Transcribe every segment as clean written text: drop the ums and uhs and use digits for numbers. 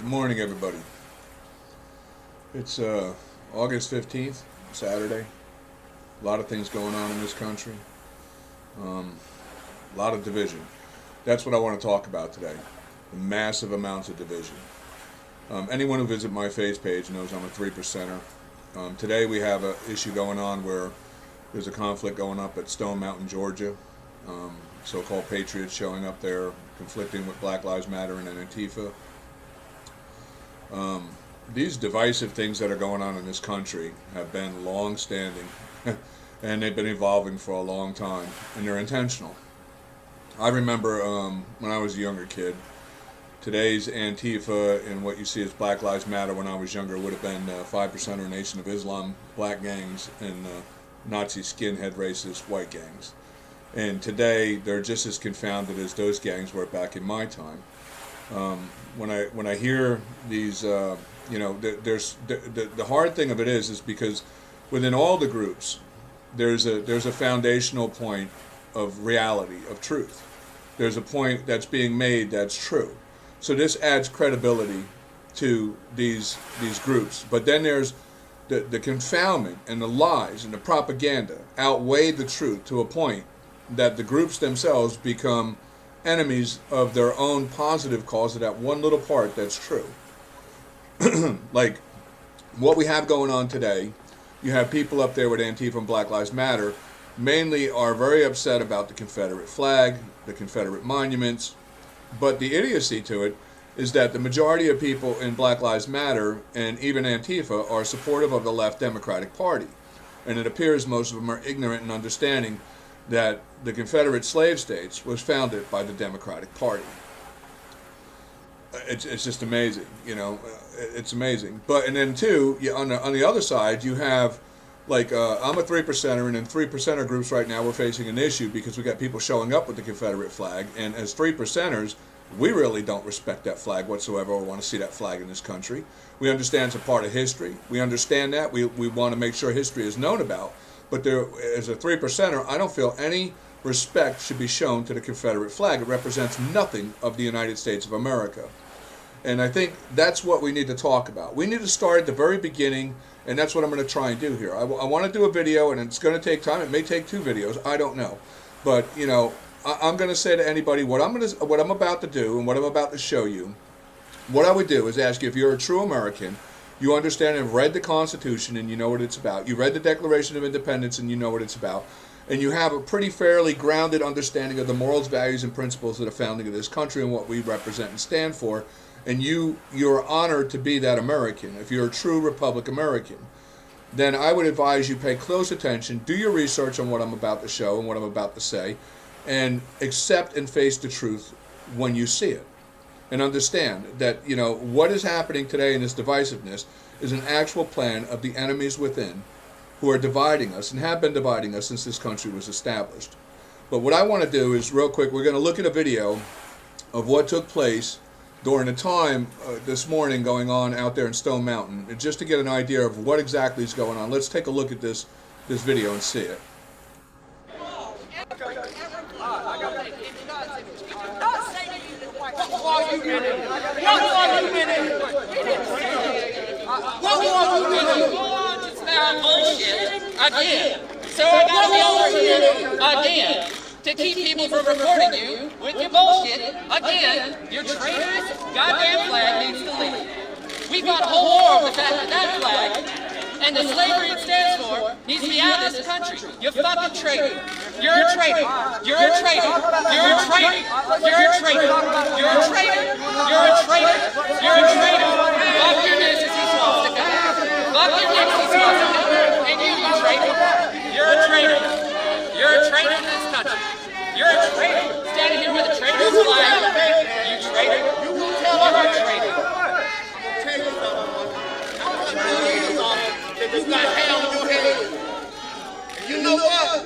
Good morning, everybody. It's August 15th, Saturday. A lot of things going on in this country. A lot of division. That's what I want to talk about today. The massive amounts of division. Anyone who visits my face page knows I'm a 3%er. Today we have an issue going on where there's a conflict going up at Stone Mountain, Georgia. So-called patriots showing up there, conflicting with Black Lives Matter and Antifa. These divisive things that are going on in this country have been long-standing, and they've been evolving for a long time, and they're intentional. I remember when I was a younger kid, today's Antifa and what you see as Black Lives Matter when I was younger would have been 5%er Nation of Islam, black gangs, and Nazi skinhead racist white gangs. And today they're just as confounded as those gangs were back in my time. When I hear these, there's the hard thing of it is because within all the groups, there's a foundational point of reality, of truth. There's a point that's being made that's true. So this adds credibility to these groups. But then there's the confoundment and the lies and the propaganda outweigh the truth to a point that the groups themselves become enemies of their own positive cause of that one little part that's true. Like what we have going on today, you have people up there with Antifa and Black Lives Matter mainly are very upset about the Confederate flag, the Confederate monuments, but the idiocy to it is that the majority of people in Black Lives Matter and even Antifa are supportive of the left Democratic Party. And it appears most of them are ignorant in understanding that the Confederate slave states was founded by the Democratic Party. It's just amazing, it's amazing. But and then too, on the other side, you have like I'm a 3%er, and in 3%er groups right now we're facing an issue because we got people showing up with the Confederate flag, and as 3%ers, we really don't respect that flag whatsoever or want to see that flag in this country. We understand it's a part of history. We understand that. We want to make sure history is known about. But there, as a 3%er, I don't feel any respect should be shown to the Confederate flag. It represents nothing of the United States of America. And I think that's what we need to talk about. We need to start at the very beginning, and that's what I'm going to try and do here. I want to do a video, and it's going to take time. It may take 2 videos. I don't know. But, I'm going to say to anybody what I'm about to do and what I'm about to show you. What I would do is ask you if you're a true American, you understand and have read the Constitution and you know what it's about. You read the Declaration of Independence and you know what it's about. And you have a pretty fairly grounded understanding of the morals, values, and principles of the founding of this country and what we represent and stand for. And you're honored to be that American. If you're a true Republic American, then I would advise you pay close attention, do your research on what I'm about to show and what I'm about to say, and accept and face the truth when you see it. And understand that, what is happening today in this divisiveness is an actual plan of the enemies within who are dividing us and have been dividing us since this country was established. But what I want to do is, real quick, we're going to look at a video of what took place during the time this morning going on out there in Stone Mountain, just to get an idea of what exactly is going on. Let's take a look at this video and see it. Bullshit again. So I gotta be over here again to keep people from recording you with your bullshit again. Your traitorous goddamn flag needs to leave. We've got a whole war with that flag, and the slavery it stands for needs to be out of this country. You fucking traitor. You're a traitor. You're a traitor. You're a traitor. You're a traitor. You're a traitor. You're a traitor. You're a traitor. Fuck your Nazi swastika. Fuck your Nazi swastika. And you traitor. You're a traitor. You're a traitor to this country. You're a traitor. Standing here with a traitor's flag. You traitor. You're a traitor. You got hell in your head. And you know what?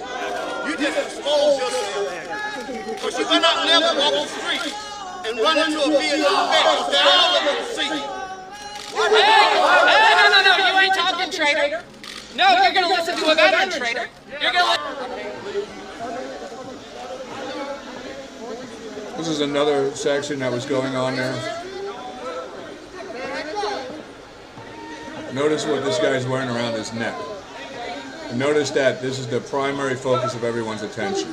You just expose yourself. Because you cannot never walk the street and run into a Vietnam vet and say, all of them see you. Hey, no, you ain't talking, traitor. No, you're going to listen to a veteran, traitor. You're going to This is another section that was going on there. Notice what this guy's wearing around his neck. And notice that this is the primary focus of everyone's attention.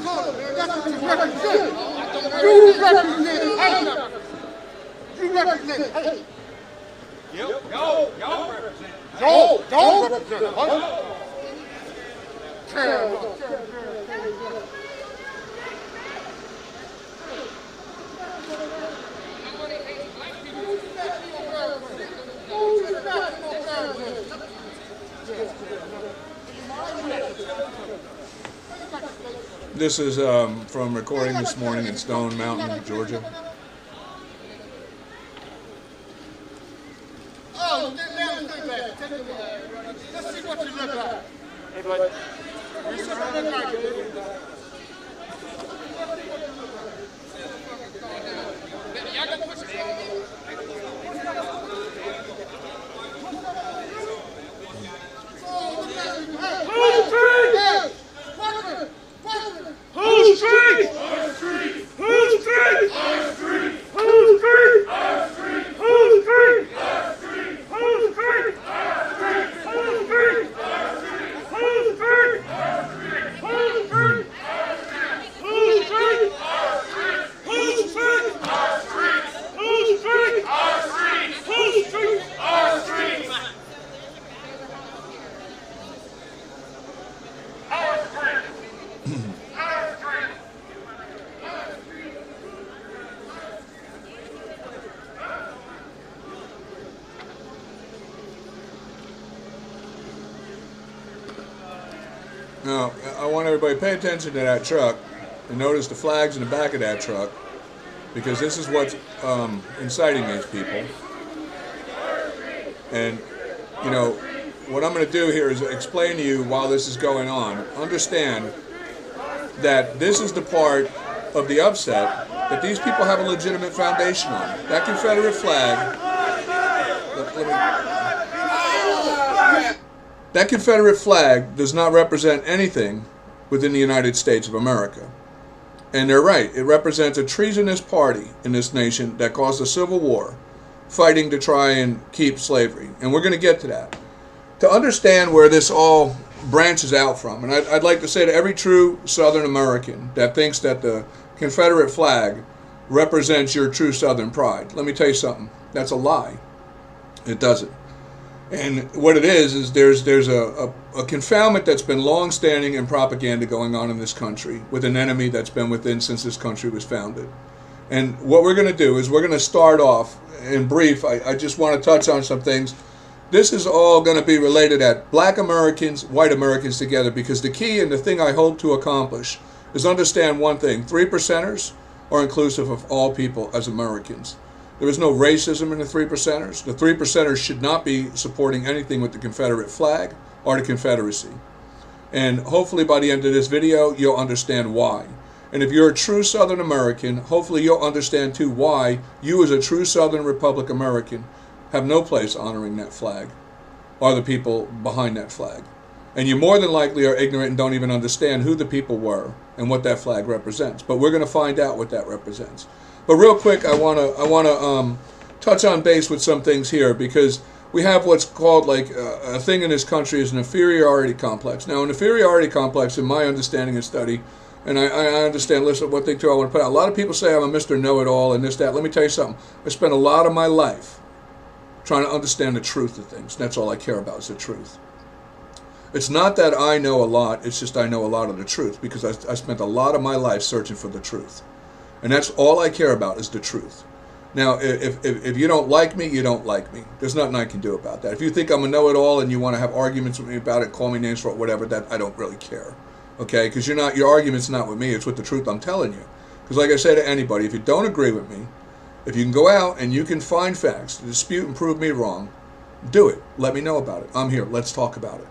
This is from recording this morning in Stone Mountain, Georgia. Oh, let's see what you look like. Hey, bud. You see what you look like, dude. Y'all can push it. Who's street? Our street. Who's street? Our street. Who's street? Our street. Who's street? Our street. Who's street? Our street. Who's street? Our street. Who's street? Our street. Who's street? Our street. Who's street? Our street. Who's street? Our street. Who's street? Our street. Who's street? Our street. Our street. Now, I want everybody to pay attention to that truck and notice the flags in the back of that truck, because this is what's inciting these people. And, you know, what I'm going to do here is explain to you while this is going on. Understand that this is the part of the upset that these people have a legitimate foundation on. That Confederate flag, that Confederate flag does not represent anything within the United States of America. And they're right. It represents a treasonous party in this nation that caused a civil war, fighting to try and keep slavery. And we're going to get to that. To understand where this all branches out from, and I'd like to say to every true Southern American that thinks that the Confederate flag represents your true Southern pride, let me tell you something. That's a lie. It doesn't. And what it is there's a confoundment that's been long-standing in propaganda going on in this country with an enemy that's been within since this country was founded. And what we're going to do is we're going to start off in brief. I just want to touch on some things. This is all going to be related at Black Americans, white Americans together, because the key and the thing I hope to accomplish is understand one thing. 3%ers are inclusive of all people as Americans. There is no racism in the 3%ers. The 3%ers should not be supporting anything with the Confederate flag or the Confederacy. And hopefully by the end of this video, you'll understand why. And if you're a true Southern American, hopefully you'll understand too why you as a true Southern Republic American have no place honoring that flag or the people behind that flag. And you more than likely are ignorant and don't even understand who the people were and what that flag represents. But we're going to find out what that represents. But real quick, I want to touch on base with some things here, because we have what's called like a thing in this country is an inferiority complex. Now, an inferiority complex, in my understanding and study, and I understand, listen, one thing too I want to put out. A lot of people say I'm a Mr. Know-It-All and this, that. Let me tell you something. I spent a lot of my life trying to understand the truth of things. That's all I care about is the truth. It's not that I know a lot, it's just I know a lot of the truth, because I spent a lot of my life searching for the truth. And that's all I care about is the truth. Now, if you don't like me, you don't like me. There's nothing I can do about that. If you think I'm a know-it-all and you want to have arguments with me about it, call me names for it, whatever, that I don't really care. Okay? Because your argument's not with me, it's with the truth I'm telling you. Because like I say to anybody, if you don't agree with me, if you can go out and you can find facts to dispute and prove me wrong, do it. Let me know about it. I'm here. Let's talk about it.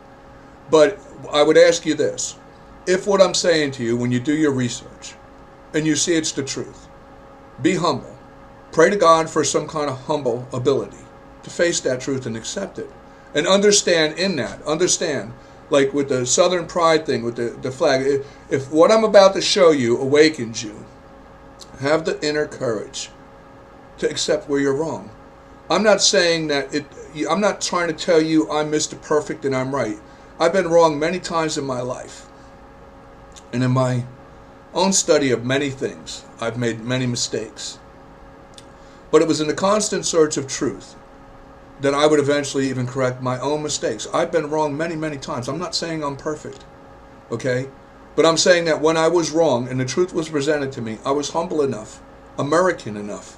But I would ask you this. If what I'm saying to you, when you do your research and you see it's the truth, be humble. Pray to God for some kind of humble ability to face that truth and accept it. And understand in that, like with the Southern pride thing, with the flag, if what I'm about to show you awakens you, have the inner courage to accept where you're wrong. I'm not saying that I'm not trying to tell you I'm Mr. Perfect and I'm right. I've been wrong many times in my life. And in my own study of many things, I've made many mistakes. But it was in the constant search of truth that I would eventually even correct my own mistakes. I've been wrong many, many times. I'm not saying I'm perfect, okay? But I'm saying that when I was wrong and the truth was presented to me, I was humble enough, American enough,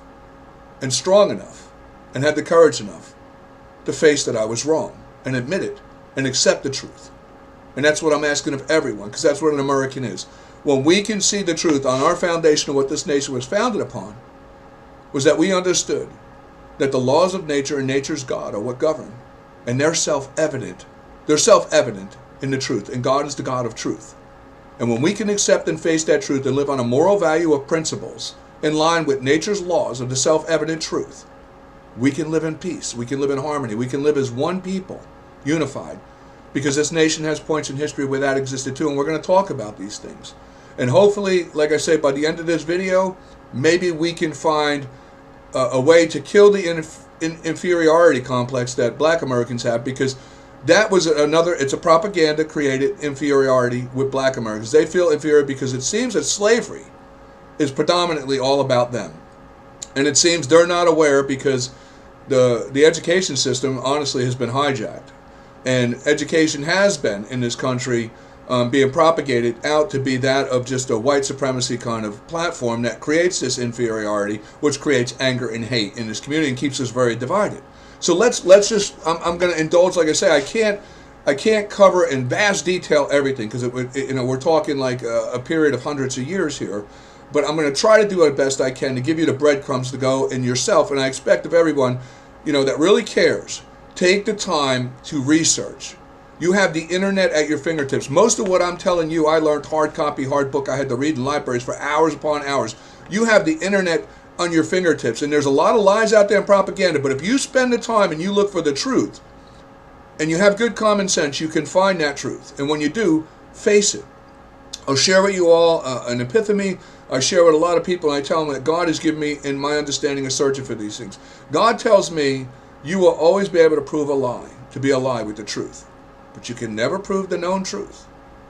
and strong enough, and had the courage enough to face that I was wrong and admit it and accept the truth. And that's what I'm asking of everyone, because that's what an American is. When we can see the truth on our foundation of what this nation was founded upon, was that we understood that the laws of nature and nature's God are what govern. And they're self-evident. They're self-evident in the truth. And God is the God of truth. And when we can accept and face that truth and live on a moral value of principles in line with nature's laws of the self-evident truth, we can live in peace. We can live in harmony. We can live as one people, unified. Because this nation has points in history where that existed too. And we're going to talk about these things. And hopefully, like I say, by the end of this video, maybe we can find a way to kill the inferiority complex that black Americans have, because that was it's a propaganda created inferiority with black Americans. They feel inferior because it seems that slavery is predominantly all about them. And it seems they're not aware because the education system honestly has been hijacked. And education has been in this country being propagated out to be that of just a white supremacy kind of platform that creates this inferiority, which creates anger and hate in this community and keeps us very divided. So let's just, I'm going to indulge, like I say, I can't cover in vast detail everything, because we're talking like a period of hundreds of years here. But I'm going to try to do it best I can to give you the breadcrumbs to go in yourself. And I expect of everyone, that really cares, take the time to research. You have the internet at your fingertips. Most of what I'm telling you, I learned hard copy, hard book. I had to read in libraries for hours upon hours. You have the internet on your fingertips, and there's a lot of lies out there and propaganda. But if you spend the time and you look for the truth, and you have good common sense, you can find that truth. And when you do, face it. I'll share with you all an epiphany. I share with a lot of people, and I tell them that God has given me, in my understanding of searching for these things. God tells me you will always be able to prove a lie to be a lie with the truth. But you can never prove the known truth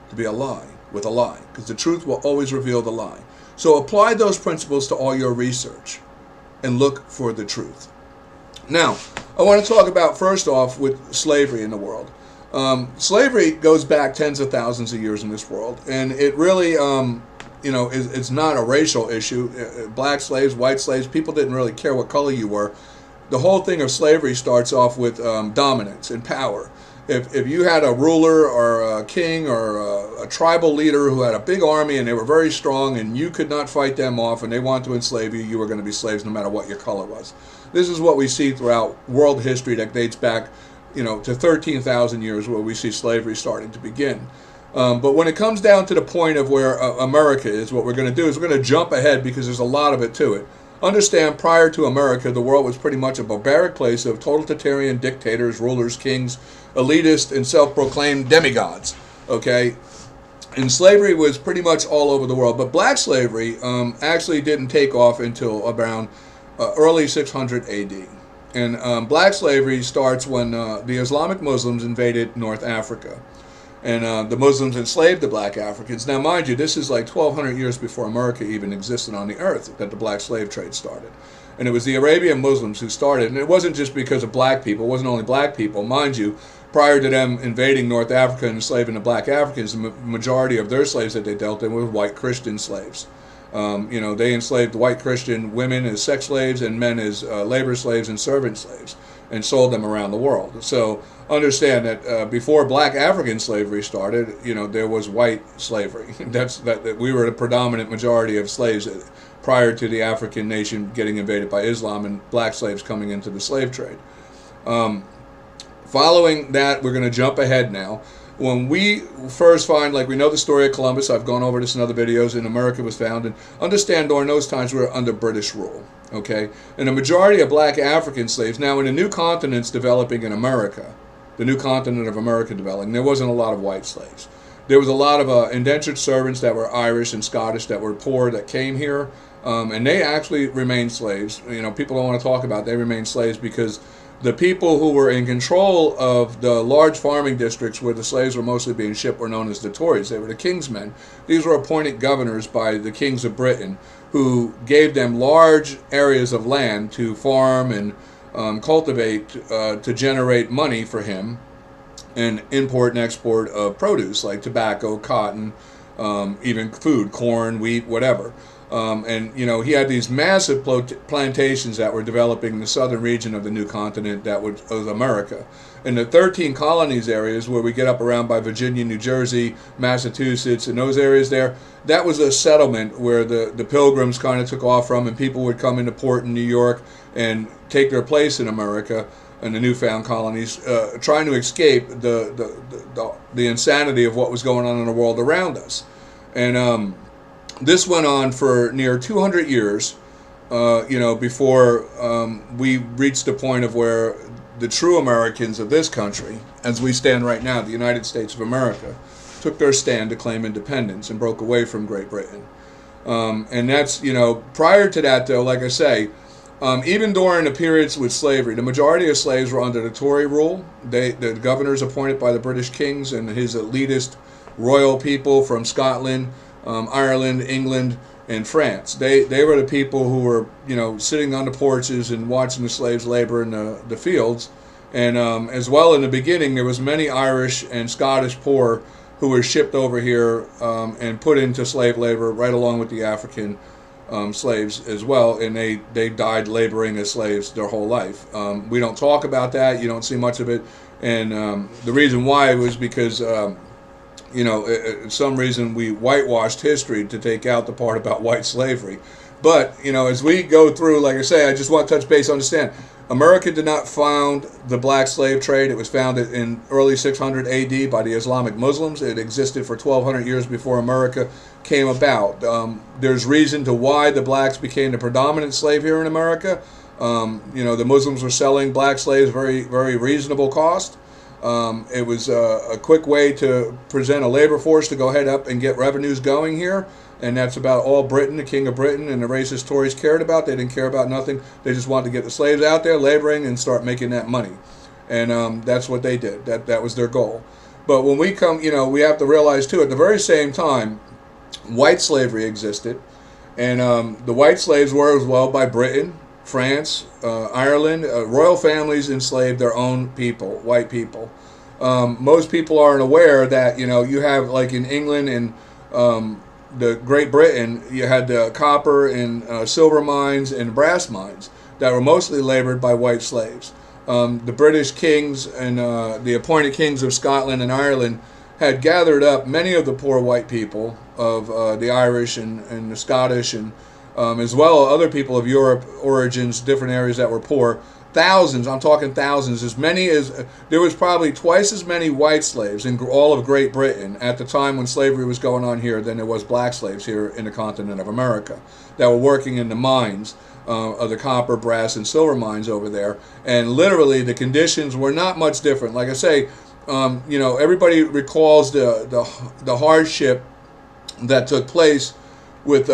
to be a lie with a lie, because the truth will always reveal the lie. So apply those principles to all your research and look for the truth. Now, I want to talk about, first off, with slavery in the world. Slavery goes back tens of thousands of years in this world, and it really, it's not a racial issue. Black slaves, white slaves, people didn't really care what color you were. The whole thing of slavery starts off with dominance and power. If you had a ruler or a king or a tribal leader who had a big army and they were very strong and you could not fight them off and they wanted to enslave you, you were going to be slaves no matter what your color was. This is what we see throughout world history that dates back, to 13,000 years, where we see slavery starting to begin. But when it comes down to the point of where America is, what we're going to do is we're going to jump ahead, because there's a lot of it to it. Understand, prior to America, the world was pretty much a barbaric place of totalitarian dictators, rulers, kings, elitists, and self-proclaimed demigods, okay? And slavery was pretty much all over the world. But black slavery actually didn't take off until around early 600 AD. And black slavery starts when the Islamic Muslims invaded North Africa. And the Muslims enslaved the black Africans. Now, mind you, this is like 1,200 years before America even existed on the earth that the black slave trade started. And it was the Arabian Muslims who started. And it wasn't just because of black people. It wasn't only black people. Mind you, prior to them invading North Africa and enslaving the black Africans, the majority of their slaves that they dealt in were white Christian slaves. They enslaved white Christian women as sex slaves and men as labor slaves and servant slaves, and sold them around the world. So understand that before black African slavery started, there was white slavery. that we were the predominant majority of slaves prior to the African nation getting invaded by Islam and black slaves coming into the slave trade. Following that, we're going to jump ahead now. When we first find, like we know the story of Columbus, I've gone over this in other videos, and America was founded. Understand, during those times we were under British rule, okay? And the majority of black African slaves, now in the new continents developing in America, the new continent of America developing, there wasn't a lot of white slaves. There was a lot of indentured servants that were Irish and Scottish that were poor that came here, and they actually remained slaves. You know, people don't want to talk about it. They remained slaves because the people who were in control of the large farming districts where the slaves were mostly being shipped were known as the Tories. They were the king's men. These were appointed governors by the kings of Britain, who gave them large areas of land to farm and cultivate to generate money for him, and import and export of produce like tobacco, cotton, even food, corn, wheat, whatever. And you know, he had these massive plantations that were developing in the southern region of the new continent that was America. In the 13 colonies areas where we get up around by Virginia, New Jersey, Massachusetts, and those areas there, that was a settlement where the pilgrims kind of took off from, and people would come into port in New York and take their place in America and the newfound colonies, trying to escape the insanity of what was going on in the world around us. And this went on for near 200 years, you know, before we reached the point of where the true Americans of this country, as we stand right now, the United States of America, took their stand to claim independence and broke away from Great Britain. And that's, you know, prior to that, though, like I say, even during the periods with slavery, the majority of slaves were under the Tory rule. The governors appointed by the British kings and his elitist royal people from Scotland, Ireland, England, and France. They were the people who were, you know, sitting on the porches and watching the slaves labor in the fields. And as well, in the beginning, there was many Irish and Scottish poor who were shipped over here and put into slave labor right along with the African slaves as well, and they died laboring as slaves their whole life. We don't talk about that. You don't see much of it, and the reason why was because you know, for some reason we whitewashed history to take out the part about white slavery. But you know, as we go through, like I say, I just want to touch base. Understand, America did not found the black slave trade. It was founded in early 600 AD by the Islamic Muslims. It existed for 1,200 years before America came about. There's reason to why the blacks became the predominant slave here in America. You know, the Muslims were selling black slaves very, very reasonable cost. It was a quick way to present a labor force to go head up and get revenues going here. And that's about all Britain, the King of Britain, and the racist Tories cared about. They didn't care about nothing. They just wanted to get the slaves out there laboring and start making that money. And that's what they did. That was their goal. But when we come, you know, we have to realize, too, at the very same time, white slavery existed. And the white slaves were as well by Britain, France, Ireland. Royal families enslaved their own people, white people. Most people aren't aware that, you know, you have, like in England and the Great Britain, you had the copper and silver mines and brass mines that were mostly labored by white slaves. The British kings and the appointed kings of Scotland and Ireland had gathered up many of the poor white people of the Irish and the Scottish and as well other people of Europe origins, different areas that were poor. Thousands, I'm talking thousands, as many as, there was probably twice as many white slaves in all of Great Britain at the time when slavery was going on here than there was black slaves here in the continent of America that were working in the mines of the copper, brass, and silver mines over there. And literally the conditions were not much different. Like I say, you know, everybody recalls the hardship that took place with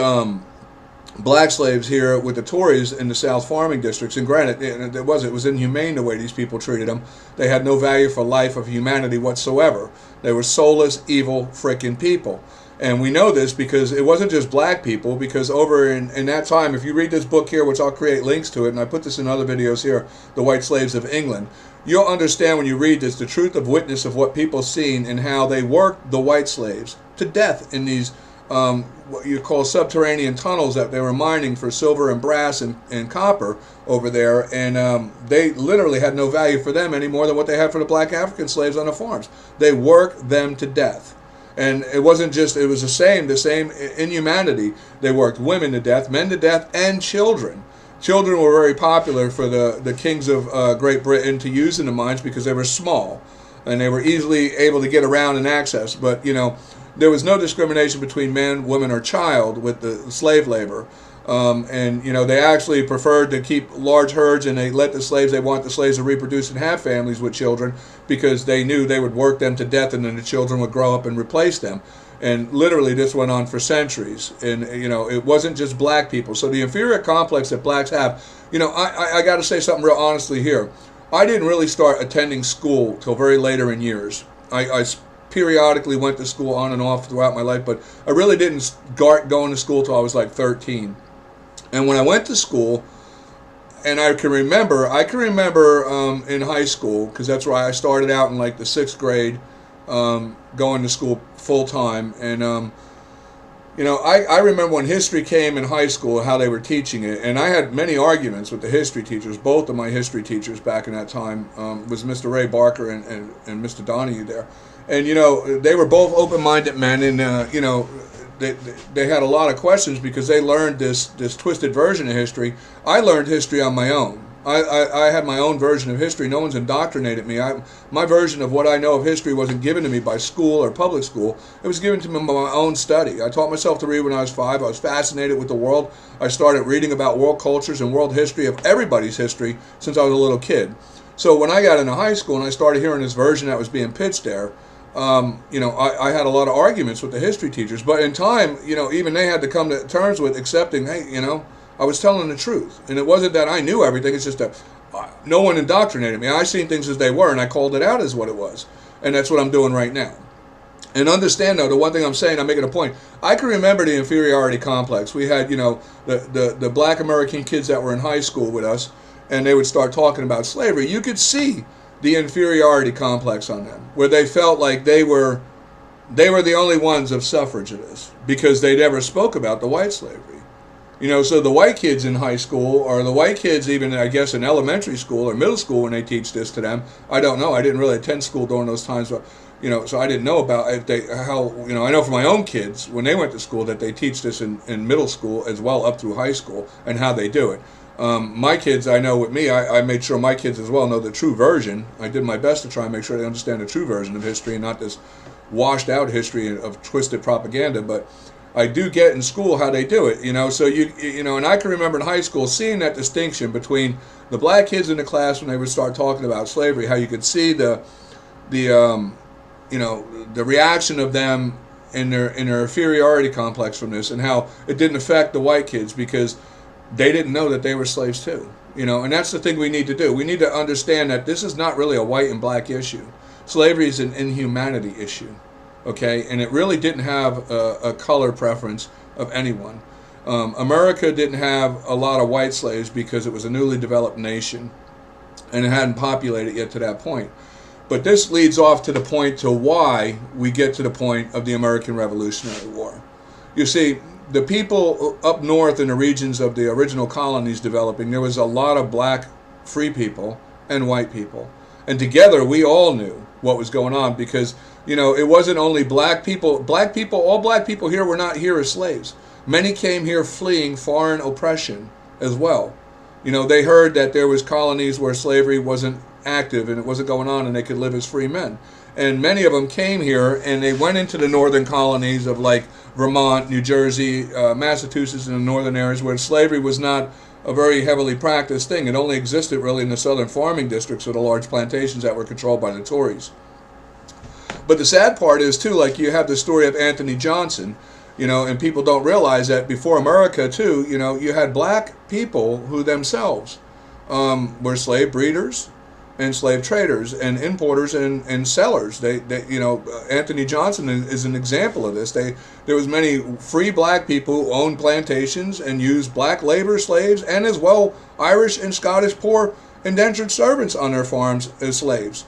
black slaves here with the Tories in the South farming districts. And granted, it was inhumane the way these people treated them. They had no value for life of humanity whatsoever. They were soulless, evil, frickin' people. And we know this because it wasn't just black people, because over in that time, if you read this book here, which I'll create links to it, and I put this in other videos here, The White Slaves of England, you'll understand when you read this the truth of witness of what people seen and how they worked the white slaves to death in these what you call subterranean tunnels that they were mining for silver and brass and copper over there, and they literally had no value for them any more than what they had for the black African slaves on the farms. They worked them to death. And it wasn't just, it was the same inhumanity. They worked women to death, men to death, and children. Children were very popular for the kings of Great Britain to use in the mines because they were small and they were easily able to get around and access. But, you know, there was no discrimination between man, woman, or child with the slave labor. And, you know, they actually preferred to keep large herds, and they want the slaves to reproduce and have families with children because they knew they would work them to death and then the children would grow up and replace them. And literally this went on for centuries. And, it wasn't just black people. So the inferior complex that blacks have, I got to say something real honestly here. I didn't really start attending school till very later in years. I periodically went to school on and off throughout my life, but I really didn't start going to school till I was like 13. And when I went to school, and I can remember in high school, because that's where I started out in like the 6th grade, going to school full time. And, I remember when history came in high school, how they were teaching it. And I had many arguments with the history teachers. Both of my history teachers back in that time was Mr. Ray Barker and Mr. Donahue there. And, they were both open-minded men. And, they had a lot of questions because they learned this twisted version of history. I learned history on my own. I had my own version of history. No one's indoctrinated me. My version of what I know of history wasn't given to me by school or public school. It was given to me by my own study. I taught myself to read when I was 5. I was fascinated with the world. I started reading about world cultures and world history of everybody's history since I was a little kid. So when I got into high school and I started hearing this version that was being pitched there, I had a lot of arguments with the history teachers. But in time, even they had to come to terms with accepting, hey, I was telling the truth. And it wasn't that I knew everything. It's just that no one indoctrinated me. I seen things as they were, and I called it out as what it was. And that's what I'm doing right now. And understand, though, the one thing I'm saying, I'm making a point. I can remember the inferiority complex. We had, the black American kids that were in high school with us, and they would start talking about slavery. You could see the inferiority complex on them, where they felt like they were the only ones of suffrage of this, because they never spoke about the white slavery. So the white kids in high school, or the white kids even, I guess, in elementary school or middle school when they teach this to them, I don't know. I didn't really attend school during those times, but, so I didn't know about I know for my own kids, when they went to school, that they teach this in middle school as well up through high school, and how they do it. My kids, I know with me, I made sure my kids as well know the true version. I did my best to try and make sure they understand the true version of history and not this washed out history of twisted propaganda. But I do get in school how they do it, So and I can remember in high school seeing that distinction between the black kids in the class when they would start talking about slavery, how you could see the reaction of them in their inferiority complex from this, and how it didn't affect the white kids because they didn't know that they were slaves too. And that's the thing we need to do. We need to understand that this is not really a white and black issue. Slavery is an inhumanity issue. Okay, and it really didn't have a color preference of anyone. America didn't have a lot of white slaves because it was a newly developed nation, and it hadn't populated yet to that point. But this leads off to the point to why we get to the point of the American Revolutionary War. You see, the people up north in the regions of the original colonies developing, there was a lot of black free people and white people. And together we all knew what was going on, because it wasn't only black people. All black people here were not here as slaves. Many came here fleeing foreign oppression as well. They heard that there was colonies where slavery wasn't active and it wasn't going on, and they could live as free men. And many of them came here, and they went into the northern colonies of like Vermont, New Jersey, Massachusetts, and the northern areas where slavery was not a very heavily practiced thing. It only existed really in the southern farming districts of the large plantations that were controlled by the Tories. But the sad part is, too, like you have the story of Anthony Johnson, and people don't realize that before America, too, you had black people who themselves were slave breeders and slave traders and importers and sellers. They Anthony Johnson is an example of this. There was many free black people who owned plantations and used black labor slaves, and as well Irish and Scottish poor indentured servants on their farms as slaves.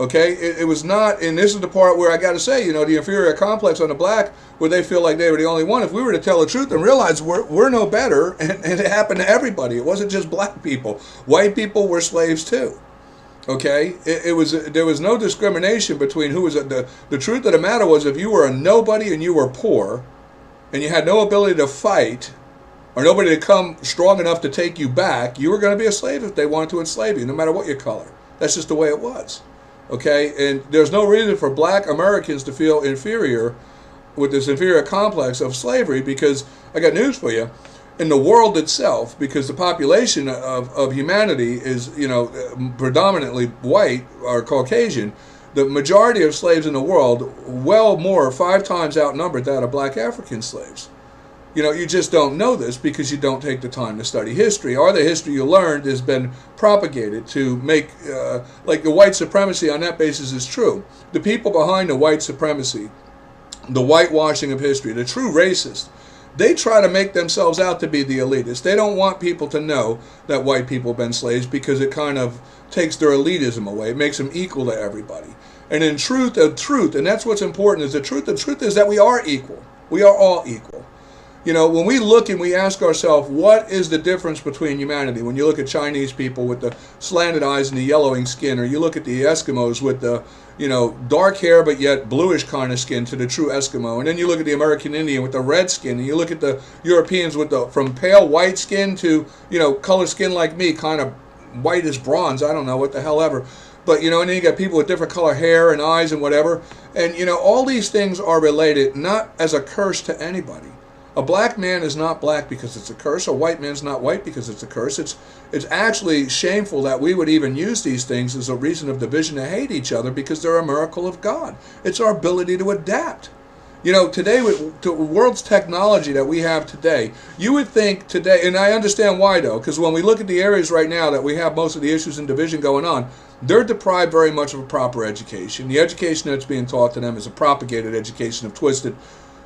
Okay, it was not, and this is the part where I got to say, the inferior complex on the black, where they feel like they were the only one. If we were to tell the truth and realize we're no better, and it happened to everybody. It wasn't just black people. White people were slaves too. Okay, there was no discrimination between who was the truth of the matter was, if you were a nobody and you were poor, and you had no ability to fight, or nobody to come strong enough to take you back, you were going to be a slave if they wanted to enslave you, no matter what your color. That's just the way it was. Okay, and there's no reason for black Americans to feel inferior with this inferior complex of slavery, because I got news for you. In the world itself, because the population of humanity is, predominantly white or Caucasian, the majority of slaves in the world, well more, 5 times outnumbered that of black African slaves. You know, you just don't know this because you don't take the time to study history, or the history you learned has been propagated to make, like the white supremacy on that basis is true. The people behind the white supremacy, the whitewashing of history, the true racists, they try to make themselves out to be the elitists. They don't want people to know that white people have been slaves because it kind of takes their elitism away. It makes them equal to everybody. And in truth, and that's what's important, is the truth is that we are equal. We are all equal. You know, when we look and we ask ourselves, what is the difference between humanity? When you look at Chinese people with the slanted eyes and the yellowing skin, or you look at the Eskimos with the, you know, dark hair but yet bluish kind of skin to the true Eskimo, and then you look at the American Indian with the red skin, and you look at the Europeans with the, from pale white skin to, you know, color skin like me, kind of white as bronze, I don't know, what the hell ever. But, you know, and then you got people with different color hair and eyes and whatever. And, you know, all these things are related not as a curse to anybody. A black man is not black because it's a curse. A white man's not white because it's a curse. It's actually shameful that we would even use these things as a reason of division to hate each other, because they're a miracle of God. It's our ability to adapt. You know, today, with the world's technology that we have today, you would think today, and I understand why though, because when we look at the areas right now that we have most of the issues and division going on, they're deprived very much of a proper education. The education that's being taught to them is a propagated education of twisted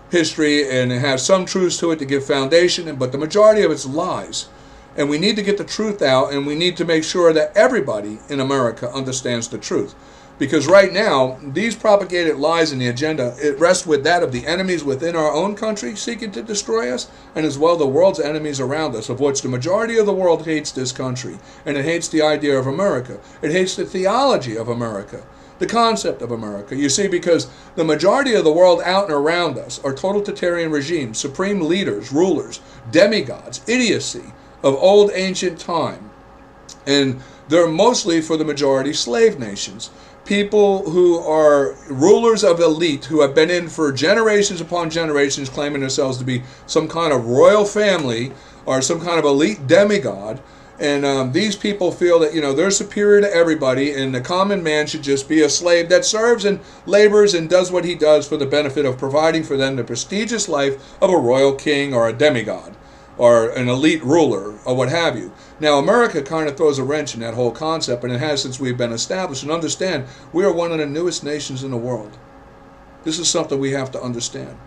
history, and it has some truths to it to give foundation, but the majority of it's lies. And we need to get the truth out, and we need to make sure that everybody in America understands the truth. Because right now, these propagated lies in the agenda, it rests with that of the enemies within our own country seeking to destroy us, and as well the world's enemies around us, of which the majority of the world hates this country, and it hates the idea of America. It hates the theology of America, the concept of America. You see, because the majority of the world out and around us are totalitarian regimes, supreme leaders, rulers, demigods, idiocy of old ancient time. And they're mostly, for the majority, slave nations. People who are rulers of elite who have been in for generations upon generations, claiming themselves to be some kind of royal family or some kind of elite demigod. And these people feel that, you know, they're superior to everybody, and the common man should just be a slave that serves and labors and does what he does for the benefit of providing for them the prestigious life of a royal king or a demigod or an elite ruler or what have you. Now, America kind of throws a wrench in that whole concept, and it has since we've been established. And understand, we are one of the newest nations in the world. This is something we have to understand.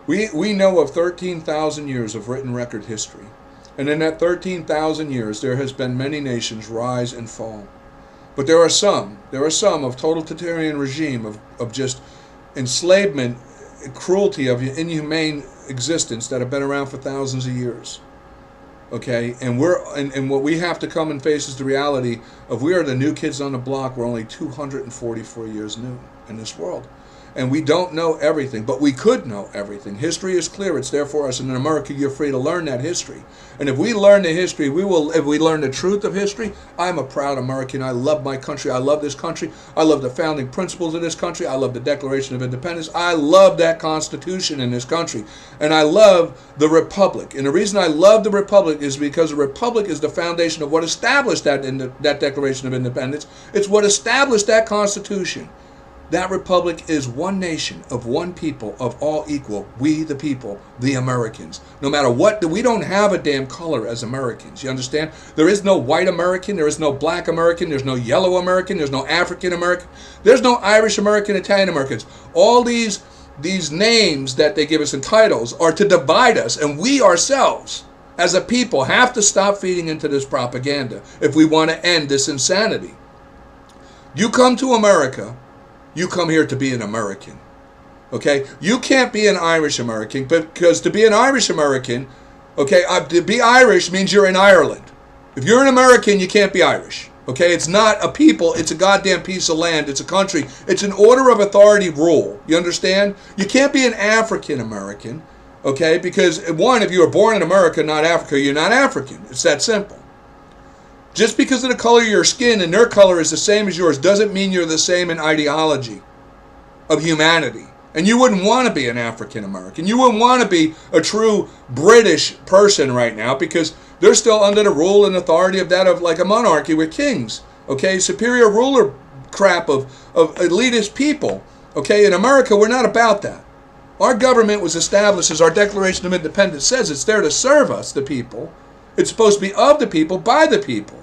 We know of 13,000 years of written record history. And in that 13,000 years, there has been many nations rise and fall. But there are some of totalitarian regime, of just enslavement, cruelty, of inhumane existence that have been around for thousands of years. Okay, and what we have to come and face is the reality of we are the new kids on the block. We're only 244 years new in this world. And we don't know everything, but we could know everything. History is clear. It's there for us. And in America, you're free to learn that history. And if we learn the history, if we learn the truth of history, I'm a proud American. I love my country. I love this country. I love the founding principles of this country. I love the Declaration of Independence. I love that Constitution in this country. And I love the Republic. And the reason I love the Republic is because the Republic is the foundation of what established that Declaration of Independence. It's what established that Constitution. That republic is one nation of one people of all equal. We the people, the Americans. No matter what, we don't have a damn color as Americans. You understand? There is no white American. There is no black American. There's no yellow American. There's no African American. There's no Irish American, Italian Americans. All these names that they give us in titles are to divide us. And we ourselves, as a people, have to stop feeding into this propaganda if we want to end this insanity. You come to America, you come here to be an American, okay? You can't be an Irish American, because to be an Irish American, okay, to be Irish means you're in Ireland. If you're an American, you can't be Irish, okay? It's not a people, it's a goddamn piece of land, it's a country. It's an order of authority rule, you understand? You can't be an African American, okay? Because one, if you were born in America, not Africa, you're not African. It's that simple. Just because of the color of your skin and their color is the same as yours doesn't mean you're the same in ideology of humanity. And you wouldn't want to be an African American. You wouldn't want to be a true British person right now, because they're still under the rule and authority of that of like a monarchy with kings. Okay, superior ruler crap of elitist people. Okay, in America, we're not about that. Our government was established, as our Declaration of Independence says, it's there to serve us, the people. It's supposed to be of the people, by the people.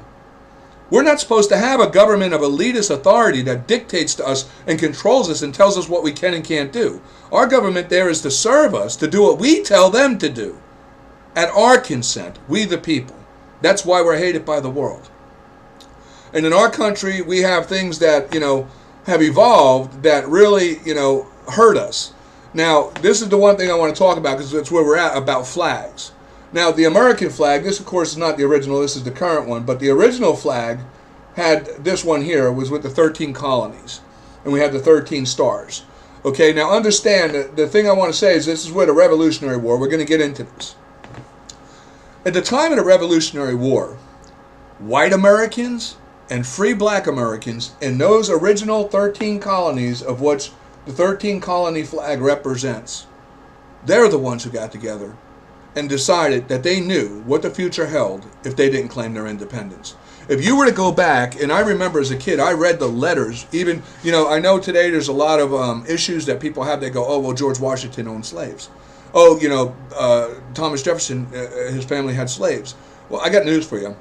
We're not supposed to have a government of elitist authority that dictates to us and controls us and tells us what we can and can't do. Our government there is to serve us, to do what we tell them to do. At our consent, we the people. That's why we're hated by the world. And in our country, we have things that, have evolved that really, hurt us. Now, this is the one thing I want to talk about because that's where we're at, about flags. Now, the American flag, this of course is not the original, this is the current one, but the original flag had this one here, it was with the 13 colonies, and we had the 13 stars. Okay, now understand, that the thing I want to say is this is where the Revolutionary War, we're going to get into this. At the time of the Revolutionary War, white Americans and free black Americans in those original 13 colonies of which the 13 colony flag represents, they're the ones who got together and decided that they knew what the future held if they didn't claim their independence. If you were to go back, and I remember as a kid, I read the letters, even, I know today there's a lot of issues that people have. They go, oh, well, George Washington owned slaves. Oh, Thomas Jefferson, his family had slaves. Well, I got news for you.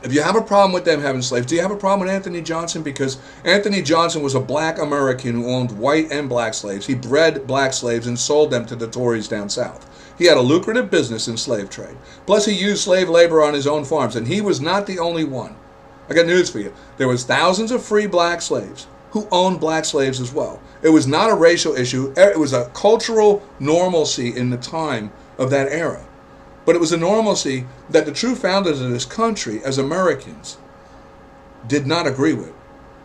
If you have a problem with them having slaves, do you have a problem with Anthony Johnson? Because Anthony Johnson was a black American who owned white and black slaves. He bred black slaves and sold them to the Tories down south. He had a lucrative business in slave trade. Plus, he used slave labor on his own farms, and he was not the only one. I got news for you. There was thousands of free black slaves who owned black slaves as well. It was not a racial issue. It was a cultural normalcy in the time of that era. But it was a normalcy that the true founders of this country, as Americans, did not agree with.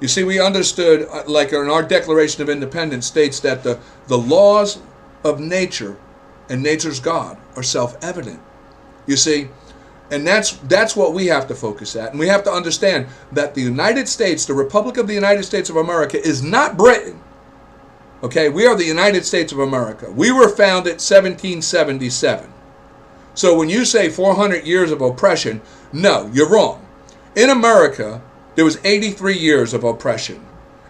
You see, we understood, like in our Declaration of Independence states that the laws of nature and nature's God are self-evident. You see, and that's what we have to focus at. And we have to understand that the United States, the Republic of the United States of America, is not Britain. Okay, we are the United States of America. We were founded 1777. So when you say 400 years of oppression, no, you're wrong. In America, there was 83 years of oppression.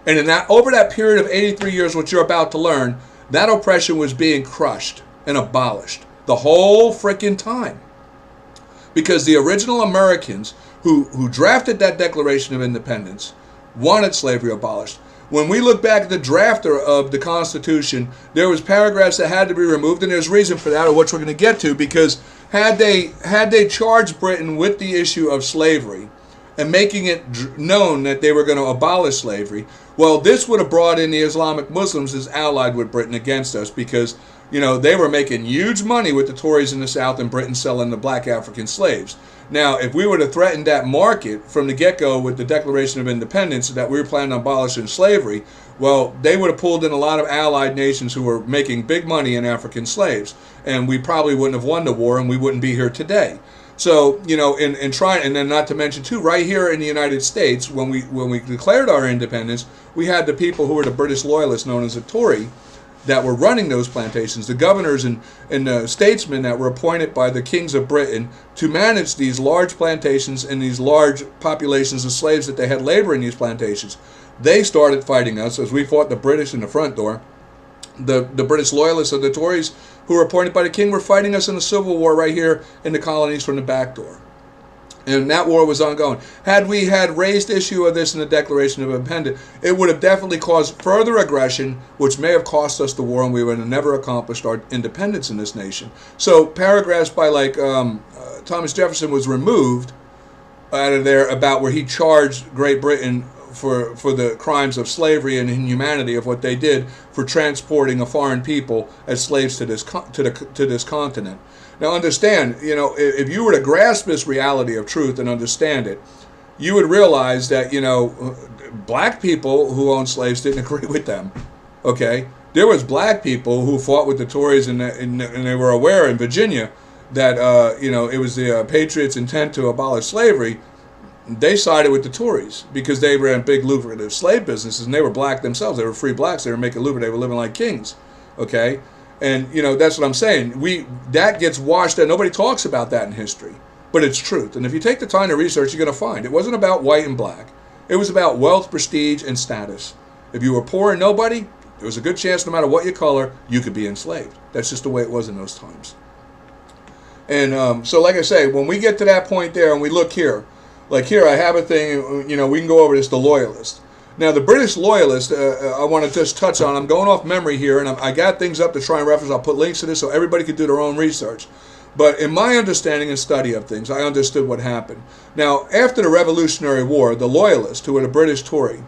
And over that period of 83 years, what you're about to learn, that oppression was being crushed and abolished the whole freaking time. Because the original Americans who drafted that Declaration of Independence wanted slavery abolished. When we look back at the drafter of the Constitution, there was paragraphs that had to be removed, and there's reason for that, or which we're going to get to, because had they charged Britain with the issue of slavery and making it known that they were going to abolish slavery, well, this would have brought in the Islamic Muslims as allied with Britain against us, because they were making huge money with the Tories in the South and Britain selling the black African slaves. Now, if we would have threatened that market from the get-go with the Declaration of Independence that we were planning on abolishing slavery, well, they would have pulled in a lot of allied nations who were making big money in African slaves. And we probably wouldn't have won the war, and we wouldn't be here today. So, in trying, and then not to mention too, right here in the United States, when we declared our independence, we had the people who were the British loyalists, known as the Tory, that were running those plantations, the governors and the statesmen that were appointed by the kings of Britain to manage these large plantations and these large populations of slaves that they had labor in these plantations. They started fighting us as we fought the British in the front door. The British loyalists of the Tories who were appointed by the king were fighting us in the Civil War right here in the colonies from the back door. And that war was ongoing. Had we had raised issue of this in the Declaration of Independence, it would have definitely caused further aggression, which may have cost us the war, and we would have never accomplished our independence in this nation. So paragraphs by Thomas Jefferson was removed out of there about where he charged Great Britain for the crimes of slavery and inhumanity of what they did for transporting a foreign people as slaves to this continent. Now understand, if you were to grasp this reality of truth and understand it, you would realize that, black people who owned slaves didn't agree with them, okay? There was black people who fought with the Tories and they were aware in Virginia that, it was the Patriots' intent to abolish slavery. They sided with the Tories because they ran big lucrative slave businesses, and they were black themselves. They were free blacks. They were making lucrative. They were living like kings, okay? And, that's what I'm saying. That gets washed out. Nobody talks about that in history, but it's truth. And if you take the time to research, you're going to find it wasn't about white and black. It was about wealth, prestige, and status. If you were poor and nobody, there was a good chance, no matter what your color, you could be enslaved. That's just the way it was in those times. And so, like I say, when we get to that point there and we look here, like here I have a thing, you know, we can go over this, the Loyalist. Now, the British Loyalist, I want to just touch on. I'm going off memory here, and I got things up to try and reference. I'll put links to this so everybody can do their own research. But in my understanding and study of things, I understood what happened. Now, after the Revolutionary War, the Loyalists, who were the British Tory,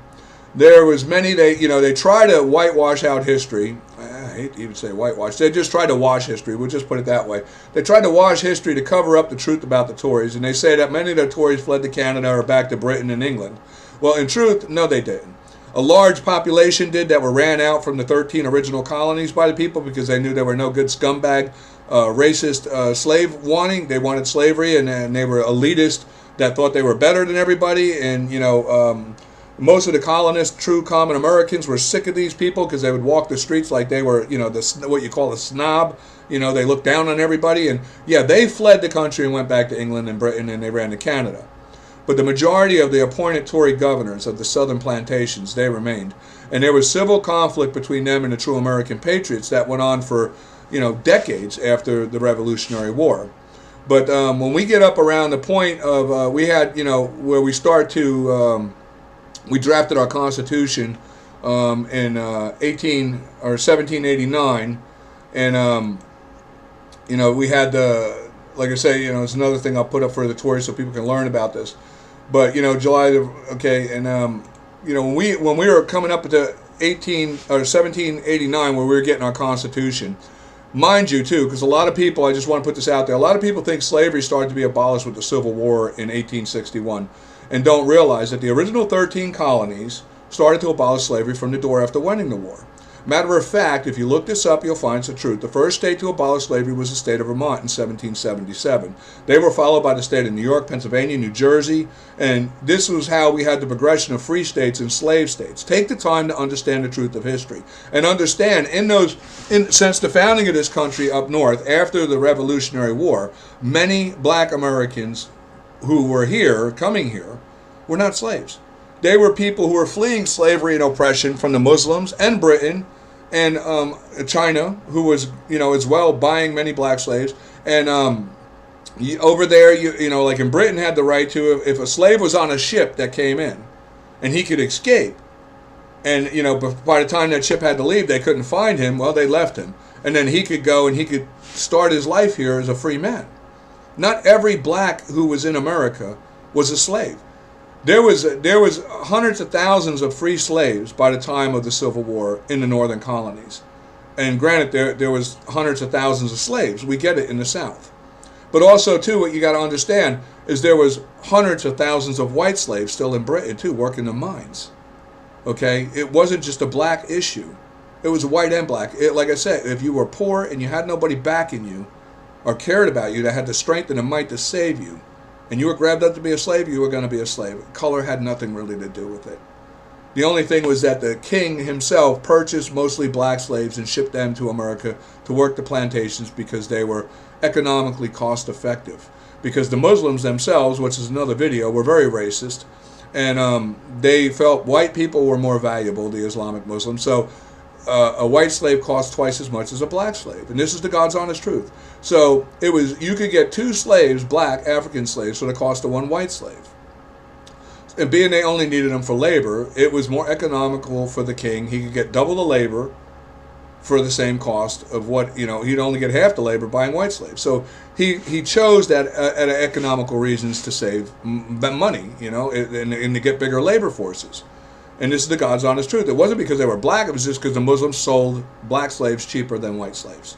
there was many, they try to whitewash out history. I hate to even say whitewash. They just tried to wash history. We'll just put it that way. They tried to wash history to cover up the truth about the Tories, and they say that many of the Tories fled to Canada or back to Britain and England. Well, in truth, no, they didn't. A large population did that were ran out from the 13 original colonies by the people because they knew there were no good scumbag, racist slave wanting. They wanted slavery, and they were elitist that thought they were better than everybody. And, most of the colonists, true common Americans, were sick of these people because they would walk the streets like they were, what you call a snob. They looked down on everybody. And, yeah, they fled the country and went back to England and Britain, and they ran to Canada. But the majority of the appointed Tory governors of the southern plantations, they remained. And there was civil conflict between them and the true American patriots that went on for, decades after the Revolutionary War. But when we get up around the point of, we had, where we start to, we drafted our Constitution in 1789. And, we had the, like I say, it's another thing I'll put up for the Tories so people can learn about this. But when we were coming up to 1789, where we were getting our Constitution, mind you too, because a lot of people, I just want to put this out there, a lot of people think slavery started to be abolished with the Civil War in 1861, and don't realize that the original 13 colonies started to abolish slavery from the door after winning the war. Matter of fact, if you look this up, you'll find it's the truth. The first state to abolish slavery was the state of Vermont in 1777. They were followed by the state of New York, Pennsylvania, New Jersey, and this was how we had the progression of free states and slave states. Take the time to understand the truth of history and understand since the founding of this country up north after the Revolutionary War, many black Americans who were coming here, were not slaves. They were people who were fleeing slavery and oppression from the Muslims and Britain and China, who was, as well buying many black slaves. And over there, like in Britain, had the right to, if a slave was on a ship that came in and he could escape, and, by the time that ship had to leave, they couldn't find him, well, they left him. And then he could go and he could start his life here as a free man. Not every black who was in America was a slave. There was hundreds of thousands of free slaves by the time of the Civil War in the northern colonies. And granted, there was hundreds of thousands of slaves. We get it in the South. But also, too, what you got to understand is there was hundreds of thousands of white slaves still in Britain, too, working the mines. Okay? It wasn't just a black issue. It was white and black. Like I said, if you were poor and you had nobody backing you or cared about you that had the strength and the might to save you, and you were grabbed up to be a slave, you were going to be a slave. Color had nothing really to do with it. The only thing was that the king himself purchased mostly black slaves and shipped them to America to work the plantations because they were economically cost effective. Because the Muslims themselves, which is another video, were very racist, and they felt white people were more valuable, the Islamic Muslims. So a white slave cost twice as much as a black slave. And this is the God's honest truth. So you could get 2 slaves, black African slaves, for the cost of 1 white slave. And being they only needed them for labor, it was more economical for the king. He could get double the labor for the same cost of what, he'd only get half the labor buying white slaves. So he chose that at economical reasons to save money, and to get bigger labor forces. And this is the God's honest truth. It wasn't because they were black. It was just because the Muslims sold black slaves cheaper than white slaves.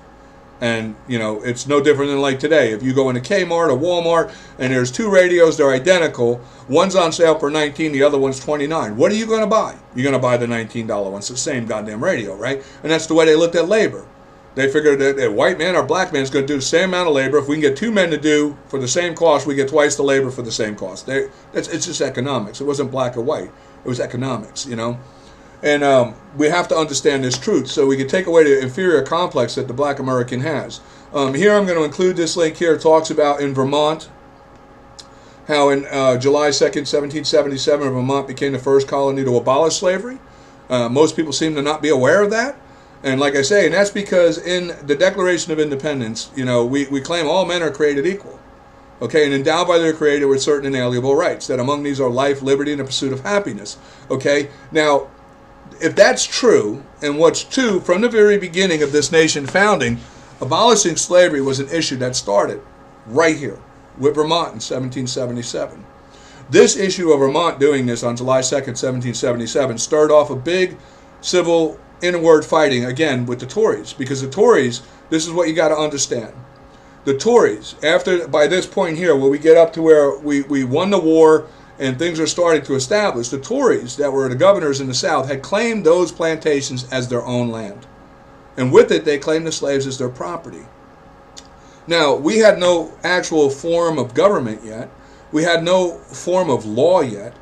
And, it's no different than like today. If you go into Kmart or Walmart and there's 2 radios, they're identical. One's on sale for $19, the other one's $29. What are you going to buy? You're going to buy the $19 one. It's the same goddamn radio, right? And that's the way they looked at labor. They figured that a white man or black man is going to do the same amount of labor. If we can get 2 men to do for the same cost, we get twice the labor for the same cost. It's just economics. It wasn't black or white. It was economics, And we have to understand this truth so we can take away the inferior complex that the black American has. Here I'm going to include this link here. It talks about in Vermont, how in July 2nd, 1777, Vermont became the first colony to abolish slavery. Most people seem to not be aware of that. And like I say, and that's because in the Declaration of Independence, we claim all men are created equal. Okay, and endowed by their Creator with certain inalienable rights, that among these are life, liberty, and the pursuit of happiness. Okay, now, if that's true, and what's true from the very beginning of this nation founding, abolishing slavery was an issue that started right here with Vermont in 1777. This issue of Vermont doing this on July 2nd, 1777, started off a big civil inward fighting, again, with the Tories. Because the Tories, this is what you got to understand. The Tories, by this point here, where we get up to where we won the war and things are starting to establish, the Tories that were the governors in the South had claimed those plantations as their own land. And with it, they claimed the slaves as their property. Now, we had no actual form of government yet. We had no form of law yet.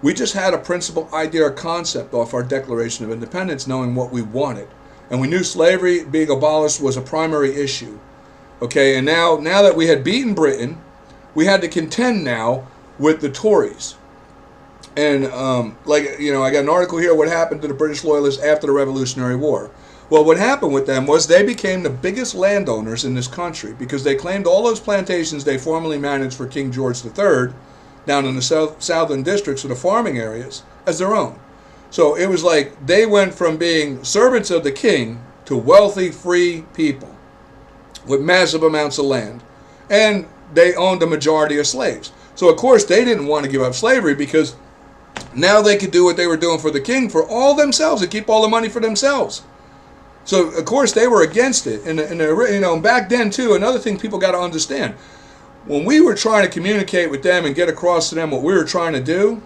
We just had a principle, idea, or concept off our Declaration of Independence, knowing what we wanted. And we knew slavery being abolished was a primary issue. Okay, and now that we had beaten Britain, we had to contend now with the Tories. And I got an article here, what happened to the British Loyalists after the Revolutionary War. Well, what happened with them was they became the biggest landowners in this country because they claimed all those plantations they formerly managed for King George III down in the southern districts of the farming areas as their own. So it was like they went from being servants of the king to wealthy, free people with massive amounts of land. And they owned a majority of slaves. So, of course, they didn't want to give up slavery because now they could do what they were doing for the king for all themselves and keep all the money for themselves. So, of course, they were against it. And back then, too, another thing people got to understand, when we were trying to communicate with them and get across to them what we were trying to do,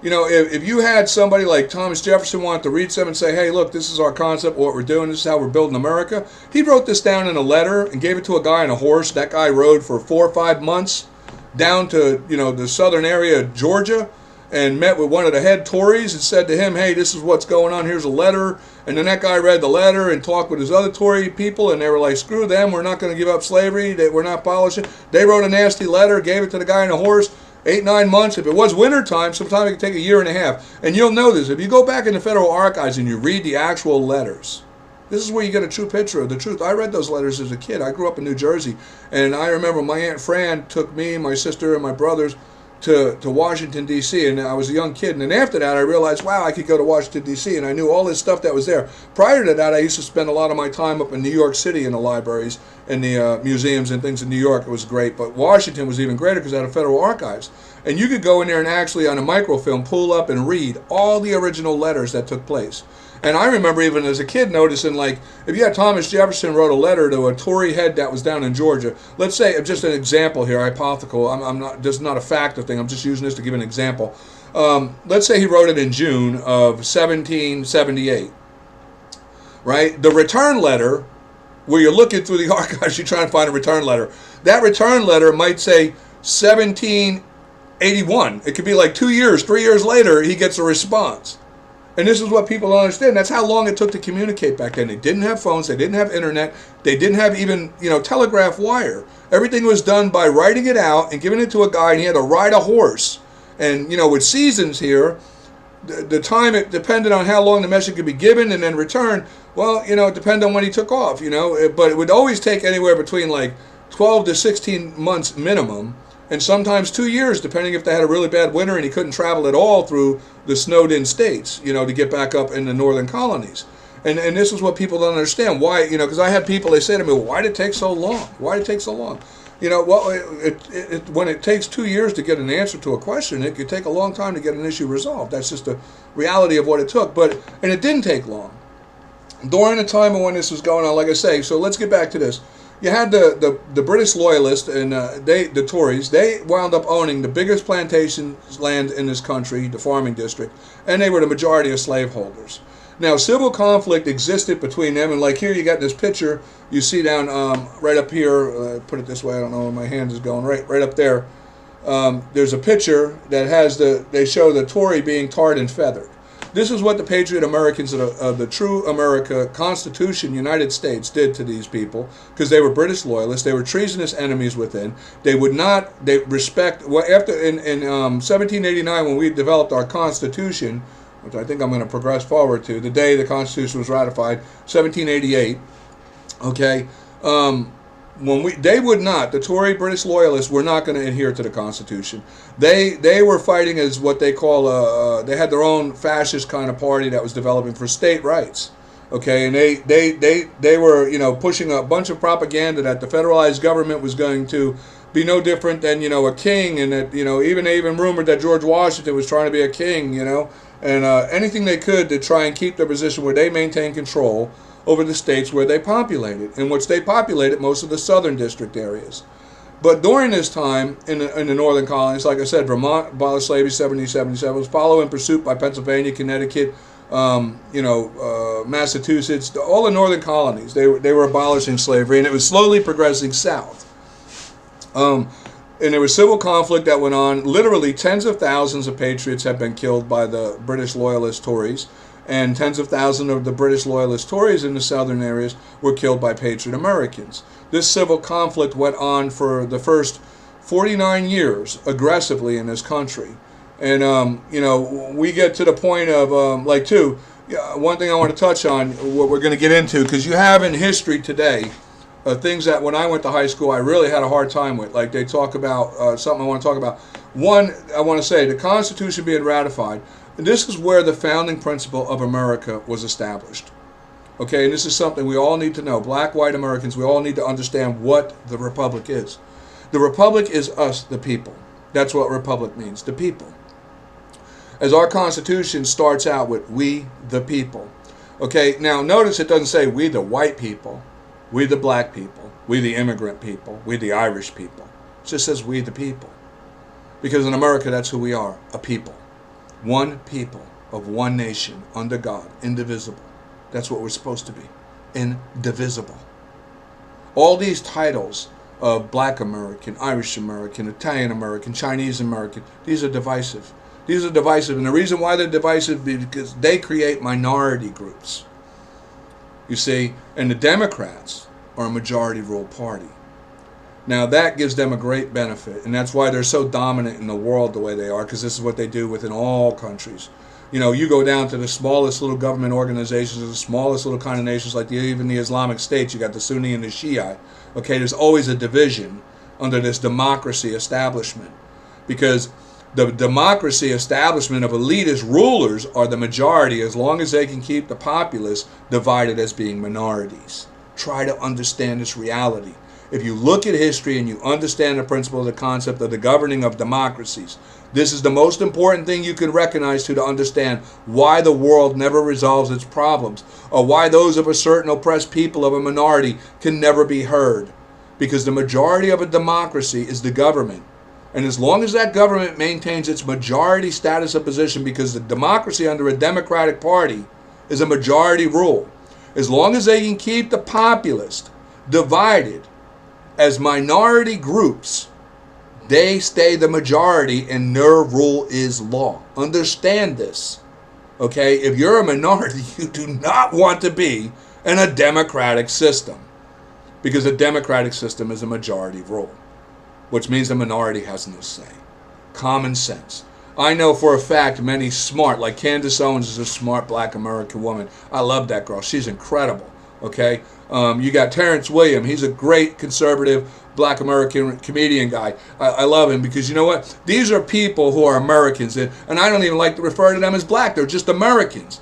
if you had somebody like Thomas Jefferson wanted to read something and say, hey, look, this is our concept, what we're doing, this is how we're building America. He wrote this down in a letter and gave it to a guy on a horse. That guy rode for 4 or 5 months down to, the southern area of Georgia and met with one of the head Tories and said to him, hey, this is what's going on, here's a letter. And then that guy read the letter and talked with his other Tory people, and they were like, screw them, we're not going to give up slavery, we're not abolishing. They wrote a nasty letter, gave it to the guy on a horse. 8, 9 months. If it was winter time, sometimes it could take 1.5 years. And you'll know this. If you go back in the federal archives and you read the actual letters, this is where you get a true picture of the truth. I read those letters as a kid. I grew up in New Jersey. And I remember my Aunt Fran took me, my sister, and my brothers to Washington, D.C. And I was a young kid. And then after that, I realized, wow, I could go to Washington, D.C. And I knew all this stuff that was there. Prior to that, I used to spend a lot of my time up in New York City in the libraries and the museums and things in New York. It was great. But Washington was even greater because it had federal archives. And you could go in there and actually, on a microfilm, pull up and read all the original letters that took place. And I remember even as a kid noticing, like, if you had Thomas Jefferson wrote a letter to a Tory head that was down in Georgia, let's say, just an example here, hypothetical, I'm not, this is not a factor thing, I'm just using this to give an example. Let's say he wrote it in June of 1778, right? The return letter, where you're looking through the archives, you're trying to find a return letter. That return letter might say 1781. It could be like 2 years, 3 years later, he gets a response. And this is what people don't understand. That's how long it took to communicate back then. They didn't have phones. They didn't have internet. They didn't have even, telegraph wire. Everything was done by writing it out and giving it to a guy, and he had to ride a horse. And, with seasons here, the time, it depended on how long the message could be given and then returned. Well, it depended on when he took off, But it would always take anywhere between like 12 to 16 months minimum. And sometimes 2 years, depending if they had a really bad winter and he couldn't travel at all through the snowed-in states, to get back up in the northern colonies. And this is what people don't understand. Why, because I had people, they say to me, well, why did it take so long? Why did it take so long? When it takes 2 years to get an answer to a question, it could take a long time to get an issue resolved. That's just the reality of what it took. And it didn't take long. During the time of when this was going on, like I say, so let's get back to this. You had the British Loyalists and the Tories. They wound up owning the biggest plantation land in this country, the farming district, and they were the majority of slaveholders. Now, civil conflict existed between them, and like here you got this picture you see down right up here. Put it this way, I don't know where my hand is going. Right up there. There's a picture that has they show the Tory being tarred and feathered. This is what the Patriot Americans of the true America Constitution, United States, did to these people, because they were British loyalists. They were treasonous enemies within. They would not. They respect. Well, after in 1789, when we developed our Constitution, which I think I'm going to progress forward to, the day the Constitution was ratified, 1788. Okay. They would not, the Tory British loyalists were not going to adhere to the Constitution. They were fighting as what they call they had their own fascist kind of party that was developing for state rights. Okay, and they were, you know, pushing a bunch of propaganda that the federalized government was going to be no different than, you know, a king, and that, you know, they even rumored that George Washington was trying to be a king, you know, and anything they could to try and keep their position where they maintain control over the states where they populated, in which they populated most of the southern district areas. But during this time in the northern colonies, like I said, Vermont abolished slavery 1777, was followed in pursuit by Pennsylvania, Connecticut, Massachusetts, all the northern colonies. They were abolishing slavery, and it was slowly progressing south. And there was civil conflict that went on. Literally tens of thousands of patriots have been killed by the British loyalist Tories, and tens of thousands of the British loyalist Tories in the southern areas were killed by Patriot Americans. This civil conflict went on for the first 49 years aggressively in this country. And, we get to the point of, one thing I want to touch on, what we're going to get into, because you have in history today things that when I went to high school I really had a hard time with. Like they talk about, something I want to talk about. One, I want to say, the Constitution being ratified, this is where the founding principle of America was established. Okay, and this is something we all need to know. Black, white Americans, we all need to understand what the Republic is. The Republic is us, the people. That's what Republic means, the people. As our Constitution starts out with, we, the people. Okay, now notice it doesn't say we, the white people, we, the black people, we, the immigrant people, we, the Irish people. It just says we, the people. Because in America, that's who we are, a people. One people of one nation under God, indivisible. That's what we're supposed to be, indivisible. All these titles of Black American, Irish American, Italian American, Chinese American, these are divisive. These are divisive, and the reason why they're divisive is because they create minority groups. You see, and the Democrats are a majority rule party. Now that gives them a great benefit, and that's why they're so dominant in the world the way they are, because this is what they do within all countries. You know, you go down to the smallest little government organizations, the smallest little kind of nations, like even the Islamic States, you got the Sunni and the Shiite. Okay, there's always a division under this democracy establishment, because the democracy establishment of elitist rulers are the majority as long as they can keep the populace divided as being minorities. Try to understand this reality. If you look at history and you understand the principle of the concept of the governing of democracies, this is the most important thing you can recognize to understand why the world never resolves its problems, or why those of a certain oppressed people of a minority can never be heard. Because the majority of a democracy is the government. And as long as that government maintains its majority status of position, because the democracy under a democratic party is a majority rule, as long as they can keep the populace divided as minority groups, they stay the majority and their rule is law. Understand this. Okay? If you're a minority, you do not want to be in a democratic system, because a democratic system is a majority rule, which means the minority has no say. Common sense. I know for a fact many smart, like Candace Owens is a smart Black American woman. I love that girl. She's incredible. Okay? You got Terrence Williams. He's a great conservative Black American comedian guy. I love him because you know what? These are people who are Americans, and I don't even like to refer to them as black. They're just Americans.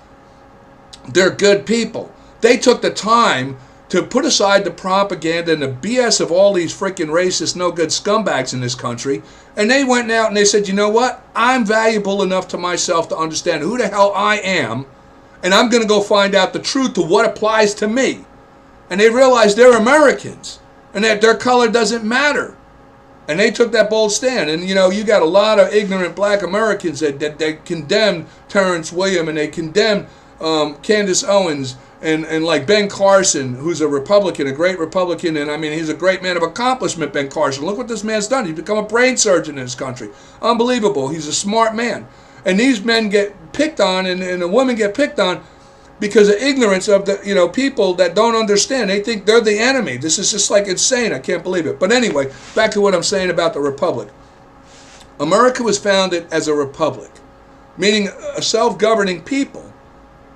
They're good people. They took the time to put aside the propaganda and the BS of all these freaking racist, no-good scumbags in this country, and they went out and they said, you know what? I'm valuable enough to myself to understand who the hell I am, and I'm going to go find out the truth to what applies to me. And they realized they're Americans, and that their color doesn't matter. And they took that bold stand. And, you know, you got a lot of ignorant Black Americans that condemn Terrence Williams, and they condemn Candace Owens, and like Ben Carson, who's a Republican, a great Republican, and I mean, he's a great man of accomplishment, Ben Carson. Look what this man's done. He's become a brain surgeon in this country. Unbelievable. He's a smart man. And these men get picked on, and the women get picked on because of ignorance of the people that don't understand. They think they're the enemy. This is just like insane. I can't believe it. But anyway, back to what I'm saying about the republic. America was founded as a republic, meaning a self-governing people.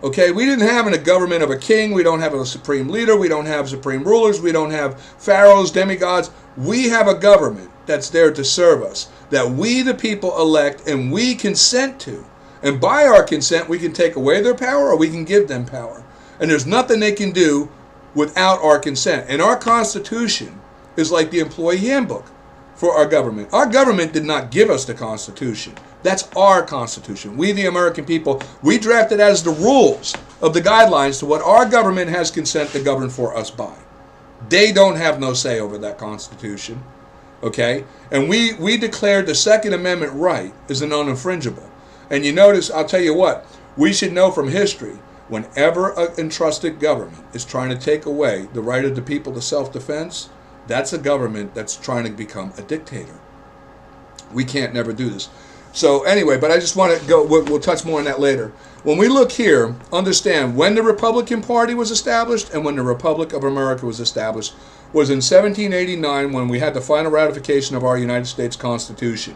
Okay, we didn't have a government of a king. We don't have a supreme leader. We don't have supreme rulers. We don't have pharaohs, demigods. We have a government that's there to serve us, that we the people elect and we consent to. And by our consent, we can take away their power or we can give them power. And there's nothing they can do without our consent. And our Constitution is like the employee handbook for our government. Our government did not give us the Constitution. That's our Constitution. We, the American people, we drafted as the rules of the guidelines to what our government has consent to govern for us by. They don't have no say over that Constitution. Okay? And we declared the Second Amendment right as an uninfringible. And you notice, I'll tell you what, we should know from history, whenever an entrusted government is trying to take away the right of the people to self-defense, that's a government that's trying to become a dictator. We can't never do this. So anyway, but I just want to go, we'll touch more on that later. When we look here, understand when the Republican Party was established and when the Republic of America was established was in 1789 when we had the final ratification of our United States Constitution.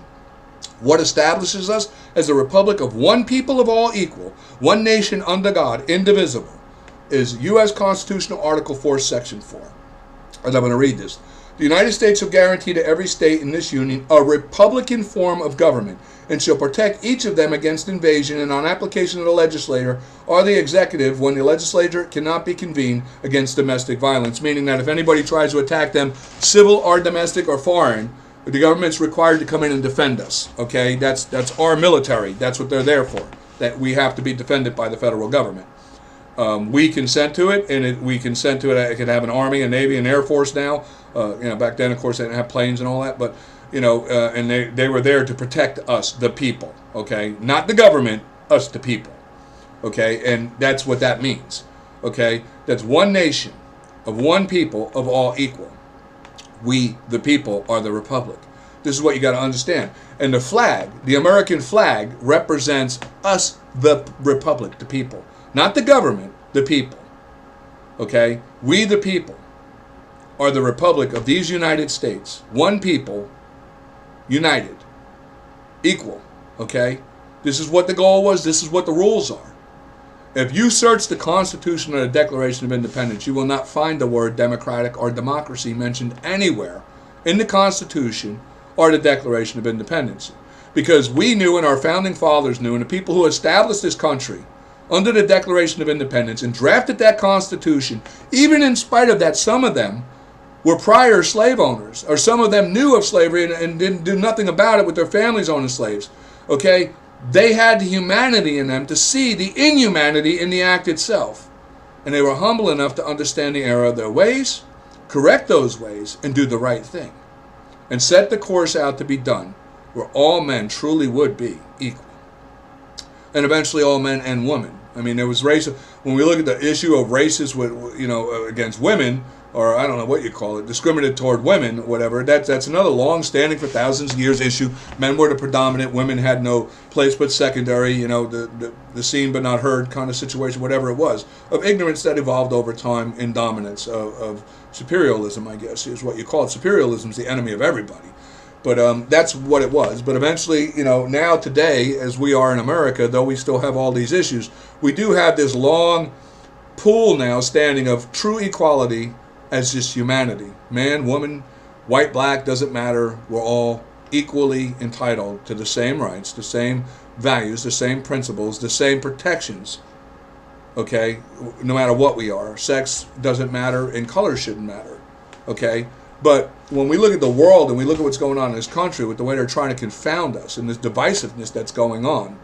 What establishes us as a republic of one people of all equal, one nation under God, indivisible, is U.S. Constitutional Article 4, Section 4. And I'm going to read this. The United States shall guarantee to every state in this union a republican form of government, and shall protect each of them against invasion and on application of the legislature or the executive when the legislature cannot be convened against domestic violence, meaning that if anybody tries to attack them, civil or domestic or foreign, the government's required to come in and defend us. Okay, that's our military. That's what they're there for. That we have to be defended by the federal government. We consent to it, and we consent to it. It could have an army, a navy, an air force now. Back then, of course, they didn't have planes and all that, but and they were there to protect us, the people. Okay, not the government, us, the people. Okay, and that's what that means. Okay, that's one nation of one people of all equal. We, the people, are the republic. This is what you got to understand. And the flag, the American flag, represents us, the republic, the people. Not the government, the people. Okay? We, the people, are the republic of these United States. One people, united, equal. Okay? This is what the goal was. This is what the rules are. If you search the Constitution or the Declaration of Independence, you will not find the word democratic or democracy mentioned anywhere in the Constitution or the Declaration of Independence. Because we knew, and our founding fathers knew, and the people who established this country under the Declaration of Independence and drafted that Constitution, even in spite of that, some of them were prior slave owners, or some of them knew of slavery and didn't do nothing about it with their families owning slaves. Okay? They had the humanity in them to see the inhumanity in the act itself. And they were humble enough to understand the error of their ways, correct those ways, and do the right thing. And set the course out to be done, where all men truly would be equal. And eventually all men and women. I mean, there was race. When we look at the issue of races with, against women, or I don't know what you call it, discriminated toward women, whatever, that's another long-standing for thousands of years issue. Men were the predominant, women had no place but secondary, the seen but not heard kind of situation, whatever it was, of ignorance that evolved over time in dominance, of superialism, I guess, is what you call it. Superialism is the enemy of everybody. But that's what it was. But eventually, now today, as we are in America, though we still have all these issues, we do have this long pool now standing of true equality as just humanity. Man, woman, white, black, doesn't matter. We're all equally entitled to the same rights, the same values, the same principles, the same protections. Okay? No matter what we are. Sex doesn't matter and color shouldn't matter. Okay? But when we look at the world and we look at what's going on in this country with the way they're trying to confound us and this divisiveness that's going on,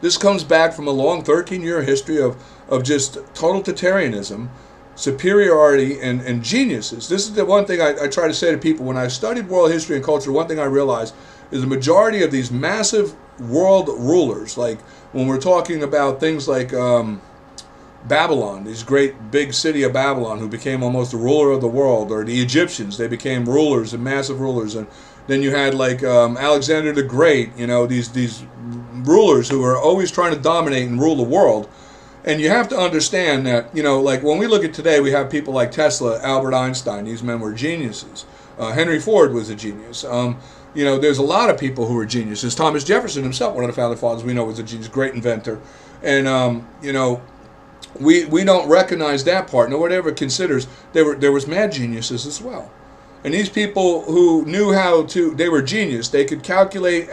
this comes back from a long 13-year history of just total totalitarianism, superiority, and geniuses. This is the one thing I try to say to people. When I studied world history and culture, one thing I realized is the majority of these massive world rulers, like when we're talking about things like Babylon, this great big city of Babylon, who became almost the ruler of the world, or the Egyptians, they became rulers and massive rulers. And then you had like Alexander the Great, these rulers who are always trying to dominate and rule the world. And you have to understand that, like when we look at today, we have people like Tesla, Albert Einstein. These men were geniuses. Henry Ford was a genius. There's a lot of people who were geniuses. Thomas Jefferson himself, one of the founding fathers, we know was a genius, great inventor. And, we don't recognize that part. Nobody ever considers there was mad geniuses as well. And these people who knew they were genius. They could calculate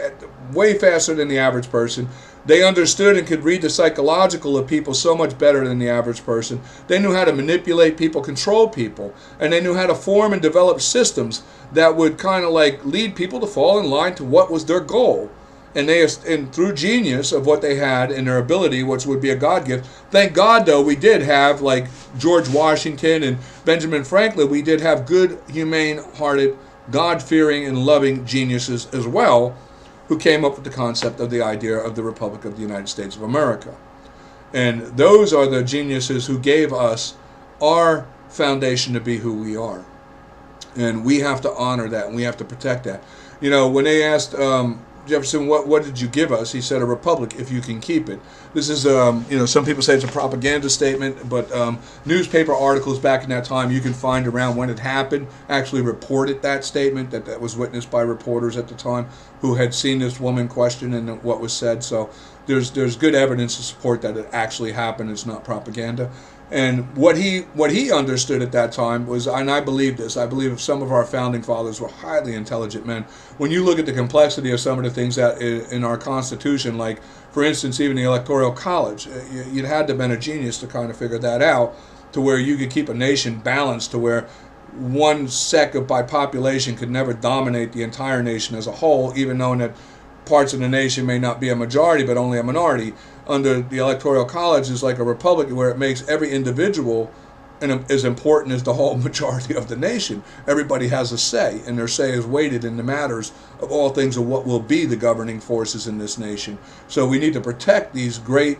way faster than the average person. They understood and could read the psychological of people so much better than the average person. They knew how to manipulate people, control people, and they knew how to form and develop systems that would kind of like lead people to fall in line to what was their goal. And through genius of what they had and their ability, which would be a God gift. Thank God, though, we did have like George Washington and Benjamin Franklin. We did have good, humane-hearted, God-fearing, and loving geniuses as well, who came up with the concept of the idea of the Republic of the United States of America. And those are the geniuses who gave us our foundation to be who we are. And we have to honor that, and we have to protect that. When they asked Jefferson, what did you give us? He said, a republic, if you can keep it. This is, some people say it's a propaganda statement, but newspaper articles back in that time you can find around when it happened actually reported that statement, that was witnessed by reporters at the time who had seen this woman question and what was said. So there's good evidence to support that it actually happened. It's not propaganda. And what he understood at that time was, and I believe this, I believe some of our founding fathers were highly intelligent men. When you look at the complexity of some of the things that in our Constitution, like, for instance, even the Electoral College, you'd had to have been a genius to kind of figure that out, to where you could keep a nation balanced, to where one sect by population could never dominate the entire nation as a whole, even knowing that parts of the nation may not be a majority, but only a minority. Under the Electoral College is like a republic where it makes every individual as important as the whole majority of the nation. Everybody has a say, and their say is weighted in the matters of all things of what will be the governing forces in this nation. So we need to protect these great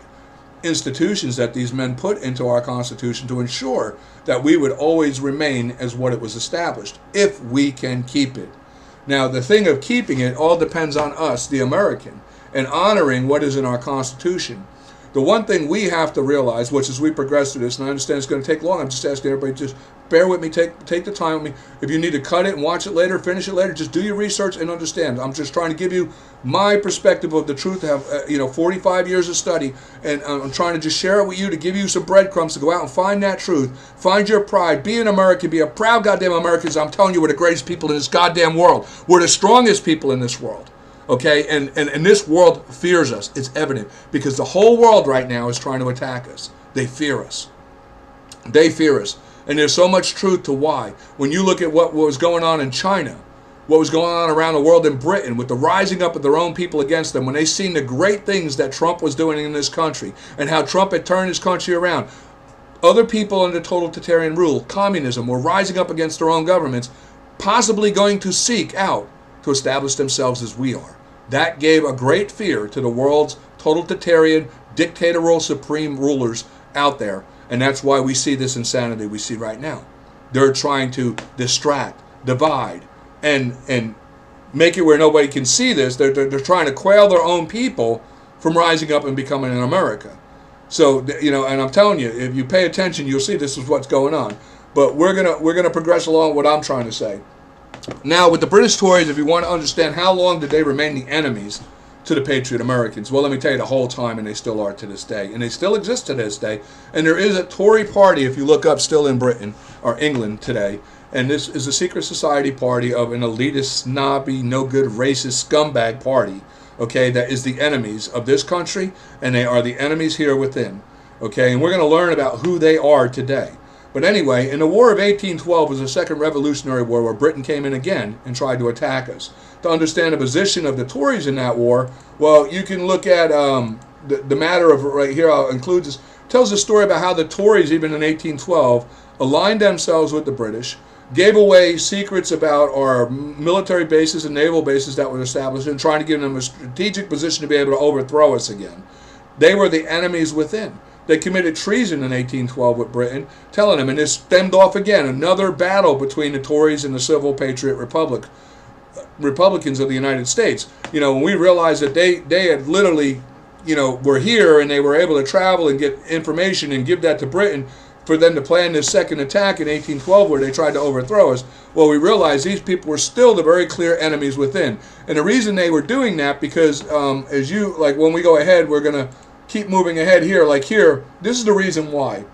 institutions that these men put into our Constitution to ensure that we would always remain as what it was established, if we can keep it. Now, the thing of keeping it all depends on us, the American, and honoring what is in our Constitution. The one thing we have to realize, which as we progress through this, and I understand it's going to take long, I'm just asking everybody, just bear with me, take the time with me. If you need to cut it and watch it later, finish it later, just do your research and understand. I'm just trying to give you my perspective of the truth. I have 45 years of study, and I'm trying to just share it with you, to give you some breadcrumbs to go out and find that truth. Find your pride. Be an American. Be a proud goddamn American. I'm telling you, we're the greatest people in this goddamn world. We're the strongest people in this world. Okay, and this world fears us. It's evident, because the whole world right now is trying to attack us. They fear us. They fear us. And there's so much truth to why. When you look at what was going on in China, what was going on around the world in Britain, with the rising up of their own people against them, when they seen the great things that Trump was doing in this country, and how Trump had turned his country around, other people under totalitarian rule, communism, were rising up against their own governments, possibly going to seek out to establish themselves as we are. That gave a great fear to the world's totalitarian, dictatorial, supreme rulers out there. And that's why we see this insanity we see right now. They're trying to distract, divide, and make it where nobody can see this. They're trying to quail their own people from rising up and becoming an America. So, and I'm telling you, if you pay attention, you'll see this is what's going on. But we're gonna progress along what I'm trying to say. Now, with the British Tories, if you want to understand how long did they remain the enemies to the Patriot Americans, well, let me tell you, the whole time, and they still are to this day, and they still exist to this day. And there is a Tory party, if you look up, still in Britain or England today, and this is a secret society party of an elitist, snobby, no good, racist scumbag party, okay, that is the enemies of this country, and they are the enemies here within, okay, and we're going to learn about who they are today. But anyway, in the War of 1812 was the Second Revolutionary War, where Britain came in again and tried to attack us. To understand the position of the Tories in that war, well, you can look at the matter of, right here, I'll include this, tells a story about how the Tories, even in 1812, aligned themselves with the British, gave away secrets about our military bases and naval bases that were established, and trying to give them a strategic position to be able to overthrow us again. They were the enemies within. They committed treason in 1812 with Britain, telling them, and this stemmed off again another battle between the Tories and the Civil Patriot Republic. Republicans of the United States. When we realized that they had literally, were here and they were able to travel and get information and give that to Britain for them to plan this second attack in 1812 where they tried to overthrow us. Well, we realized these people were still the very clear enemies within. And the reason they were doing that, because when we go ahead, we're going to keep moving ahead here. Like here, this is the reason why.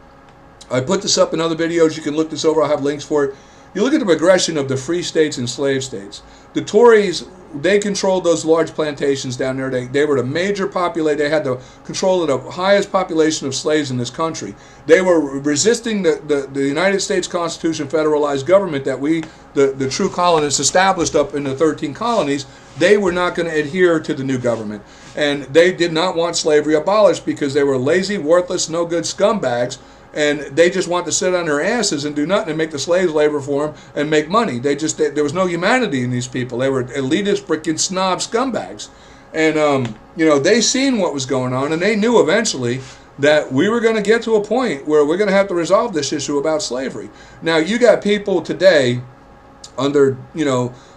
I put this up in other videos. You can look this over. I'll have links for it. You look at the progression of the free states and slave states. The Tories, they controlled those large plantations down there. They were the major population. They had the control of the highest population of slaves in this country. They were resisting the United States Constitution federalized government that the true colonists established up in the 13 colonies. They were not going to adhere to the new government. And they did not want slavery abolished because they were lazy, worthless, no good scumbags. And they just want to sit on their asses and do nothing and make the slaves labor for them and make money. There was no humanity in these people. They were elitist, freaking snob scumbags. And, they seen what was going on, and they knew eventually that we were going to get to a point where we're going to have to resolve this issue about slavery. Now, you got people today under,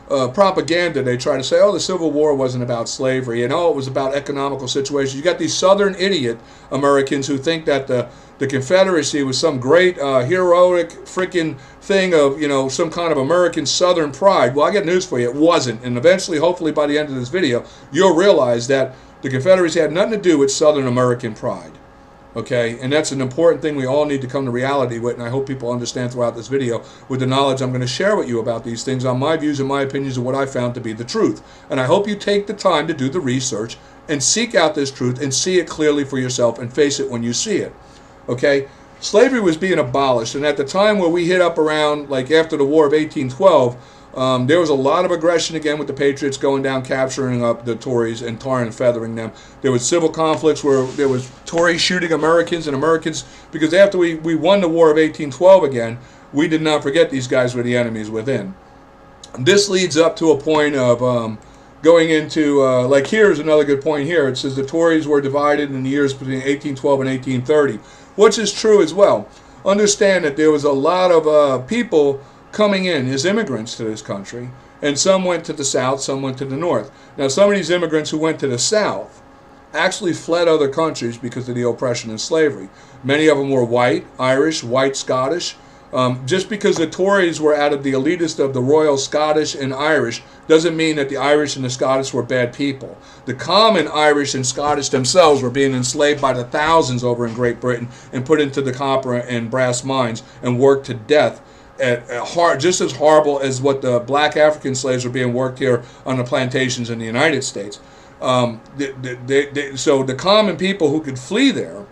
propaganda. They try to say, the Civil War wasn't about slavery, and it was about economical situations. You got these Southern idiot Americans who think that the Confederacy was some great heroic freaking thing of some kind of American Southern pride. Well, I got news for you, it wasn't. And eventually, hopefully by the end of this video, you'll realize that the Confederacy had nothing to do with Southern American pride. Okay, and that's an important thing we all need to come to reality with, and I hope people understand throughout this video with the knowledge I'm going to share with you about these things on my views and my opinions of what I found to be the truth. And I hope you take the time to do the research and seek out this truth and see it clearly for yourself and face it when you see it. Okay, slavery was being abolished, and at the time where we hit up around, like after the War of 1812, there was a lot of aggression again with the Patriots going down, capturing up the Tories and tarring and feathering them. There was civil conflicts where there was Tories shooting Americans, and Americans, because after we won the War of 1812 again, we did not forget these guys were the enemies within. This leads up to a point of going into, like here's another good point here. It says the Tories were divided in the years between 1812 and 1830, which is true as well. Understand that there was a lot of people coming in as immigrants to this country, and some went to the south, some went to the north. Now, some of these immigrants who went to the south actually fled other countries because of the oppression and slavery. Many of them were white, Irish, white, Scottish. Just because the Tories were out of the elitist of the Royal Scottish and Irish doesn't mean that the Irish and the Scottish were bad people. The common Irish and Scottish themselves were being enslaved by the thousands over in Great Britain and put into the copper and brass mines and worked to death just as horrible as what the black African slaves were being worked here on the plantations in the United States. So the common people who could flee there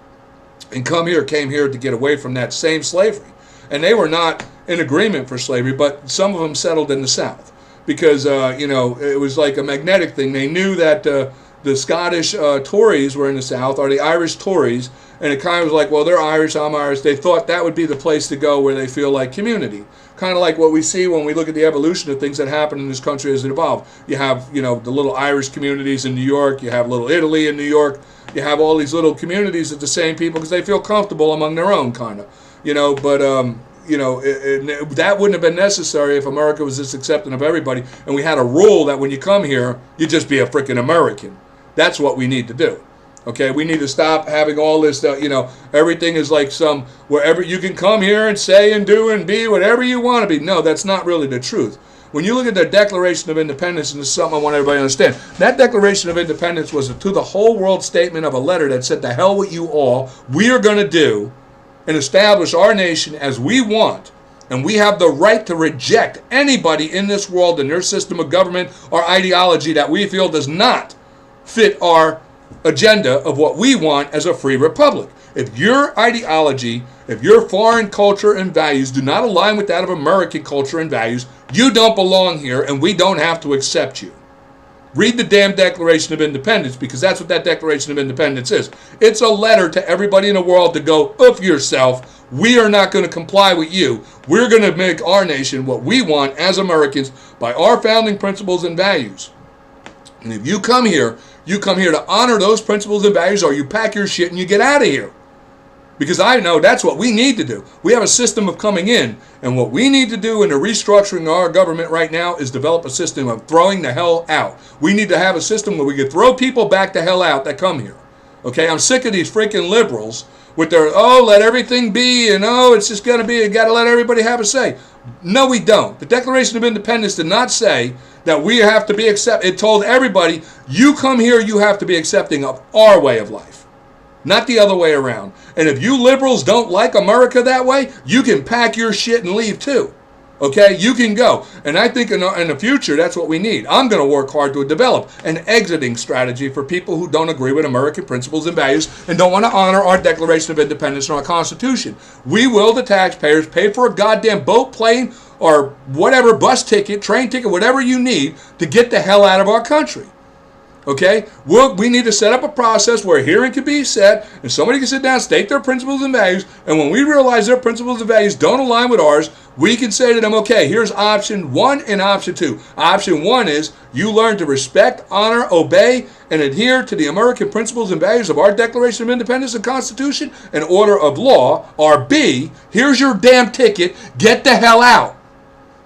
and came here to get away from that same slavery. And they were not in agreement for slavery, but some of them settled in the South because, it was like a magnetic thing. They knew that the Scottish Tories were in the South, or the Irish Tories, and it kind of was like, well, they're Irish, I'm Irish. They thought that would be the place to go where they feel like community. Kind of like what we see when we look at the evolution of things that happen in this country as it evolved. You have, the little Irish communities in New York. You have little Italy in New York. You have all these little communities of the same people because they feel comfortable among their own, kind of. But that wouldn't have been necessary if America was just accepting of everybody and we had a rule that when you come here, you just be a freaking American. That's what we need to do. Okay, we need to stop having all this, everything is like wherever you can come here and say and do and be whatever you want to be. No, that's not really the truth. When you look at the Declaration of Independence, and this is something I want everybody to understand, that Declaration of Independence was a to the whole world statement of a letter that said, the hell with you all, we are going to do and establish our nation as we want, and we have the right to reject anybody in this world and their system of government or ideology that we feel does not fit our agenda of what we want as a free republic. If your ideology, if your foreign culture and values do not align with that of American culture and values, you don't belong here and we don't have to accept you. Read the damn Declaration of Independence, because that's what that Declaration of Independence is. It's a letter to everybody in the world to go, of yourself, we are not going to comply with you. We're going to make our nation what we want as Americans by our founding principles and values. And if you come here to honor those principles and values, or you pack your shit and you get out of here. Because I know that's what we need to do. We have a system of coming in, and what we need to do in the restructuring of our government right now is develop a system of throwing the hell out. We need to have a system where we can throw people back the hell out that come here. Okay, I'm sick of these freaking liberals with their, oh, let everything be, and oh, it's just going to be, you got to let everybody have a say. No, we don't. The Declaration of Independence did not say that we have to be it told everybody, you come here, you have to be accepting of our way of life, not the other way around. And if you liberals don't like America that way, you can pack your shit and leave too. Okay, you can go. And I think in the future, that's what we need. I'm going to work hard to develop an exiting strategy for people who don't agree with American principles and values and don't want to honor our Declaration of Independence and our Constitution. We will, the taxpayers, pay for a goddamn boat, plane, or whatever, bus ticket, train ticket, whatever you need to get the hell out of our country. Okay, we need to set up a process where a hearing can be set and somebody can sit down, state their principles and values, and when we realize their principles and values don't align with ours, we can say to them, okay, here's option 1 and option 2. Option 1 is you learn to respect, honor, obey, and adhere to the American principles and values of our Declaration of Independence and Constitution and order of law. Or B, here's your damn ticket, get the hell out.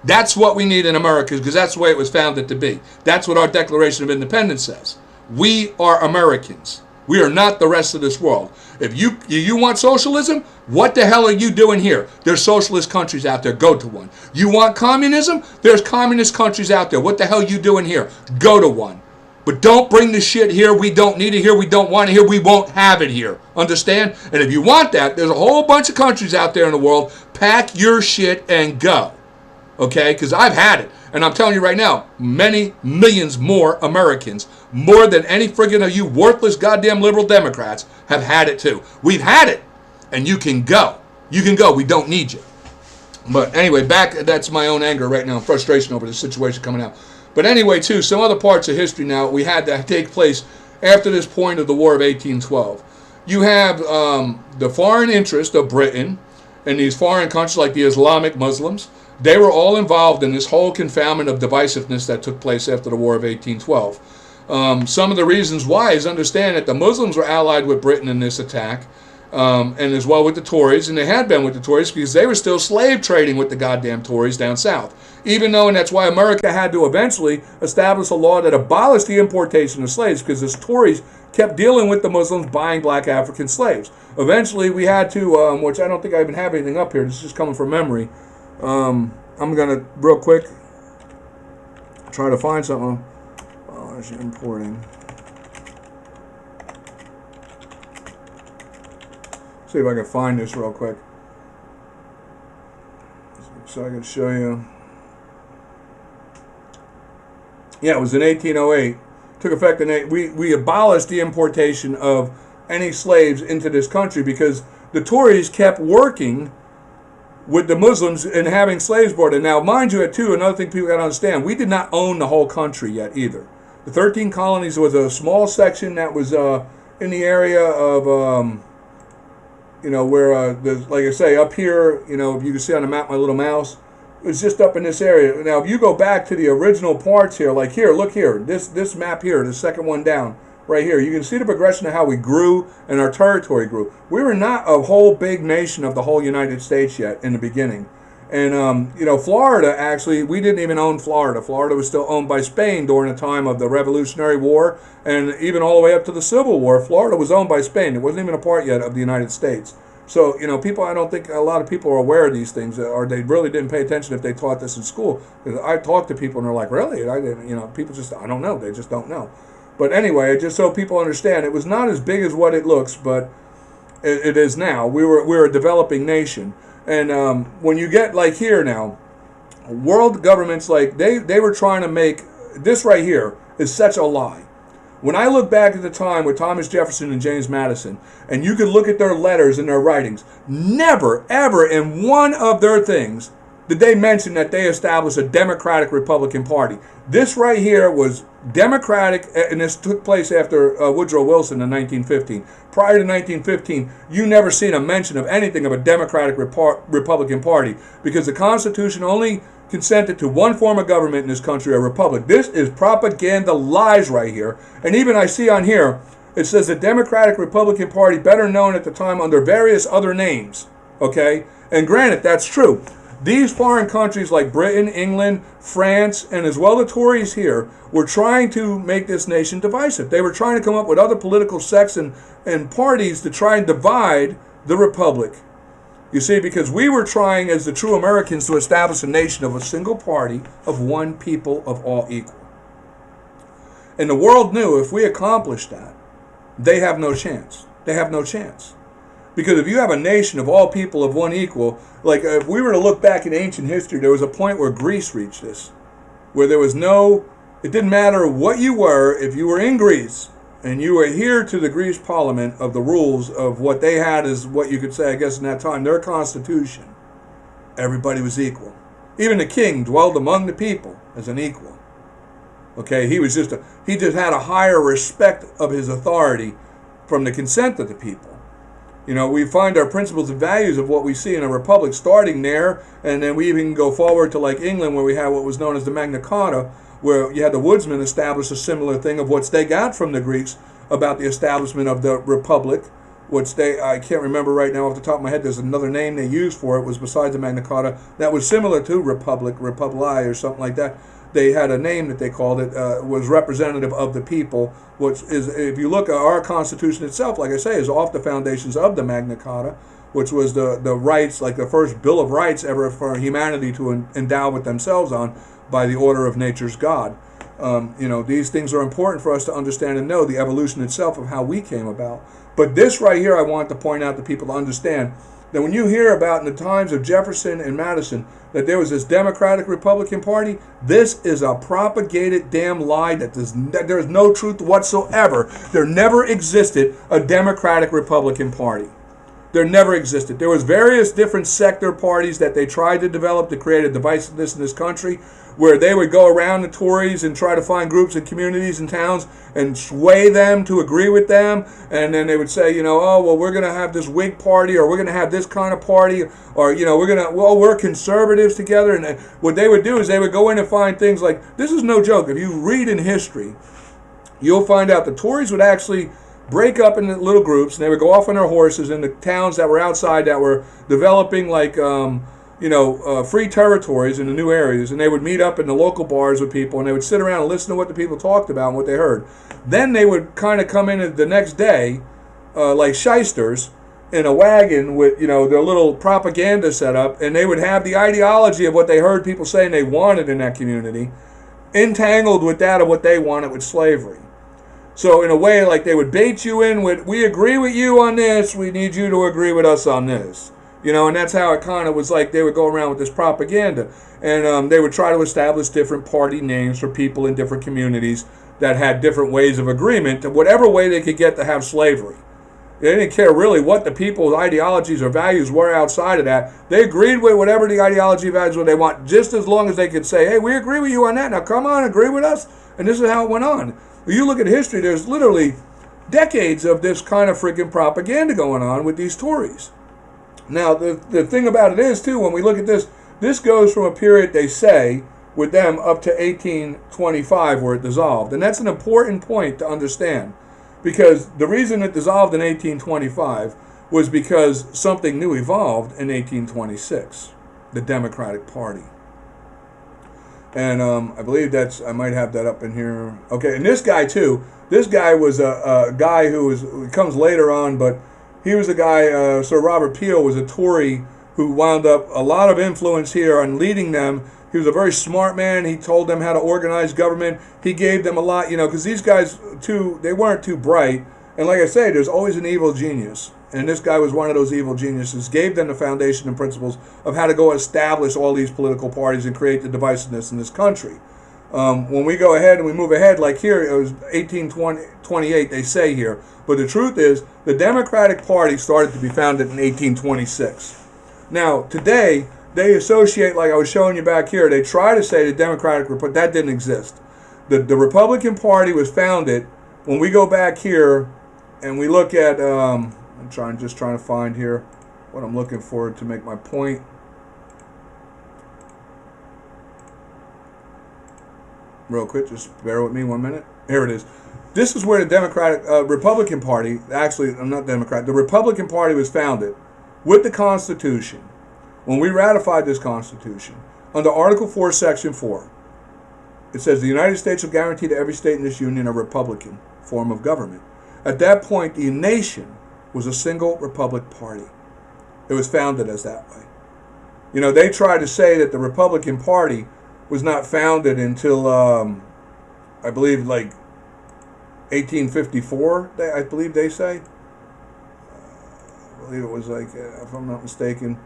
That's what we need in America, because that's the way it was founded to be. That's what our Declaration of Independence says. We are Americans. We are not the rest of this world. If you want socialism, what the hell are you doing here? There's socialist countries out there. Go to one. You want communism? There's communist countries out there. What the hell are you doing here? Go to one. But don't bring the shit here. We don't need it here. We don't want it here. We won't have it here. Understand? And if you want that, there's a whole bunch of countries out there in the world. Pack your shit and go. Okay, because I've had it. And I'm telling you right now, many millions more Americans, more than any friggin' of you worthless goddamn liberal Democrats, have had it too. We've had it. And you can go. You can go. We don't need you. But anyway, that's my own anger right now, frustration over the situation coming out. But anyway, too, some other parts of history now we had that take place after this point of the War of 1812. You have the foreign interest of Britain and these foreign countries like the Islamic Muslims. They were all involved in this whole confoundment of divisiveness that took place after the War of 1812. Some of the reasons why is understand that the Muslims were allied with Britain in this attack, and as well with the Tories, and they had been with the Tories because they were still slave trading with the goddamn Tories down south. Even though, and that's why America had to eventually establish a law that abolished the importation of slaves, because the Tories kept dealing with the Muslims buying black African slaves. Eventually, we had to, which I don't think I even have anything up here, this is just coming from memory. I'm going to, real quick, try to find something. Oh, there's importing. See if I can find this real quick. So I can show you. Yeah, it was in 1808. Took effect in we abolished the importation of any slaves into this country because the Tories kept working with the Muslims and having slaves brought in. Now, mind you, too, another thing people got to understand, we did not own the whole country yet either. The 13 colonies was a small section that was in the area of, where, like I say, up here, if you can see on the map, my little mouse, it was just up in this area. Now, if you go back to the original parts here, like here, look here, this map here, the second one down, right here, you can see the progression of how we grew and our territory grew. We were not a whole big nation of the whole United States yet in the beginning. And, Florida, actually, we didn't even own Florida. Florida was still owned by Spain during the time of the Revolutionary War and even all the way up to the Civil War. Florida was owned by Spain. It wasn't even a part yet of the United States. So, people, I don't think a lot of people are aware of these things, or they really didn't pay attention if they taught this in school. I talk to people and they're like, really? I didn't, people just, I don't know. They just don't know. But anyway, just so people understand, it was not as big as what it looks, but it is now. We're a developing nation. And when you get like here now, world governments, like they were trying to make, this right here is such a lie. When I look back at the time with Thomas Jefferson and James Madison, and you could look at their letters and their writings, never, ever in one of their things did they mention that they established a Democratic Republican Party. This right here was Democratic, and this took place after Woodrow Wilson in 1915. Prior to 1915, you never seen a mention of anything of a Democratic Republican Party because the Constitution only consented to one form of government in this country, a republic. This is propaganda lies right here. And even I see on here, It says the Democratic Republican Party, better known at the time under various other names. Okay? And granted, that's true. These foreign countries like Britain, England, France, and as well the Tories here were trying to make this nation divisive. They were trying to come up with other political sects and parties to try and divide the republic. You see, because we were trying as the true Americans to establish a nation of a single party, of one people, of all equal. And the world knew if we accomplished that, they have no chance. They have no chance. Because if you have a nation of all people of one equal, like if we were to look back in ancient history, there was a point where Greece reached this, where there was no, it didn't matter what you were, if you were in Greece and you adhered to the Greece parliament of the rules of what they had as what you could say, I guess in that time, their constitution, everybody was equal. Even the king dwelled among the people as an equal. Okay, he just had a higher respect of his authority from the consent of the people. You know, we find our principles and values of what we see in a republic starting there, and then we even go forward to like England, where we have what was known as the Magna Carta, where you had the woodsmen establish a similar thing of what they got from the Greeks about the establishment of the republic, which I can't remember right now off the top of my head, there's another name they used for it, was besides the Magna Carta, that was similar to republic, republi or something like that. They had a name that they called it, was representative of the people, which is, if you look at our Constitution itself, like I say, is off the foundations of the Magna Carta, which was the rights, like the first Bill of Rights ever for humanity to endow with themselves on by the order of nature's God. You know, these things are important for us to understand and know the evolution itself of how we came about. But this right here, I want to point out to people to understand that when you hear about in the times of Jefferson and Madison that there was this Democratic Republican Party, this is a propagated damn lie that there is no truth whatsoever. There never existed a Democratic Republican Party. There never existed. There was various different sector parties that they tried to develop to create a divisiveness in this country, where they would go around the Tories and try to find groups and communities and towns and sway them to agree with them. And then they would say, you know, oh, well, we're going to have this Whig party, or we're going to have this kind of party, or, you know, we're conservatives together. And what they would do is they would go in and find things like, this is no joke. If you read in history, you'll find out the Tories would actually break up into little groups, and they would go off on their horses in the towns that were outside that were developing like free territories in the new areas, and they would meet up in the local bars with people, and they would sit around and listen to what the people talked about and what they heard. Then they would kind of come in the next day, like shysters, in a wagon with, you know, their little propaganda set up, and they would have the ideology of what they heard people saying they wanted in that community, entangled with that of what they wanted with slavery. So in a way, like they would bait you in with, we agree with you on this, we need you to agree with us on this. You know, and that's how it kind of was like they would go around with this propaganda. And they would try to establish different party names for people in different communities that had different ways of agreement to whatever way they could get to have slavery. They didn't care really what the people's ideologies or values were outside of that. They agreed with whatever the ideology values were they want, just as long as they could say, hey, we agree with you on that. Now come on, agree with us. And this is how it went on. When you look at history, there's literally decades of this kind of freaking propaganda going on with these Tories. Now, the thing about it is, too, when we look at this, this goes from a period, they say, with them up to 1825 where it dissolved. And that's an important point to understand, because the reason it dissolved in 1825 was because something new evolved in 1826, the Democratic Party. And I believe I might have that up in here. Okay, and this guy, too, this guy was a guy who comes later on, but he was a guy, Sir Robert Peel was a Tory who wound up a lot of influence here on leading them. He was a very smart man. He told them how to organize government. He gave them a lot, you know, because these guys, too, they weren't too bright. And like I say, there's always an evil genius. And this guy was one of those evil geniuses, gave them the foundation and principles of how to go establish all these political parties and create the divisiveness in this country. When we go ahead and we move ahead, like here, it was 1828, they say here. But the truth is, the Democratic Party started to be founded in 1826. Now, today, they associate, like I was showing you back here, they try to say the Democratic Republic, that didn't exist. The Republican Party was founded, when we go back here and we look at, I'm just trying to find here what I'm looking for to make my point. Real quick, just bear with me 1 minute. Here it is. This is where the Republican Party, actually, I'm not Democrat, the Republican Party was founded with the Constitution. When we ratified this Constitution, under Article 4, Section 4, it says the United States will guarantee to every state in this union a Republican form of government. At that point, the nation was a single Republic Party. It was founded as that way. You know, they try to say that the Republican Party was not founded until, I believe, like 1854, I believe they say. I believe it was like, if I'm not mistaken.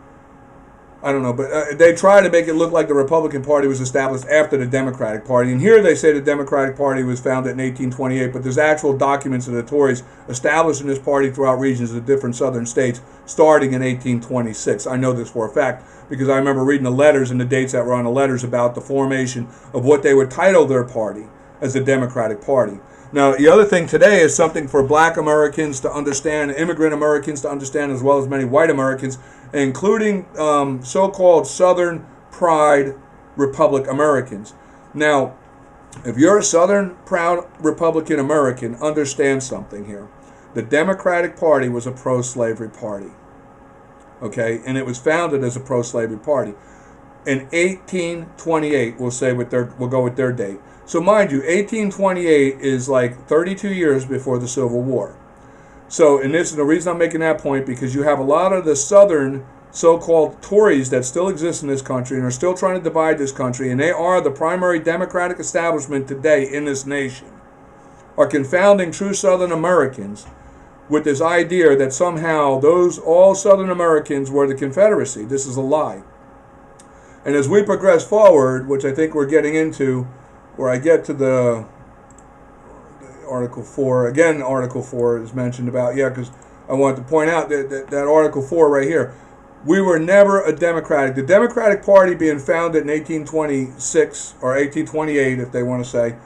I don't know, but they try to make it look like the Republican Party was established after the Democratic Party. And here they say the Democratic Party was founded in 1828, but there's actual documents of the Tories establishing this party throughout regions of different southern states starting in 1826. I know this for a fact because I remember reading the letters and the dates that were on the letters about the formation of what they would title their party as the Democratic Party. Now, the other thing today is something for black Americans to understand, immigrant Americans to understand, as well as many white Americans, including so-called Southern Pride Republic Americans. Now, if you're a Southern Proud Republican American, understand something here. The Democratic Party was a pro-slavery party, okay? And it was founded as a pro-slavery party. In 1828, we'll go with their date. So mind you, 1828 is like 32 years before the Civil War. So, and this is the reason I'm making that point, because you have a lot of the Southern so-called Tories that still exist in this country and are still trying to divide this country, and they are the primary Democratic establishment today in this nation, are confounding true Southern Americans with this idea that somehow all Southern Americans were the Confederacy. This is a lie. And as we progress forward, which I think we're getting into, where I get to the Article 4, again, Article 4 is mentioned about, because I wanted to point out that Article 4 right here, we were never a Democratic. The Democratic Party being founded in 1826, or 1828, if they want to say,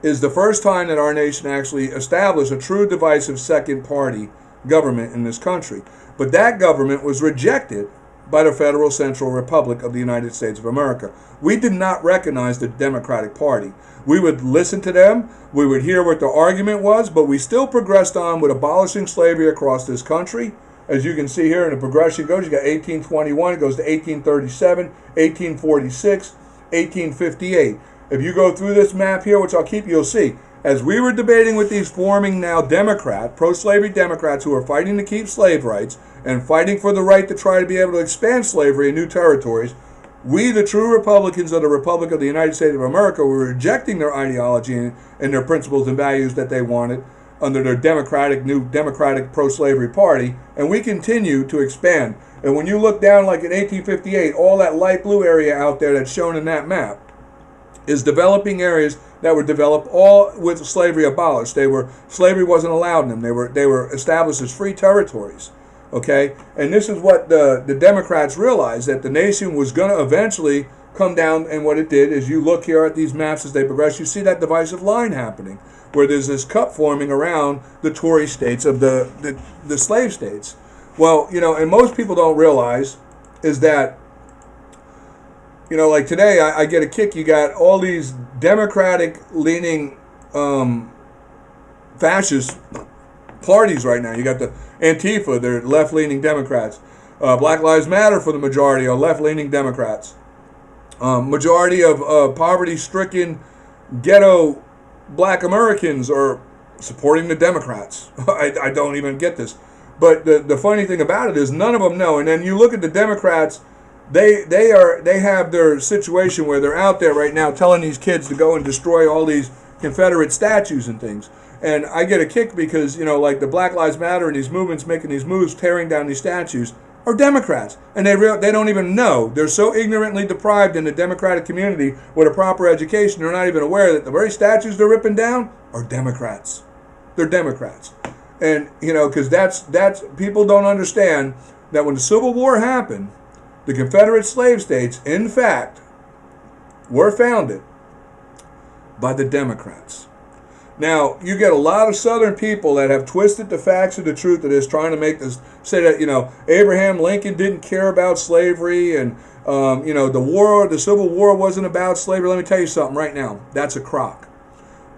is the first time that our nation actually established a true divisive second party government in this country. But that government was rejected by the Federal Central Republic of the United States of America. We did not recognize the Democratic Party. We would listen to them, we would hear what the argument was, but we still progressed on with abolishing slavery across this country. As you can see here, in the progression goes, you got 1821, it goes to 1837, 1846, 1858. If you go through this map here, which I'll keep, you'll see, as we were debating with these forming now pro-slavery Democrats who are fighting to keep slave rights and fighting for the right to try to be able to expand slavery in new territories, we, the true Republicans of the Republic of the United States of America, were rejecting their ideology and their principles and values that they wanted under their new democratic pro-slavery party, and we continue to expand. And when you look down like in 1858, all that light blue area out there that's shown in that map is developing areas that were developed all with slavery abolished. Slavery wasn't allowed in them. They were established as free territories. Okay? And this is what the Democrats realized, that the nation was going to eventually come down, and what it did is, you look here at these maps as they progress, you see that divisive line happening, where there's this cup forming around the Tory states of the slave states. Well, and most people don't realize is that, like today, I get a kick. You got all these Democratic-leaning fascist parties right now. You got the Antifa, they're left-leaning Democrats. Black Lives Matter, for the majority, are left-leaning Democrats. Majority of poverty-stricken ghetto black Americans are supporting the Democrats. I don't even get this. But the funny thing about it is none of them know. And then you look at the Democrats, they have their situation where they're out there right now telling these kids to go and destroy all these Confederate statues and things. And I get a kick because, like the Black Lives Matter and these movements making these moves, tearing down these statues, are Democrats. And they don't even know. They're so ignorantly deprived in the Democratic community with a proper education, they're not even aware that the very statues they're ripping down are Democrats. They're Democrats. And, because that's people don't understand that when the Civil War happened, the Confederate slave states, in fact, were founded by the Democrats. Now, you get a lot of Southern people that have twisted the facts of the truth of this, trying to make this, say that, Abraham Lincoln didn't care about slavery and, the Civil War wasn't about slavery. Let me tell you something right now. That's a crock.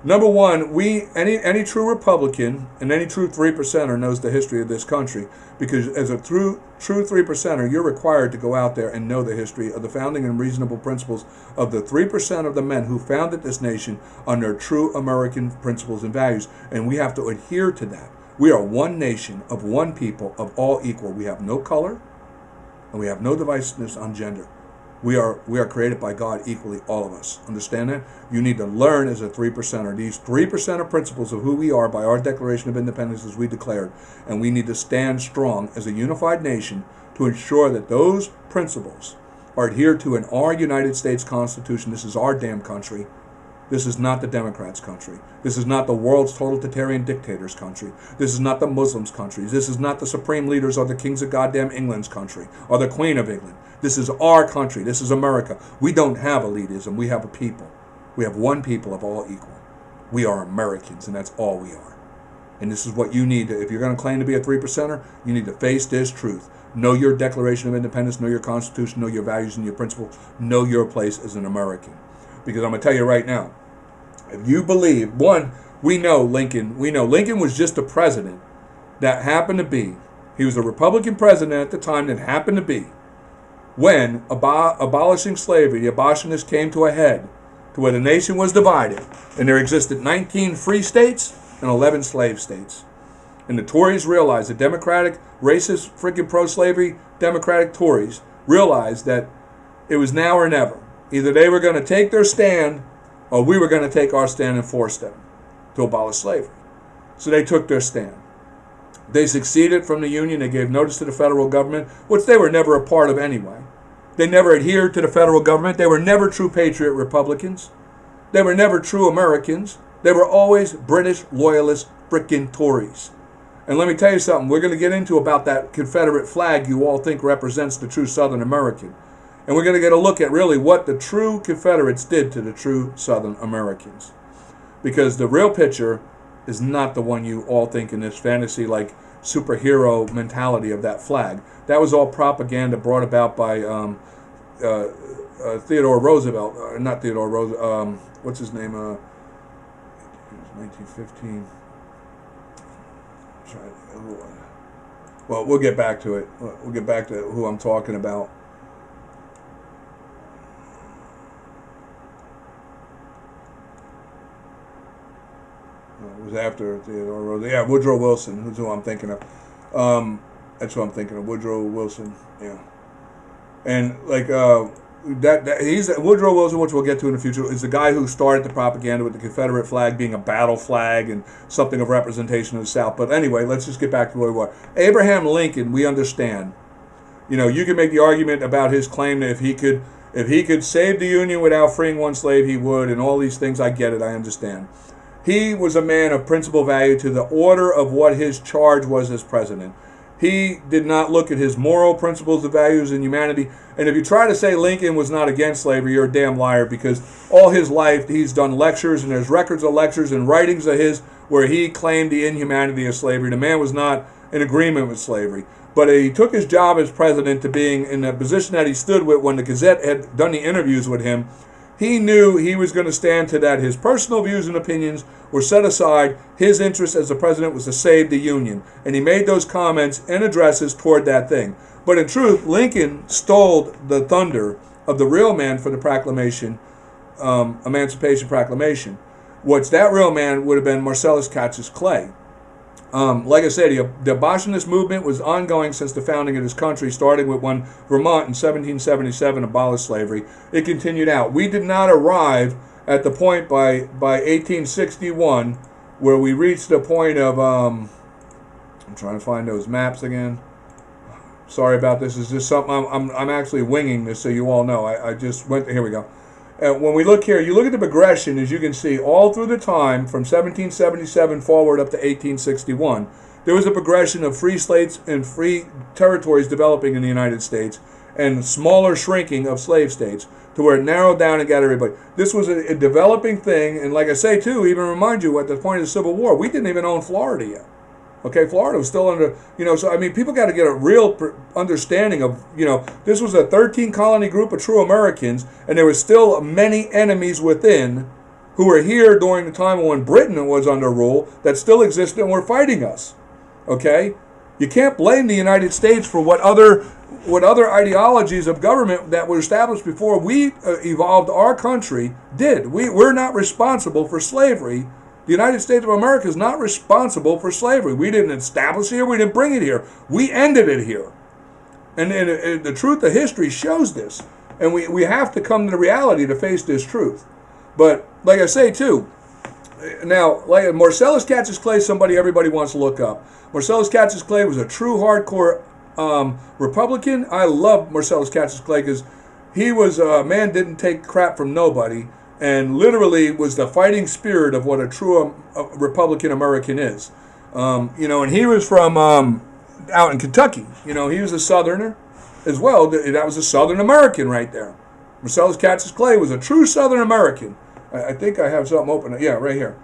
Number one, any true Republican and any true 3%er knows the history of this country, because as a true 3%er, you're required to go out there and know the history of the founding and reasonable principles of the 3% of the men who founded this nation under true American principles and values, and we have to adhere to that. We are one nation of one people of all equal. We have no color, and we have no divisiveness on gender. We are created by God equally, all of us. Understand that? You need to learn as a 3%er. These 3% of principles of who we are by our Declaration of Independence as we declared. And we need to stand strong as a unified nation to ensure that those principles are adhered to in our United States Constitution. This is our damn country. This is not the Democrats' country. This is not the world's totalitarian dictators' country. This is not the Muslims' country. This is not the supreme leaders or the kings of goddamn England's country or the Queen of England. This is our country. This is America. We don't have elitism. We have a people. We have one people of all equal. We are Americans, and that's all we are. And this is what you need. If you're going to claim to be a 3%er, you need to face this truth. Know your Declaration of Independence. Know your Constitution. Know your values and your principles. Know your place as an American. Because I'm going to tell you right now, if you believe, one, we know Lincoln was just a president that happened to be, he was a Republican president at the time that happened to be, when abolishing slavery, the abolitionists came to a head, to where the nation was divided, and there existed 19 free states and 11 slave states. And the Tories realized, the Democratic, racist, freaking pro-slavery Democratic Tories realized that it was now or never. Either they were going to take their stand, or we were going to take our stand and force them to abolish slavery. So they took their stand. They succeeded from the Union. They gave notice to the federal government, which they were never a part of anyway. They never adhered to the federal government. They were never true patriot Republicans. They were never true Americans. They were always British loyalist frickin' Tories. And let me tell you something. We're going to get into about that Confederate flag you all think represents the true Southern American. And we're going to get a look at really what the true Confederates did to the true Southern Americans. Because the real picture is not the one you all think in this fantasy like superhero mentality of that flag. That was all propaganda brought about by Theodore Roosevelt. Not Theodore Roosevelt. What's his name? 1915. Well, we'll get back to it. We'll get back to who I'm talking about. It was after Theodore Roosevelt. Yeah, Woodrow Wilson, who's who I'm thinking of. That's who I'm thinking of, Woodrow Wilson. Yeah, and like he's Woodrow Wilson, which we'll get to in the future, is the guy who started the propaganda with the Confederate flag being a battle flag and something of representation of the South. But anyway, let's just get back to where we were. Abraham Lincoln, we understand. You know, you can make the argument about his claim that if he could save the Union without freeing one slave, he would, and all these things. I get it. I understand. He was a man of principal value to the order of what his charge was as president. He did not look at his moral principles, the values, and humanity. And if you try to say Lincoln was not against slavery, you're a damn liar, because all his life he's done lectures, and there's records of lectures and writings of his where he claimed the inhumanity of slavery. The man was not in agreement with slavery. But he took his job as president to being in the position that he stood with when the Gazette had done the interviews with him. He knew he was going to stand to that. His personal views and opinions were set aside. His interest as the president was to save the Union. And he made those comments and addresses toward that thing. But in truth, Lincoln stole the thunder of the real man for the proclamation, Emancipation Proclamation. Which that real man would have been Marcellus Cassius Clay. Like I said, the abolitionist movement was ongoing since the founding of this country, starting with when Vermont in 1777 abolished slavery. It continued out. We did not arrive at the point by 1861 where we reached the point of, I'm trying to find those maps again. Sorry about this. It's just something I'm actually winging this so you all know. I just went, here we go. When we look here, you look at the progression, as you can see, all through the time from 1777 forward up to 1861, there was a progression of free states and free territories developing in the United States and smaller shrinking of slave states to where it narrowed down and got everybody. This was a developing thing, and like I say, too, even remind you, at the point of the Civil War, we didn't even own Florida yet. Okay, Florida was still under, so I mean, people got to get a real understanding of, this was a 13-colony group of true Americans, and there was still many enemies within who were here during the time when Britain was under rule that still existed and were fighting us. Okay? You can't blame the United States for what other ideologies of government that were established before we evolved our country did. We're not responsible for slavery. The United States of America is not responsible for slavery. We didn't establish it here. We didn't bring it here. We ended it here. And the truth of history shows this. And we have to come to the reality to face this truth. But like I say, too, now, like Marcellus Cassius Clay, somebody everybody wants to look up. Marcellus Cassius Clay was a true hardcore Republican. I love Marcellus Cassius Clay because he was a man didn't take crap from nobody and literally was the fighting spirit of what a true Republican American is. And he was from out in Kentucky. He was a Southerner as well. That was a Southern American right there. Marcellus Cassius Clay was a true Southern American. I think I have something open. Yeah, right here.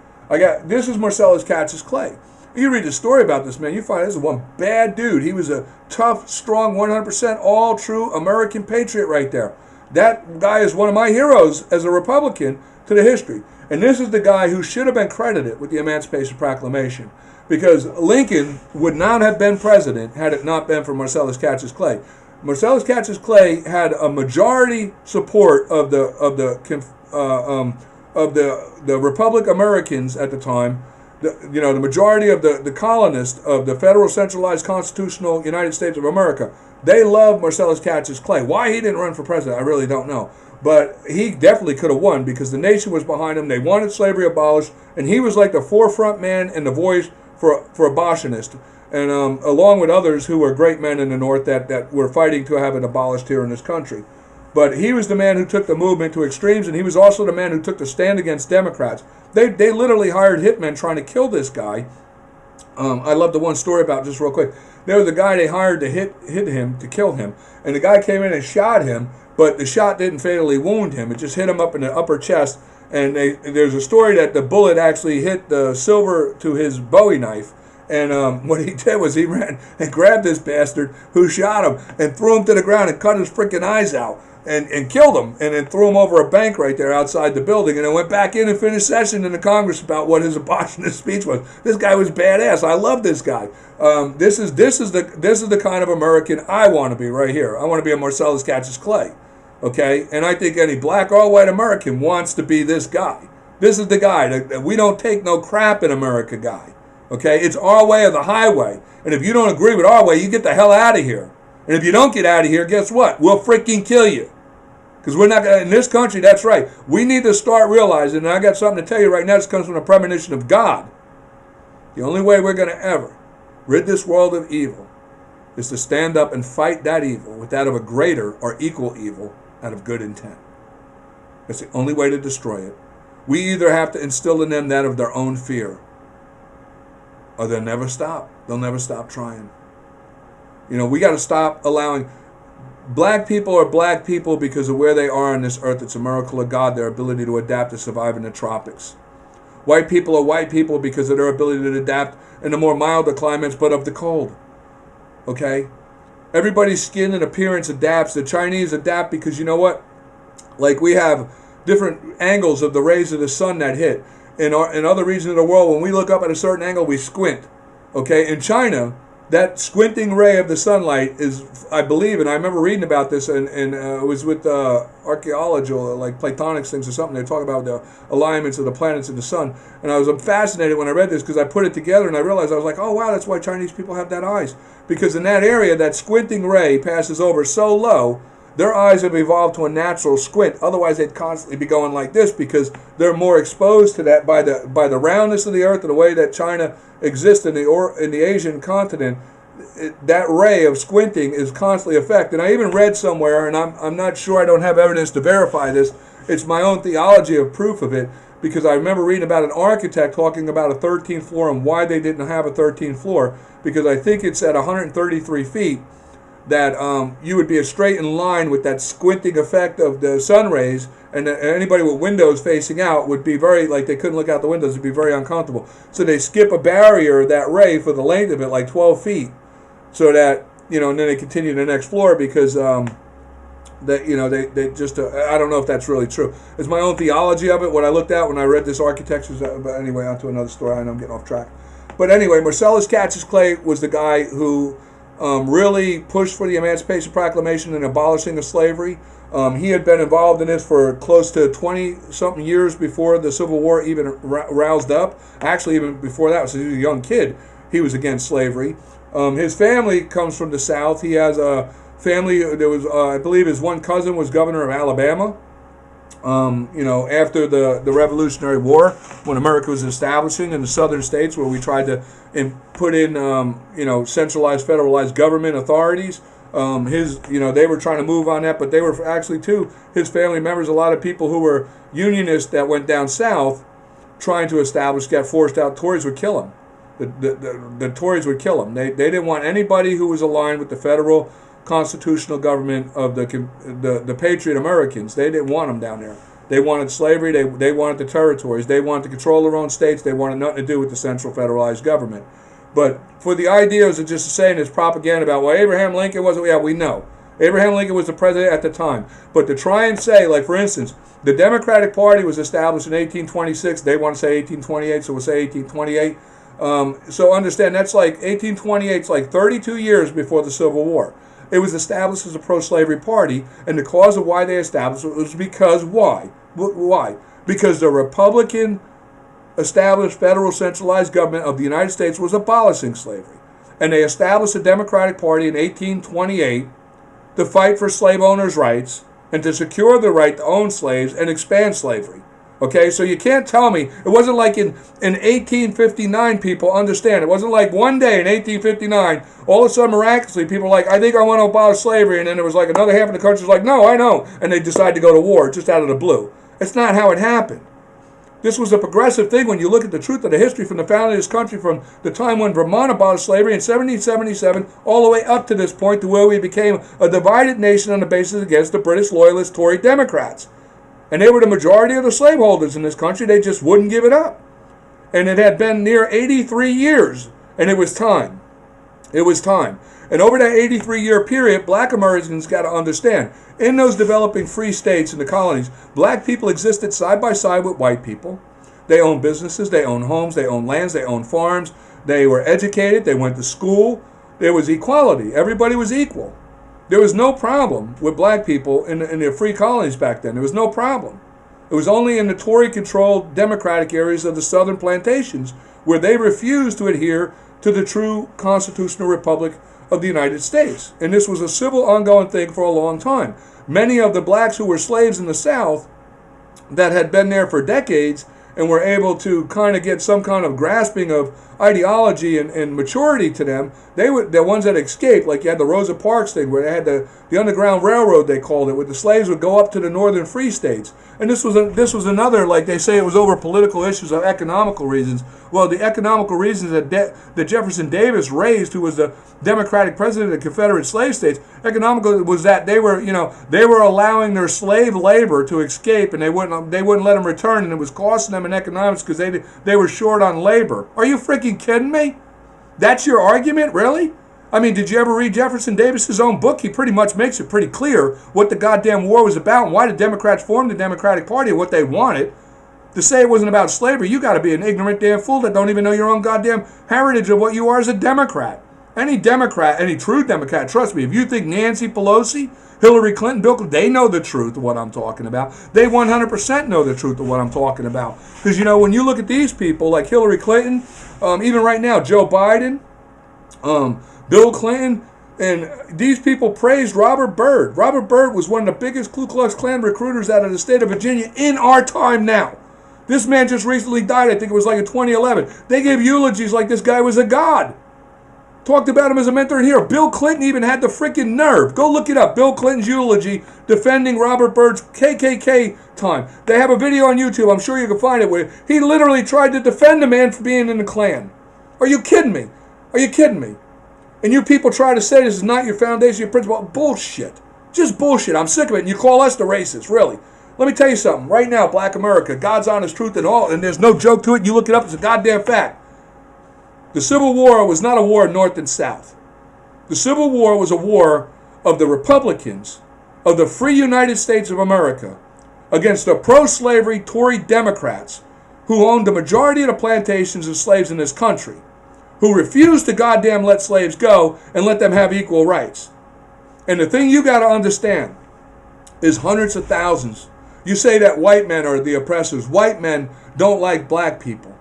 This is Marcellus Cassius Clay. You read the story about this man, you find this is one bad dude. He was a tough, strong, 100% all true American patriot right there. That guy is one of my heroes as a Republican to the history. And this is the guy who should have been credited with the Emancipation Proclamation. Because Lincoln would not have been president had it not been for Marcellus Cassius Clay. Marcellus Cassius Clay had a majority support of the Republic Americans at the time. The majority of the colonists of the federal centralized constitutional United States of America, they loved Marcellus Cassius Clay. Why he didn't run for president, I really don't know. But he definitely could have won because the nation was behind him. They wanted slavery abolished, and he was like the forefront man and the voice for abolitionists, and along with others who were great men in the North that were fighting to have it abolished here in this country. But he was the man who took the movement to extremes, and he was also the man who took the stand against Democrats. They literally hired hitmen trying to kill this guy. I love the one story about, just real quick. There was a guy they hired to hit him, to kill him, and the guy came in and shot him, but the shot didn't fatally wound him. It just hit him up in the upper chest, and there's a story that the bullet actually hit the silver to his Bowie knife. And what he did was he ran and grabbed this bastard who shot him and threw him to the ground and cut his freaking eyes out. And killed him, and then threw him over a bank right there outside the building, and then went back in and finished session in the Congress about what his abolitionist speech was. This guy was badass. I love this guy. This is the kind of American I want to be right here. I want to be a Marcellus Cassius Clay, okay? And I think any black or white American wants to be this guy. This is the guy that we don't take no crap in America guy, okay? It's our way or the highway, and if you don't agree with our way, you get the hell out of here. And if you don't get out of here, guess what? We'll freaking kill you. Because we're not going to, in this country, that's right. We need to start realizing, and I got something to tell you right now, this comes from a premonition of God. The only way we're going to ever rid this world of evil is to stand up and fight that evil with that of a greater or equal evil out of good intent. That's the only way to destroy it. We either have to instill in them that of their own fear, or they'll never stop. They'll never stop trying. We got to stop allowing. Black people are black people because of where they are on this earth. It's a miracle of God, their ability to adapt to survive in the tropics. White people are white people because of their ability to adapt in the more milder climates, but of the cold. Okay? Everybody's skin and appearance adapts. The Chinese adapt because you know what? Like we have different angles of the rays of the sun that hit. In other regions of the world, when we look up at a certain angle, we squint. Okay? In China, that squinting ray of the sunlight is, I believe, and I remember reading about this, and it was with archaeology or like Platonic things or something. They talk about the alignments of the planets and the sun. And I was fascinated when I read this because I put it together and I realized, I was like, oh wow, that's why Chinese people have that eyes. Because in that area, that squinting ray passes over so low, their eyes have evolved to a natural squint. Otherwise, they'd constantly be going like this because they're more exposed to that by the roundness of the earth and the way that China exists in the Asian continent. That ray of squinting is constantly affected. I even read somewhere, and I'm not sure, I don't have evidence to verify this. It's my own theology of proof of it, because I remember reading about an architect talking about a 13th floor and why they didn't have a 13th floor, because I think it's at 133 feet that you would be straight in line with that squinting effect of the sun rays, and anybody with windows facing out would be very, like they couldn't look out the windows, it'd be very uncomfortable. So they skip a barrier, that ray, for the length of it, like 12 feet, so that, and then they continue to the next floor because That, you know, they just, I don't know if that's really true. It's my own theology of it, what I looked at when I read this architecture. But anyway, on to another story. I know I'm getting off track. But anyway, Marcellus Cassius Clay was the guy who really pushed for the Emancipation Proclamation and abolishing of slavery. He had been involved in this for close to 20-something years before the Civil War even roused up. Actually, even before that, so he was a young kid, he was against slavery. His family comes from the South. He has a family. There was, I believe, his one cousin was governor of Alabama. You know, after the Revolutionary War, when America was establishing in the southern states, where we tried to put in, you know, centralized, federalized government authorities. You know, they were trying to move on that, but they were actually too, his family members, a lot of people who were unionists that went down south, trying to establish, got forced out. Tories would kill them. The Tories would kill them. They didn't want anybody who was aligned with the federal constitutional government of the Patriot Americans. They didn't want them down there. They wanted slavery. They wanted the territories. They wanted to control their own states. They wanted nothing to do with the central federalized government. But for the ideas of just saying this propaganda about, well, Abraham Lincoln wasn't, yeah, we know. Abraham Lincoln was the president at the time. But to try and say, like, for instance, the Democratic Party was established in 1826. They want to say 1828, so we'll say 1828. So understand, that's like 1828, it's like 32 years before the Civil War. It was established as a pro-slavery party, and the cause of why they established it was because why? Why? Because the Republican established federal centralized government of the United States was abolishing slavery. And they established a Democratic Party in 1828 to fight for slave owners' rights and to secure the right to own slaves and expand slavery. Okay, so you can't tell me, it wasn't like in 1859, people understand. It wasn't like one day in 1859, all of a sudden miraculously, people were like, I think I want to abolish slavery, and then there was like another half of the country was like, no, I know, and they decided to go to war just out of the blue. It's not how it happened. This was a progressive thing when you look at the truth of the history from the founding of this country, from the time when Vermont abolished slavery in 1777 all the way up to this point, to where we became a divided nation on the basis against the British loyalist Tory Democrats. And they were the majority of the slaveholders in this country. They just wouldn't give it up. And it had been near 83 years, and it was time. It was time. And over that 83-year period, black Americans got to understand, in those developing free states in the colonies, black people existed side by side with white people. They owned businesses, they owned homes, they owned lands, they owned farms. They were educated, they went to school. There was equality. Everybody was equal. There was no problem with black people in the free colonies back then. There was no problem. It was only in the Tory-controlled Democratic areas of the southern plantations where they refused to adhere to the true constitutional republic of the United States. And this was a civil ongoing thing for a long time. Many of the blacks who were slaves in the South that had been there for decades and were able to kind of get some kind of grasping of ideology and maturity to them, they were the ones that escaped. Like you had the Rosa Parks thing where they had the Underground Railroad, they called it, where the slaves would go up to the northern free states. And this was another, like they say, it was over political issues of economical reasons. Well, the economical reasons that Jefferson Davis raised, who was the Democratic president of the Confederate slave states, economical was that they were allowing their slave labor to escape, and they wouldn't let them return, and it was costing them in economics because they were short on labor. Are you freaking kidding me? That's your argument, really? I mean, did you ever read Jefferson Davis's own book? He pretty much makes it pretty clear what the goddamn war was about and why the Democrats formed the Democratic Party and what they wanted. To say it wasn't about slavery, you got to be an ignorant damn fool that don't even know your own goddamn heritage of what you are as a Democrat. Any Democrat, any true Democrat, trust me, if you think Nancy Pelosi, Hillary Clinton, Bill Clinton, they know the truth of what I'm talking about. They 100% know the truth of what I'm talking about. Because, when you look at these people like Hillary Clinton, even right now, Joe Biden, Bill Clinton, and these people praised Robert Byrd. Robert Byrd was one of the biggest Ku Klux Klan recruiters out of the state of Virginia in our time now. This man just recently died, I think it was like in 2011. They gave eulogies like this guy was a god. Talked about him as a mentor and hero. Bill Clinton even had the freaking nerve. Go look it up. Bill Clinton's eulogy defending Robert Byrd's KKK time. They have a video on YouTube. I'm sure you can find it where he literally tried to defend the man for being in the Klan. Are you kidding me? Are you kidding me? And you people try to say this is not your foundation, your principle. Bullshit. Just bullshit. I'm sick of it. And you call us the racists, really. Let me tell you something. Right now, black America, God's honest truth and all, and there's no joke to it. You look it up, it's a goddamn fact. The Civil War was not a war of North and South. The Civil War was a war of the Republicans of the free United States of America against the pro-slavery Tory Democrats who owned the majority of the plantations of slaves in this country, who refused to goddamn let slaves go and let them have equal rights. And the thing you got to understand is hundreds of thousands. You say that white men are the oppressors. White men don't like black people.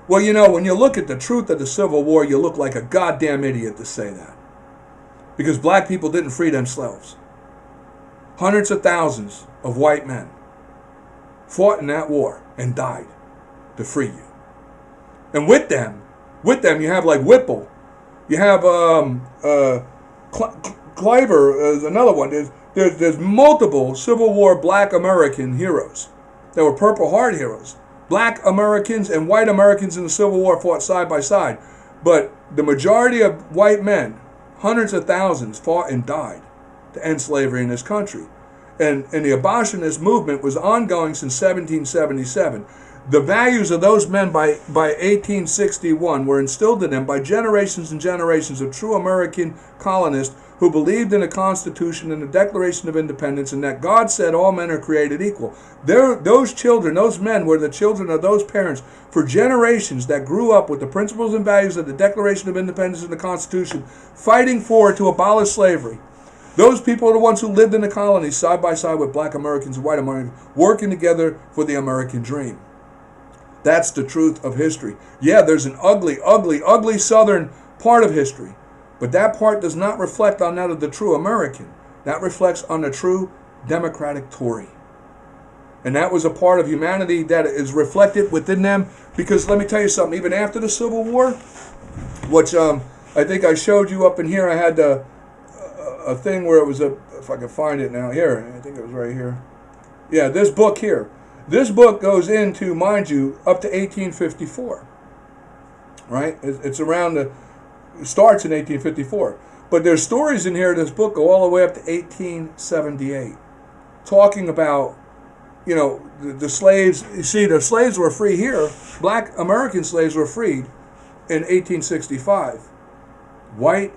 Well, you know, when you look at the truth of the Civil War, you look like a goddamn idiot to say that. Because black people didn't free themselves. Hundreds of thousands of white men fought in that war and died to free you. And with them you have like Whipple. You have Cliver is another one. There's multiple Civil War black American heroes that were Purple Heart heroes. Black Americans and white Americans in the Civil War fought side by side. But the majority of white men, hundreds of thousands, fought and died to end slavery in this country. And the abolitionist movement was ongoing since 1777. The values of those men by 1861 were instilled in them by generations and generations of true American colonists who believed in the Constitution and the Declaration of Independence and that God said all men are created equal. Those children, those men were the children of those parents for generations that grew up with the principles and values of the Declaration of Independence and the Constitution, fighting to abolish slavery. Those people are the ones who lived in the colonies side by side with black Americans and white Americans, working together for the American dream. That's the truth of history. Yeah, there's an ugly, ugly, ugly southern part of history, but that part does not reflect on that of the true American. That reflects on the true democratic Tory. And that was a part of humanity that is reflected within them, because let me tell you something, even after the Civil War, which I think I showed you up in here, I had a thing where it was if I can find it now, here, I think it was right here. Yeah, this book here. This book goes into, mind you, up to 1854, right? It's around it starts in 1854. But there's stories in here, this book go all the way up to 1878, talking about, you know, the slaves. You see, the slaves were free here. Black American slaves were freed in 1865. White,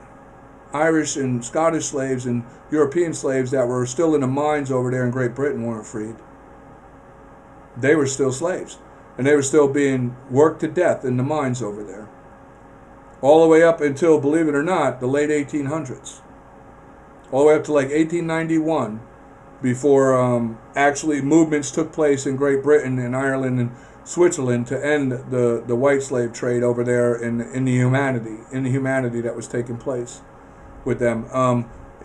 Irish, and Scottish slaves and European slaves that were still in the mines over there in Great Britain weren't freed. They were still slaves, and they were still being worked to death in the mines over there. All the way up until, believe it or not, the late 1800s. All the way up to like 1891, before actually movements took place in Great Britain and Ireland and Switzerland to end the white slave trade over there in the humanity that was taking place with them.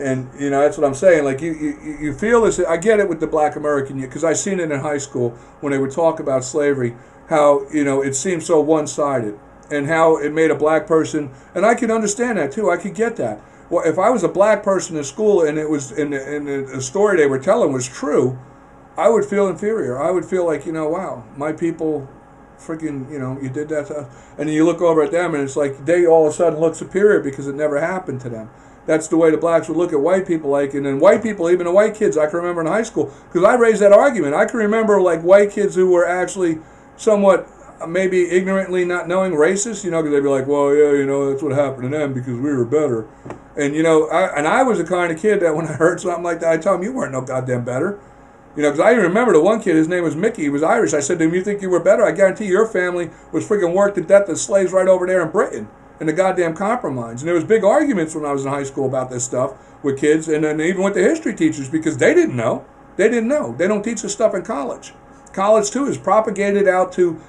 And, you know, that's what I'm saying. Like, you feel this. I get it with the black American, because I seen it in high school when they would talk about slavery, how, you know, it seemed so one-sided and how it made a black person. And I can understand that, too. I could get that. Well, if I was a black person in school and it was in the story they were telling was true, I would feel inferior. I would feel like, you know, wow, my people freaking, you know, you did that to us. And then you look over at them and it's like they all of a sudden look superior because it never happened to them. That's the way the blacks would look at white people, like, and then white people, even the white kids, I can remember in high school, because I raised that argument. I can remember, like, white kids who were actually somewhat, maybe ignorantly not knowing racist, you know, because they'd be like, well, yeah, you know, that's what happened to them because we were better. And, you know, I was the kind of kid that when I heard something like that, I tell them, you weren't no goddamn better. You know, because I even remember the one kid, his name was Mickey, he was Irish. I said to him, you think you were better? I guarantee your family was freaking worked to death as slaves right over there in Britain. And the goddamn compromise. And there was big arguments when I was in high school about this stuff with kids, and then even with the history teachers, because they didn't know. They didn't know. They don't teach this stuff in college. College, too, is propagated out to,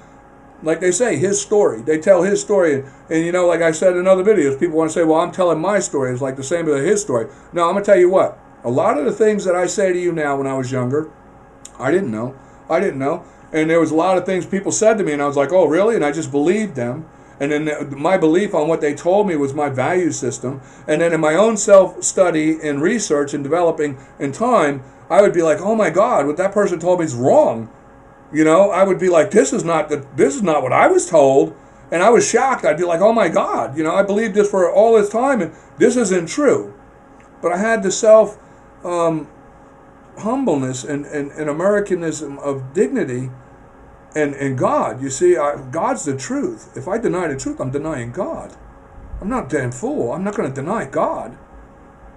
like they say, his story. They tell his story. And you know, like I said in other videos, people want to say, well, I'm telling my story. It's like the same as his story. No, I'm going to tell you what. A lot of the things that I say to you now when I was younger, I didn't know. I didn't know. And there was a lot of things people said to me, and I was like, oh, really? And I just believed them. And then my belief on what they told me was my value system. And then in my own self-study and research and developing in time, I would be like, oh my God, what that person told me is wrong. You know, I would be like, this is not what I was told. And I was shocked. I'd be like, oh my God, you know, I believed this for all this time and this isn't true. But I had the self humbleness and Americanism of dignity. And God, you see, God's the truth. If I deny the truth, I'm denying God. I'm not a damn fool. I'm not going to deny God.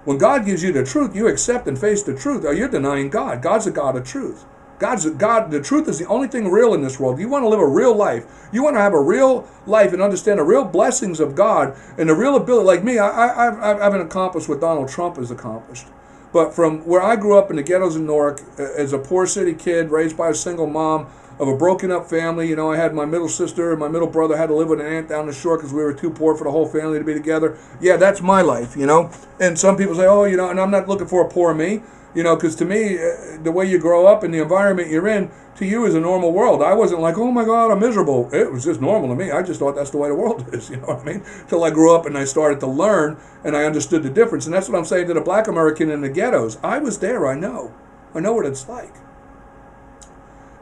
When God gives you the truth, you accept and face the truth, or you're denying God. God's a God of truth. God's a God. The truth is the only thing real in this world. You want to live a real life. You want to have a real life and understand the real blessings of God and the real ability. Like me, I haven't accomplished what Donald Trump has accomplished. But from where I grew up in the ghettos in Newark, as a poor city kid raised by a single mom of a broken up family, I had my middle sister and my middle brother had to live with an aunt down the shore because we were too poor for the whole family to be together. Yeah, that's my life, And some people say, oh, and I'm not looking for a poor me, because to me, the way you grow up and the environment you're in, to you is a normal world. I wasn't like, oh my God, I'm miserable. It was just normal to me. I just thought that's the way the world is, you know what I mean? Till I grew up and I started to learn and I understood the difference. And that's what I'm saying to the black American in the ghettos. I was there, I know. I know what it's like.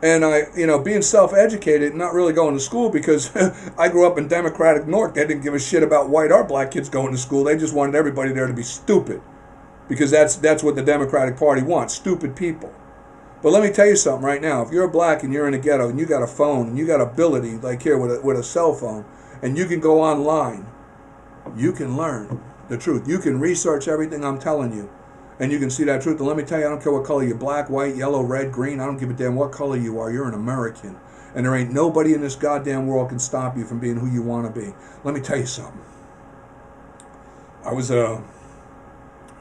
And being self-educated, not really going to school because I grew up in Democratic Newark. They didn't give a shit about white or black kids going to school. They just wanted everybody there to be stupid. Because that's what the Democratic Party wants, stupid people. But let me tell you something right now. If you're black and you're in a ghetto and you got a phone and you got ability, like here with a cell phone, and you can go online, you can learn the truth. You can research everything I'm telling you, and you can see that truth. And let me tell you, I don't care what color you're, black, white, yellow, red, green. I don't give a damn what color you are. You're an American. And there ain't nobody in this goddamn world can stop you from being who you want to be. Let me tell you something. I was a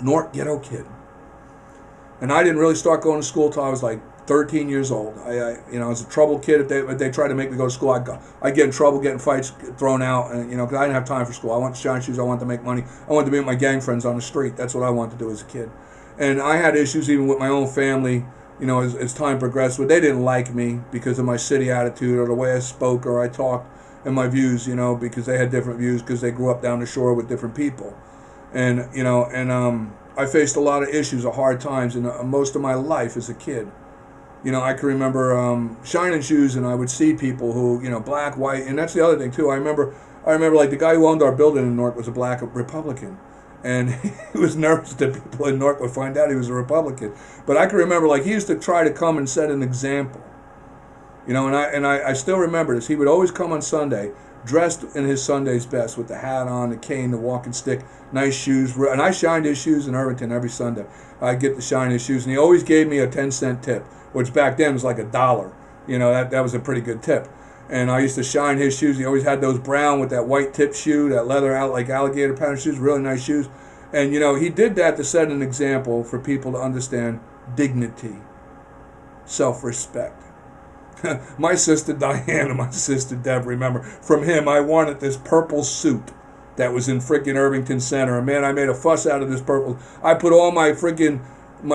Newark ghetto kid. And I didn't really start going to school till I was like 13 years old. I was a troubled kid. If they tried to make me go to school, I'd get in trouble, get in fights, get thrown out, and because I didn't have time for school. I wanted to shine shoes. I wanted to make money. I wanted to be with my gang friends on the street. That's what I wanted to do as a kid. And I had issues even with my own family. As time progressed, but they didn't like me because of my city attitude or the way I spoke or I talked and my views. Because they had different views because they grew up down the shore with different people, and I faced a lot of issues, hard times, in most of my life as a kid. I can remember shining shoes, and I would see people who, black, white, and that's the other thing too. I remember like the guy who owned our building in Newark was a black Republican, and he was nervous that people in Newark would find out he was a Republican. But I can remember like he used to try to come and set an example, and I still remember this. He would always come on Sunday, dressed in his Sunday's best with the hat on, the cane, the walking stick, nice shoes. And I shined his shoes in Irvington every Sunday. I'd get to shine his shoes. And he always gave me a 10-cent tip, which back then was like $1. That was a pretty good tip. And I used to shine his shoes. He always had those brown with that white tip shoe, that leather out like alligator pattern shoes, really nice shoes. And, he did that to set an example for people to understand dignity, self-respect. My sister Diane and my sister Deb, remember, from him I wanted this purple suit that was in freaking Irvington Center. And man, I made a fuss out of this purple. I put all my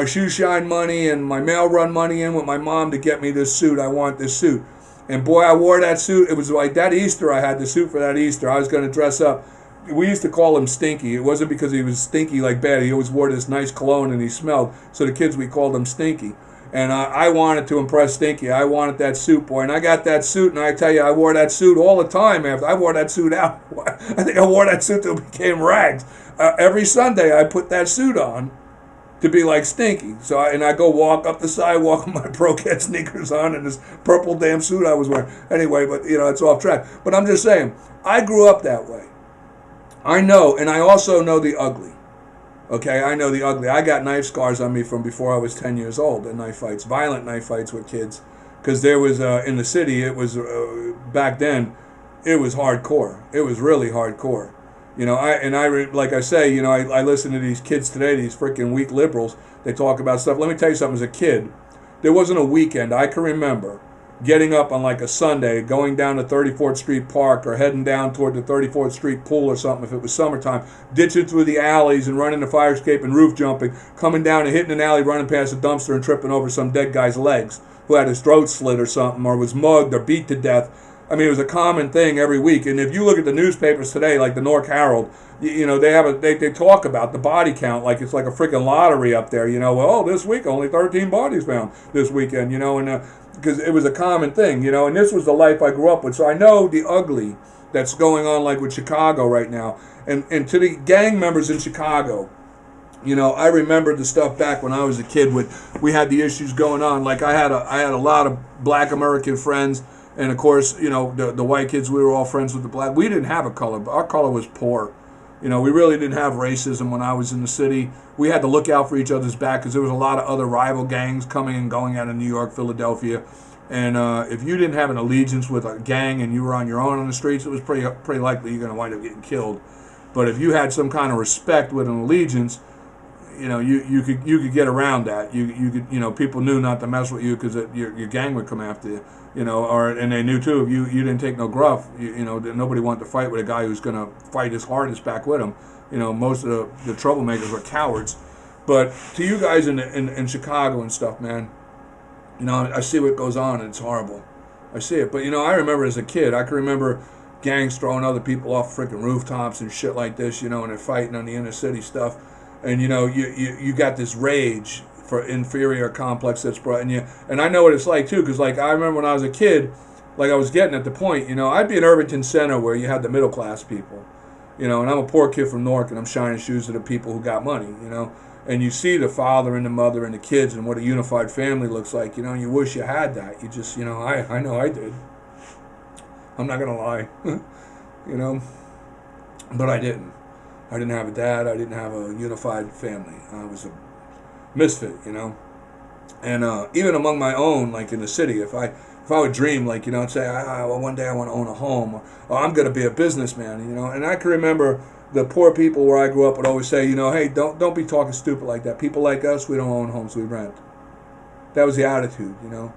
shoe shine money and my mail run money in with my mom to get me this suit. I want this suit. And boy, I wore that suit. It was like that Easter I had the suit for that Easter. I was going to dress up. We used to call him Stinky. It wasn't because he was stinky like bad. He always wore this nice cologne and he smelled. So the kids, we called him Stinky. And I wanted to impress Stinky. I wanted that suit, boy. And I got that suit, and I tell you, I wore that suit all the time after. I wore that suit out. I think I wore that suit till it became rags. Every Sunday, I put that suit on to be like Stinky. So I go walk up the sidewalk with my Pro-Cat sneakers on and this purple damn suit I was wearing. Anyway, but, it's off track. But I'm just saying, I grew up that way. I know, and I also know the ugly. Okay, I know the ugly. I got knife scars on me from before I was 10 years old in knife fights, violent knife fights with kids. Because there was, in the city, it was, back then, it was hardcore. It was really hardcore. Like I say, I listen to these kids today, these freaking weak liberals. They talk about stuff. Let me tell you something. As a kid, there wasn't a weekend I can remember getting up on like a Sunday, going down to 34th Street Park or heading down toward the 34th Street pool or something if it was summertime, ditching through the alleys and running the fire escape and roof jumping, coming down and hitting an alley, running past a dumpster and tripping over some dead guy's legs who had his throat slit or something or was mugged or beat to death. I mean, it was a common thing every week. And if you look at the newspapers today, like the Newark Herald, they talk about the body count like it's like a freaking lottery up there. Well, this week only 13 bodies found this weekend. Because it was a common thing. And this was the life I grew up with. So I know the ugly that's going on, like with Chicago right now. And to the gang members in Chicago, I remember the stuff back when I was a kid. We had the issues going on. Like I had a lot of Black American friends. And of course, the white kids, we were all friends with the black. We didn't have a color, but our color was poor. You know, we really didn't have racism when I was in the city. We had to look out for each other's back because there was a lot of other rival gangs coming and going out of New York, Philadelphia. And if you didn't have an allegiance with a gang and you were on your own on the streets, it was pretty likely you're going to wind up getting killed. But if you had some kind of respect with an allegiance, you know, you could get around that. You could, you know, people knew not to mess with you because your gang would come after you. You know, and they knew too if you didn't take no gruff. You know, nobody wanted to fight with a guy who's going to fight his hardest back with him. You know, most of the troublemakers were cowards. But to you guys in Chicago and stuff, man, you know, I see what goes on and it's horrible. I see it. But, you know, I remember as a kid, I can remember gangs throwing other people off freaking rooftops and shit like this, you know, and they're fighting on the inner city stuff. And, you know, you got this rage for inferior complex that's brought in you. And I know what it's like, too, because, like, I remember when I was a kid, like I was getting at the point, you know, I'd be in Irvington Center where you had the middle class people, you know, and I'm a poor kid from Newark and I'm shining shoes to the people who got money, you know. And you see the father and the mother and the kids and what a unified family looks like, you know, and you wish you had that. You just, you know, I know I did. I'm not going to lie, you know, but I didn't. I didn't have a dad. I didn't have a unified family. I was a misfit, you know. And even among my own, like in the city, if I would dream, like, you know, and say, well, one day I want to own a home, or I'm going to be a businessman, you know. And I can remember the poor people where I grew up would always say, you know, hey, don't be talking stupid like that. People like us, we don't own homes, we rent. That was the attitude, you know.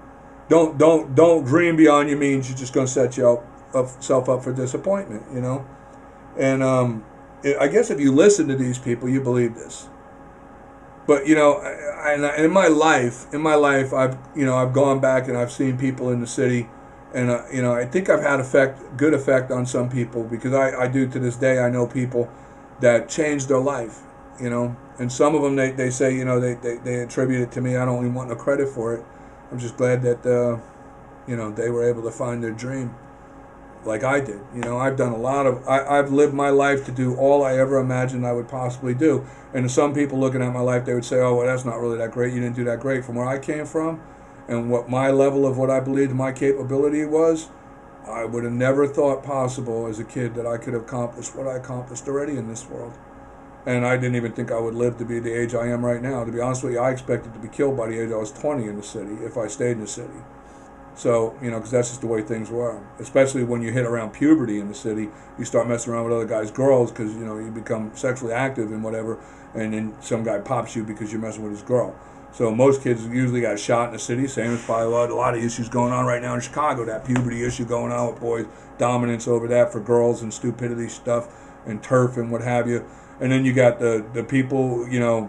Don't dream beyond your means. You're just going to set yourself up for disappointment, you know. And I guess if you listen to these people, you believe this. But, you know, in my life, I've gone back and I've seen people in the city, and you know, I think I've had good effect on some people, because I do to this day. I know people that changed their life, you know, and some of them they say, you know, they attribute it to me. I don't even want no credit for it. I'm just glad that you know, they were able to find their dream like I did. You know, I've done I've lived my life to do all I ever imagined I would possibly do. And some people looking at my life, they would say, oh, well, that's not really that great. You didn't do that great. From where I came from and what my level of what I believed my capability was, I would have never thought possible as a kid that I could accomplish what I accomplished already in this world. And I didn't even think I would live to be the age I am right now. To be honest with you, I expected to be killed by the age I was 20 in the city if I stayed in the city. So, you know, because that's just the way things were. Especially when you hit around puberty in the city, you start messing around with other guys' girls because, you know, you become sexually active and whatever, and then some guy pops you because you're messing with his girl. So most kids usually got shot in the city. Same as probably a lot of issues going on right now in Chicago. That puberty issue going on with boys, dominance over that for girls and stupidity stuff and turf and what have you. And then you got the people, you know,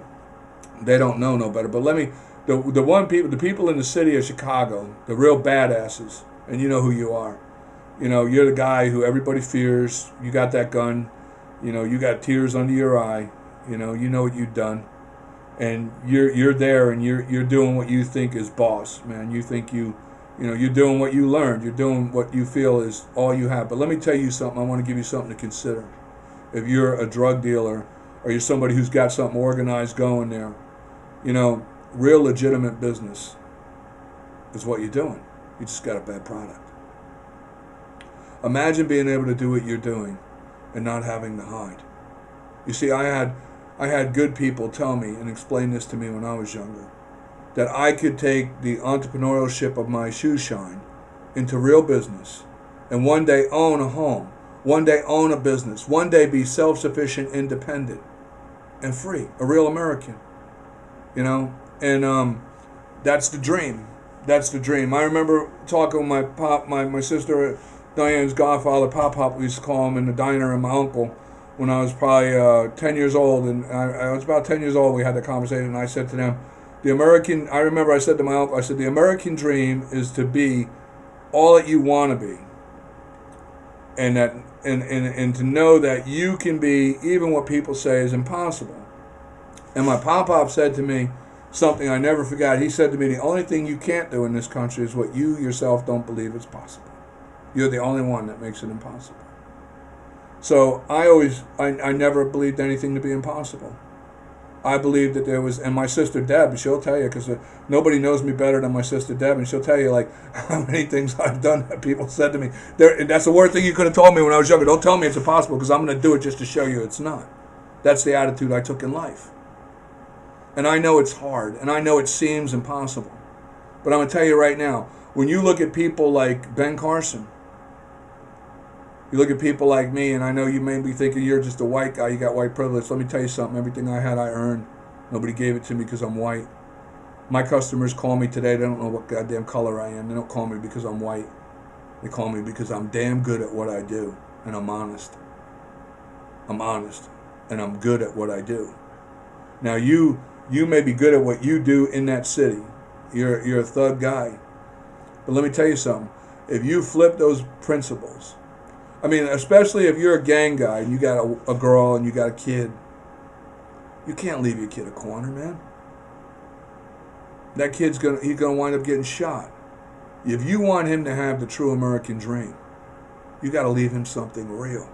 they don't know no better. But the people in the city of Chicago, the real badasses, and you know who you are. You know, you're the guy who everybody fears. You got that gun. You know, you got tears under your eye. You know what you've done, and you're there, and you're doing what you think is boss, man. You think you know, you're doing what you learned. You're doing what you feel is all you have. But let me tell you something. I want to give you something to consider. If you're a drug dealer or you're somebody who's got something organized going there, you know, real legitimate business is what you're doing. You just got a bad product. Imagine being able to do what you're doing and not having to hide. You see, I had good people tell me and explain this to me when I was younger, that I could take the entrepreneurship of my shoe shine into real business and one day own a home, one day own a business, one day be self-sufficient, independent, and free, a real American, you know. And that's the dream. That's the dream. I remember talking with my sister, Diane's godfather, Pop, we used to call him, in the diner, and my uncle, when I was probably 10 years old. And I was about 10 years old, we had that conversation, and I said to them, I remember I said to my uncle, I said, the American dream is to be all that you want to be. And that, and to know that you can be even what people say is impossible. And my Pop said to me something I never forgot. He said to me, the only thing you can't do in this country is what you yourself don't believe is possible. You're the only one that makes it impossible. So I never believed anything to be impossible. I believe that there was, and my sister Deb, she'll tell you, because nobody knows me better than my sister Deb, and she'll tell you like how many things I've done that people said to me. And that's the worst thing you could have told me when I was younger. Don't tell me it's impossible, because I'm going to do it just to show you it's not. That's the attitude I took in life. And I know it's hard, and I know it seems impossible. But I'm going to tell you right now, when you look at people like Ben Carson, you look at people like me, and I know you may be thinking you're just a white guy, you got white privilege. Let me tell you something, everything I had I earned. Nobody gave it to me because I'm white. My customers call me today, they don't know what goddamn color I am. They don't call me because I'm white. They call me because I'm damn good at what I do, and I'm honest. I'm honest, and I'm good at what I do. Now you may be good at what you do in that city. You're a thug guy. But let me tell you something. If you flip those principles, I mean, especially if you're a gang guy and you got a girl and you got a kid, you can't leave your kid a corner, man. That kid's he's gonna wind up getting shot. If you want him to have the true American dream, you got to leave him something real,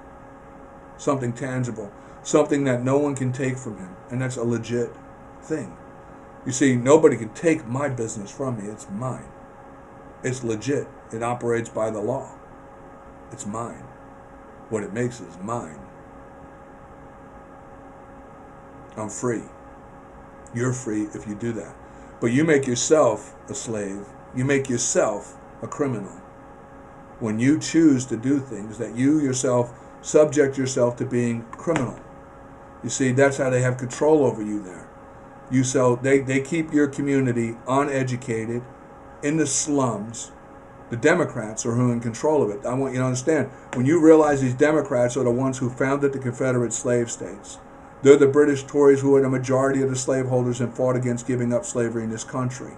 something tangible, something that no one can take from him, and that's a legit thing. You see, nobody can take my business from me. It's mine. It's legit. It operates by the law. It's mine. What it makes is mine. I'm free. You're free if you do that. But you make yourself a slave. You make yourself a criminal when you choose to do things that you yourself subject yourself to being criminal. You see, that's how they have control over you there. They keep your community uneducated in the slums. The Democrats are who are in control of it. I want you to understand, when you realize these Democrats are the ones who founded the Confederate slave states, they're the British Tories who are the majority of the slaveholders and fought against giving up slavery in this country.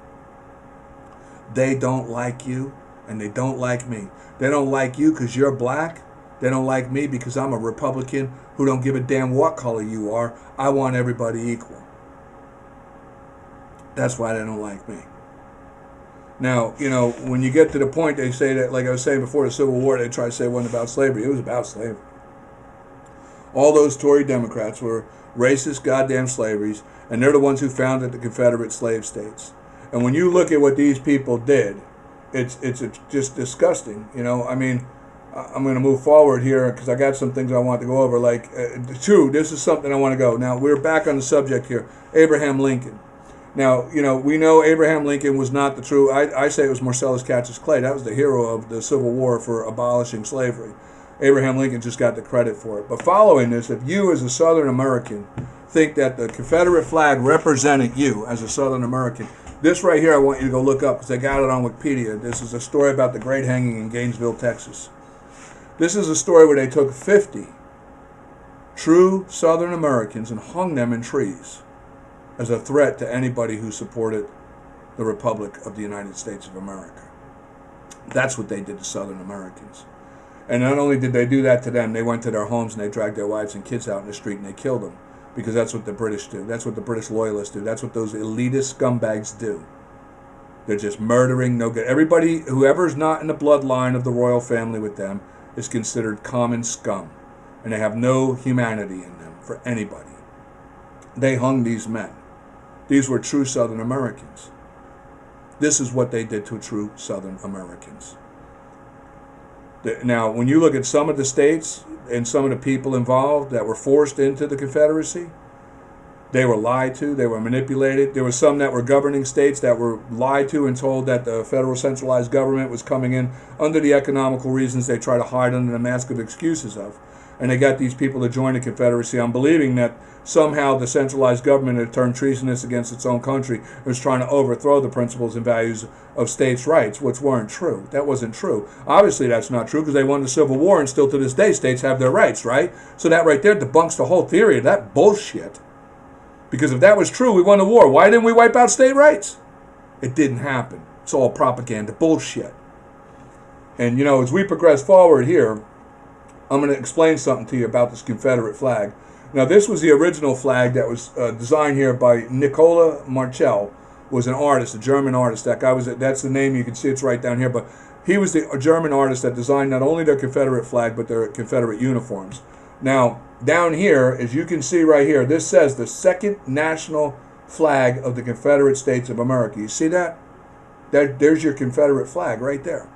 They don't like you, and they don't like me. They don't like you because you're black. They don't like me because I'm a Republican who don't give a damn what color you are. I want everybody equal. That's why they don't like me. Now, you know, when you get to the point, they say that, like I was saying before the Civil War, they try to say it wasn't about slavery. It was about slavery. All those Tory Democrats were racist goddamn slaveries, and they're the ones who founded the Confederate slave states. And when you look at what these people did, it's just disgusting. You know, I mean, I'm going to move forward here because I got some things I want to go over. Like, this is something I want to go. Now, we're back on the subject here. Abraham Lincoln. Now, you know, we know Abraham Lincoln was not the true, I say it was Marcellus Cassius Clay. That was the hero of the Civil War for abolishing slavery. Abraham Lincoln just got the credit for it. But following this, if you as a Southern American think that the Confederate flag represented you as a Southern American, this right here I want you to go look up because I got it on Wikipedia. This is a story about the Great Hanging in Gainesville, Texas. This is a story where they took 50 true Southern Americans and hung them in trees as a threat to anybody who supported the Republic of the United States of America. That's what they did to Southern Americans. And not only did they do that to them, they went to their homes and they dragged their wives and kids out in the street and they killed them. Because that's what the British do. That's what the British loyalists do. That's what those elitist scumbags do. They're just murdering no good. Everybody, whoever's not in the bloodline of the royal family with them, is considered common scum. And they have no humanity in them for anybody. They hung these men. These were true Southern Americans. This is what they did to true Southern Americans. Now, when you look at some of the states and some of the people involved that were forced into the Confederacy, they were lied to, they were manipulated. There were some that were governing states that were lied to and told that the federal centralized government was coming in under the economical reasons they try to hide under the mask of excuses of. And they got these people to join the Confederacy. I'm believing that somehow the centralized government had turned treasonous against its own country and was trying to overthrow the principles and values of states' rights, which weren't true. That wasn't true. Obviously, that's not true because they won the Civil War and still to this day, states have their rights, right? So that right there debunks the whole theory of that bullshit. Because if that was true, we won the war. Why didn't we wipe out state rights? It didn't happen. It's all propaganda bullshit. And, you know, as we progress forward here, I'm going to explain something to you about this Confederate flag. Now, this was the original flag that was designed here by Nicola Marchell, was an artist, a German artist. That guy that's the name, you can see it's right down here, but he was the German artist that designed not only their Confederate flag, but their Confederate uniforms. Now, down here, as you can see right here, this says the second national flag of the Confederate States of America. You see that? There's your Confederate flag right there.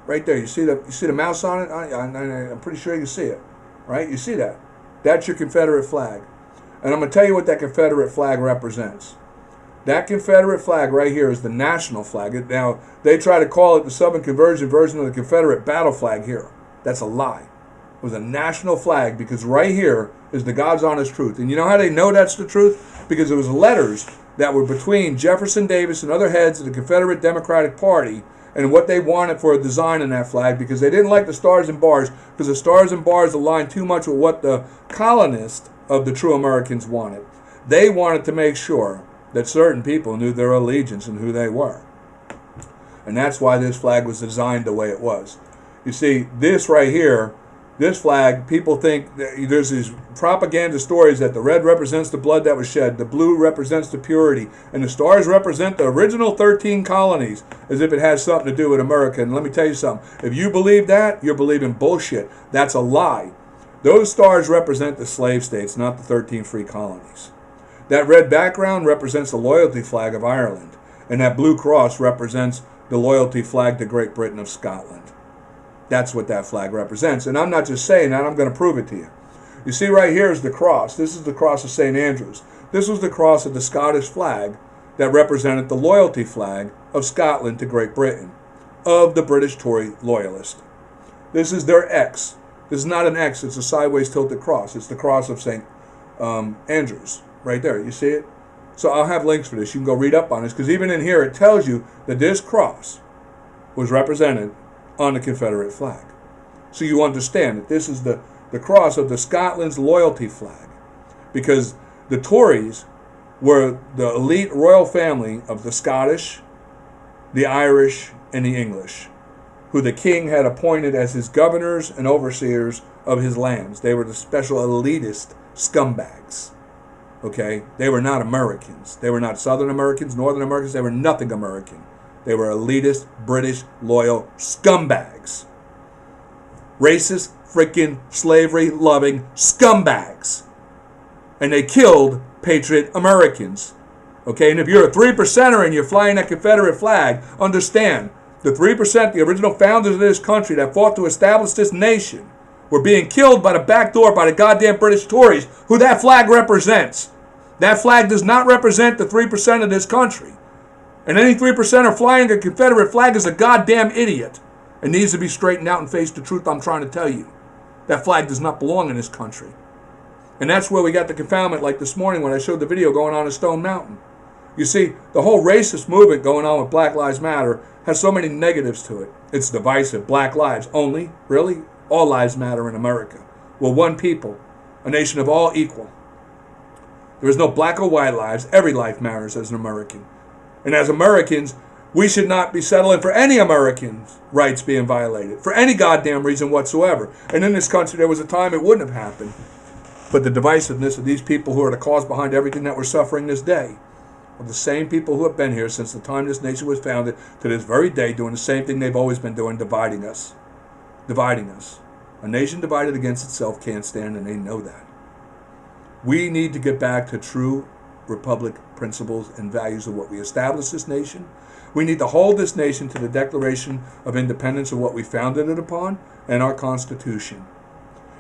Right there. You see the mouse on it? I'm pretty sure you can see it. Right? You see that? That's your Confederate flag. And I'm going to tell you what that Confederate flag represents. That Confederate flag right here is the national flag. Now, they try to call it the Southern Conversion version of the Confederate battle flag here. That's a lie. It was a national flag because right here is the God's honest truth. And you know how they know that's the truth? Because it was letters that were between Jefferson Davis and other heads of the Confederate Democratic Party and what they wanted for a design in that flag, because they didn't like the stars and bars, because the stars and bars aligned too much with what the colonists of the true Americans wanted. They wanted to make sure that certain people knew their allegiance and who they were. And that's why this flag was designed the way it was. You see, this right here, this flag, people think there's these propaganda stories that the red represents the blood that was shed, the blue represents the purity, and the stars represent the original 13 colonies, as if it has something to do with America. And let me tell you something. If you believe that, you're believing bullshit. That's a lie. Those stars represent the slave states, not the 13 free colonies. That red background represents the loyalty flag of Ireland, and that blue cross represents the loyalty flag to Great Britain of Scotland. That's what that flag represents. And I'm not just saying that, I'm going to prove it to you. You see right here is the cross. This is the cross of St. Andrews. This was the cross of the Scottish flag that represented the loyalty flag of Scotland to Great Britain, of the British Tory loyalist. This is their X. This is not an X, it's a sideways tilted cross. It's the cross of St. Andrews, right there. You see it? So I'll have links for this. You can go read up on this, because even in here it tells you that this cross was represented on the Confederate flag. So you understand that this is the cross of the Scotland's loyalty flag, because the Tories were the elite royal family of the Scottish, the Irish, and the English, who the king had appointed as his governors and overseers of his lands. They were the special elitist scumbags. Okay? They were not Americans. They were not Southern Americans, Northern Americans. They were nothing American. They were elitist, British, loyal scumbags. Racist, freaking slavery-loving scumbags. And they killed patriot Americans. Okay? And if you're a 3%er and you're flying that Confederate flag, understand, the 3%, the original founders of this country that fought to establish this nation, were being killed by the back door by the goddamn British Tories, who that flag represents. That flag does not represent the 3% of this country. And any 3%er flying a Confederate flag is a goddamn idiot and needs to be straightened out and face the truth I'm trying to tell you. That flag does not belong in this country. And that's where we got the confoundment, like this morning when I showed the video going on in Stone Mountain. You see, the whole racist movement going on with Black Lives Matter has so many negatives to it. It's divisive. Black lives only? Really? All lives matter in America. We're one people, a nation of all equal. There is no black or white lives. Every life matters as an American. And as Americans, we should not be settling for any Americans' rights being violated, for any goddamn reason whatsoever. And in this country, there was a time it wouldn't have happened. But the divisiveness of these people who are the cause behind everything that we're suffering this day are the same people who have been here since the time this nation was founded to this very day, doing the same thing they've always been doing, dividing us. Dividing us. A nation divided against itself can't stand, and they know that. We need to get back to true republic principles and values of what we established this nation. We need to hold this nation to the Declaration of Independence of what we founded it upon and our Constitution.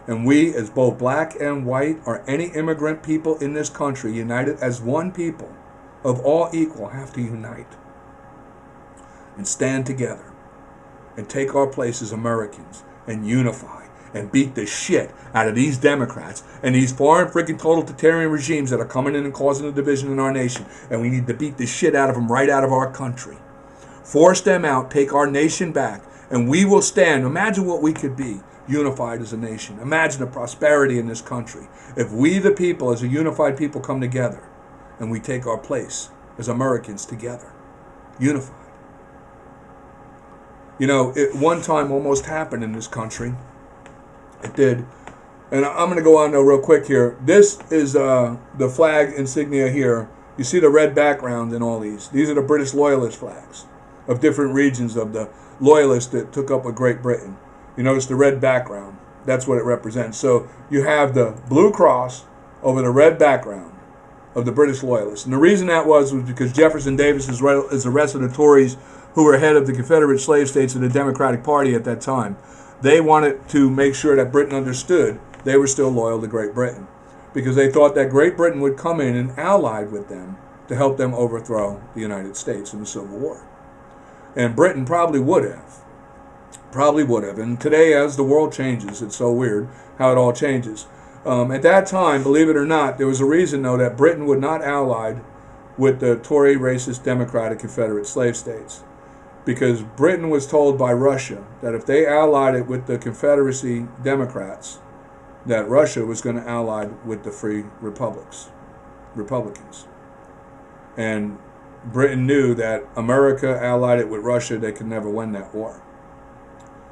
And we, as both black and white, or any immigrant people in this country, united as one people of all equal, have to unite and stand together and take our place as Americans and unify and beat the shit out of these Democrats and these foreign freaking totalitarian regimes that are coming in and causing a division in our nation. And we need to beat the shit out of them right out of our country. Force them out, take our nation back, and we will stand. Imagine what we could be unified as a nation. Imagine the prosperity in this country if we, the people, as a unified people, come together and we take our place as Americans together, unified. You know, it one time almost happened in this country. It did. And I'm going to go on though real quick here. This is the flag insignia here. You see the red background in all these. These are the British loyalist flags of different regions of the loyalists that took up with Great Britain. You notice the red background. that's what it represents. So you have the blue cross over the red background of the British loyalists. And the reason that was because Jefferson Davis is the rest of the Tories who were head of the Confederate slave states of the Democratic Party at that time. They wanted to make sure that Britain understood they were still loyal to Great Britain, because they thought that Great Britain would come in and allied with them to help them overthrow the United States in the Civil War. And Britain probably would have. And today, as the world changes, it's so weird how it all changes. At that time, believe it or not, there was a reason, though, that Britain would not ally with the Tory, racist, Democratic Confederate slave states. Because Britain was told by Russia that if they allied it with the Confederacy Democrats, that Russia was going to ally with the free Republicans. And Britain knew that America allied it with Russia, they could never win that war.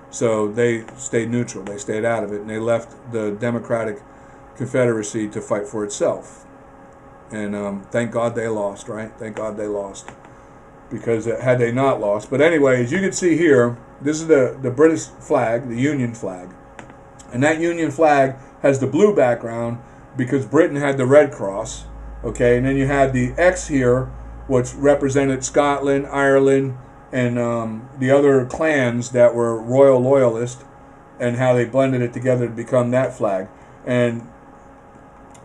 So they stayed neutral. They stayed out of it, and they left the Democratic Confederacy to fight for itself. And thank God they lost, right? Thank God they lost. Because had they not lost. But anyway, as you can see here, this is the British flag, the Union flag. And that Union flag has the blue background because Britain had the red cross. Okay, and then you had the X here, which represented Scotland, Ireland, and the other clans that were royal loyalists, and how they blended it together to become that flag. And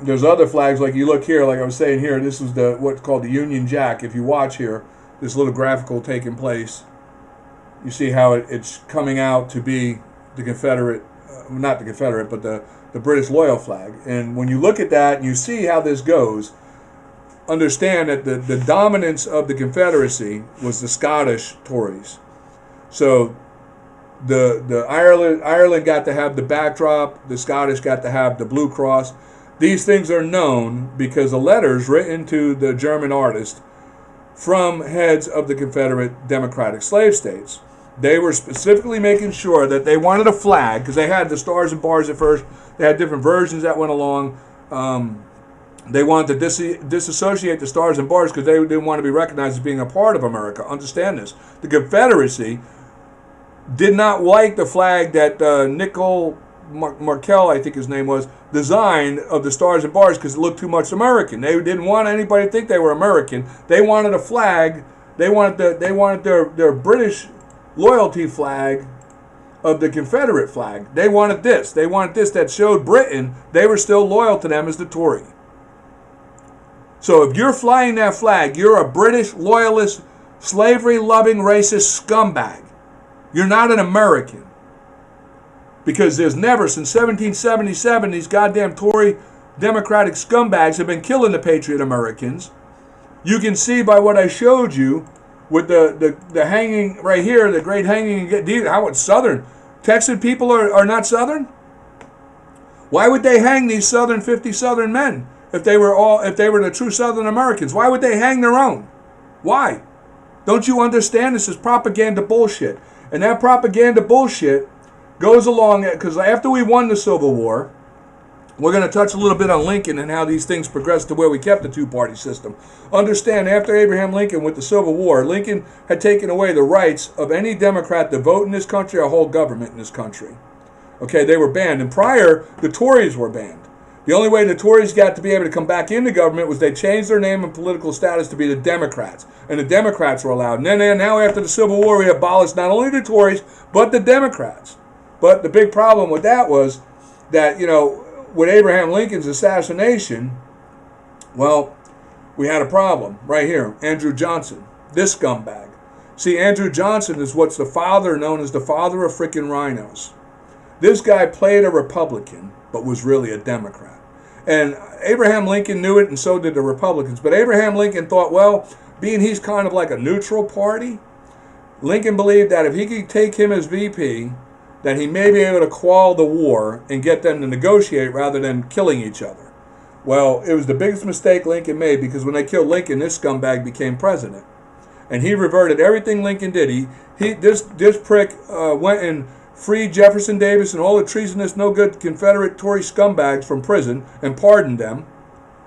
there's other flags, like you look here, like I was saying here, this is what's called the Union Jack. If you watch here, this little graphical taking place, you see how it's coming out to be the Confederate, not the Confederate, but the British loyal flag. And when you look at that and you see how this goes, understand that the dominance of the Confederacy was the Scottish Tories. So the Ireland got to have the backdrop, the Scottish got to have the blue cross. These things are known because the letters written to the German artist from heads of the Confederate Democratic slave states, they were specifically making sure that they wanted a flag, because they had the stars and bars at first. They had different versions that went along. They wanted to disassociate the stars and bars because they didn't want to be recognized as being a part of America. Understand this. The Confederacy did not like the flag that Nicol Markel, I think his name was, designed of the stars and bars because it looked too much American. They didn't want anybody to think they were American. They wanted a flag. They wanted their British loyalty flag of the Confederate flag. They wanted this. They wanted this that showed Britain they were still loyal to them as the Tory. So if you're flying that flag, you're a British loyalist, slavery-loving, racist scumbag. You're not an American. Because there's never, since 1777, these goddamn Tory Democratic scumbags have been killing the patriot Americans. You can see by what I showed you with the hanging right here, the great hanging. How it's Southern. Texan people are not Southern? Why would they hang these 50 Southern men if they were the true Southern Americans? Why would they hang their own? Why? Don't you understand? This is propaganda bullshit. And that propaganda bullshit goes along, because after we won the Civil War, we're going to touch a little bit on Lincoln and how these things progressed to where we kept the two-party system. Understand, after Abraham Lincoln with the Civil War, Lincoln had taken away the rights of any Democrat to vote in this country or hold government in this country. Okay, they were banned. And prior, the Tories were banned. The only way the Tories got to be able to come back into government was they changed their name and political status to be the Democrats. And the Democrats were allowed. And then now after the Civil War, we abolished not only the Tories, but the Democrats. But the big problem with that was that, with Abraham Lincoln's assassination, well, we had a problem right here. Andrew Johnson, this scumbag. See, Andrew Johnson is what's known as the father of freaking rhinos. This guy played a Republican, but was really a Democrat. And Abraham Lincoln knew it, and so did the Republicans. But Abraham Lincoln thought, well, being he's kind of like a neutral party, Lincoln believed that if he could take him as VP, that he may be able to quell the war and get them to negotiate rather than killing each other. Well, it was the biggest mistake Lincoln made, because when they killed Lincoln, this scumbag became president. And he reverted everything Lincoln did. This prick went and freed Jefferson Davis and all the treasonous, no good Confederate Tory scumbags from prison and pardoned them.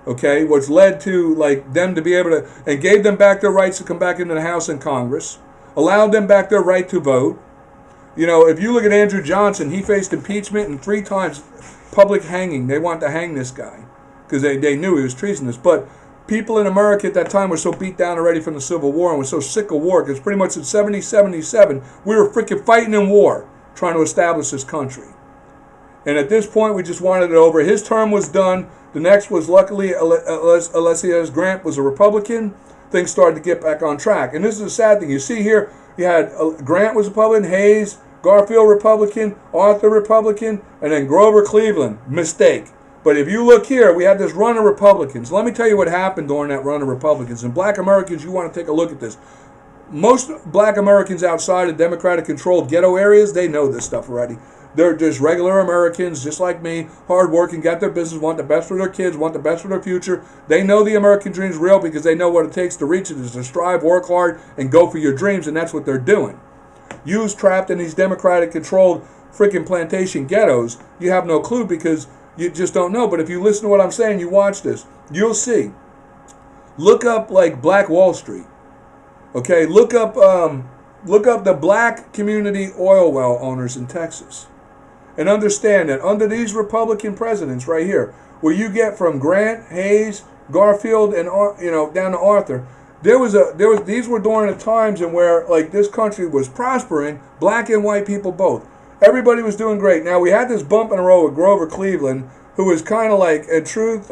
Okay, which led to them to be able to, and gave them back their rights to come back into the House and Congress, allowed them back their right to vote. You know, if you look at Andrew Johnson, he faced impeachment and 3 times public hanging. They wanted to hang this guy because they knew he was treasonous. But people in America at that time were so beat down already from the Civil War and were so sick of war because pretty much in 77, we were freaking fighting in war trying to establish this country. And at this point, we just wanted it over. His term was done. The next was, luckily, Ulysses Grant was a Republican. Things started to get back on track. And this is the sad thing. You see here, you had Grant was Republican, Hayes, Garfield Republican, Arthur Republican, and then Grover Cleveland. Mistake. But if you look here, we had this run of Republicans. Let me tell you what happened during that run of Republicans. And black Americans, you want to take a look at this. Most black Americans outside of Democratic-controlled ghetto areas, they know this stuff already. They're just regular Americans, just like me, hardworking, got their business, want the best for their kids, want the best for their future. They know the American dream is real because they know what it takes to reach it is to strive, work hard, and go for your dreams, and that's what they're doing. You's trapped in these Democratic-controlled freaking plantation ghettos, you have no clue because you just don't know. But if you listen to what I'm saying, you watch this, you'll see. Look up like Black Wall Street. Okay, look up the black community oil well owners in Texas. And understand that under these Republican presidents right here, where you get from Grant, Hayes, Garfield, and down to Arthur, these were during the times in where like this country was prospering, black and white people both. Everybody was doing great. Now we had this bump in the road with Grover Cleveland, who was kind of like, in truth,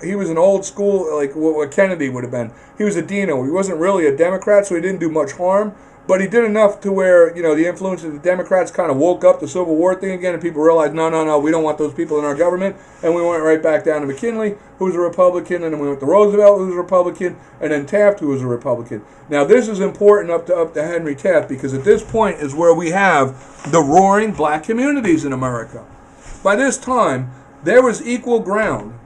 he was an old school, like what Kennedy would have been. He was a Dino. He wasn't really a Democrat, so he didn't do much harm. But he did enough to where, the influence of the Democrats kind of woke up the Civil War thing again, and people realized, no, we don't want those people in our government. And we went right back down to McKinley, who was a Republican, and then we went to Roosevelt, who was a Republican, and then Taft, who was a Republican. Now, this is important up to Henry Taft, because at this point is where we have the roaring black communities in America. By this time, there was equal ground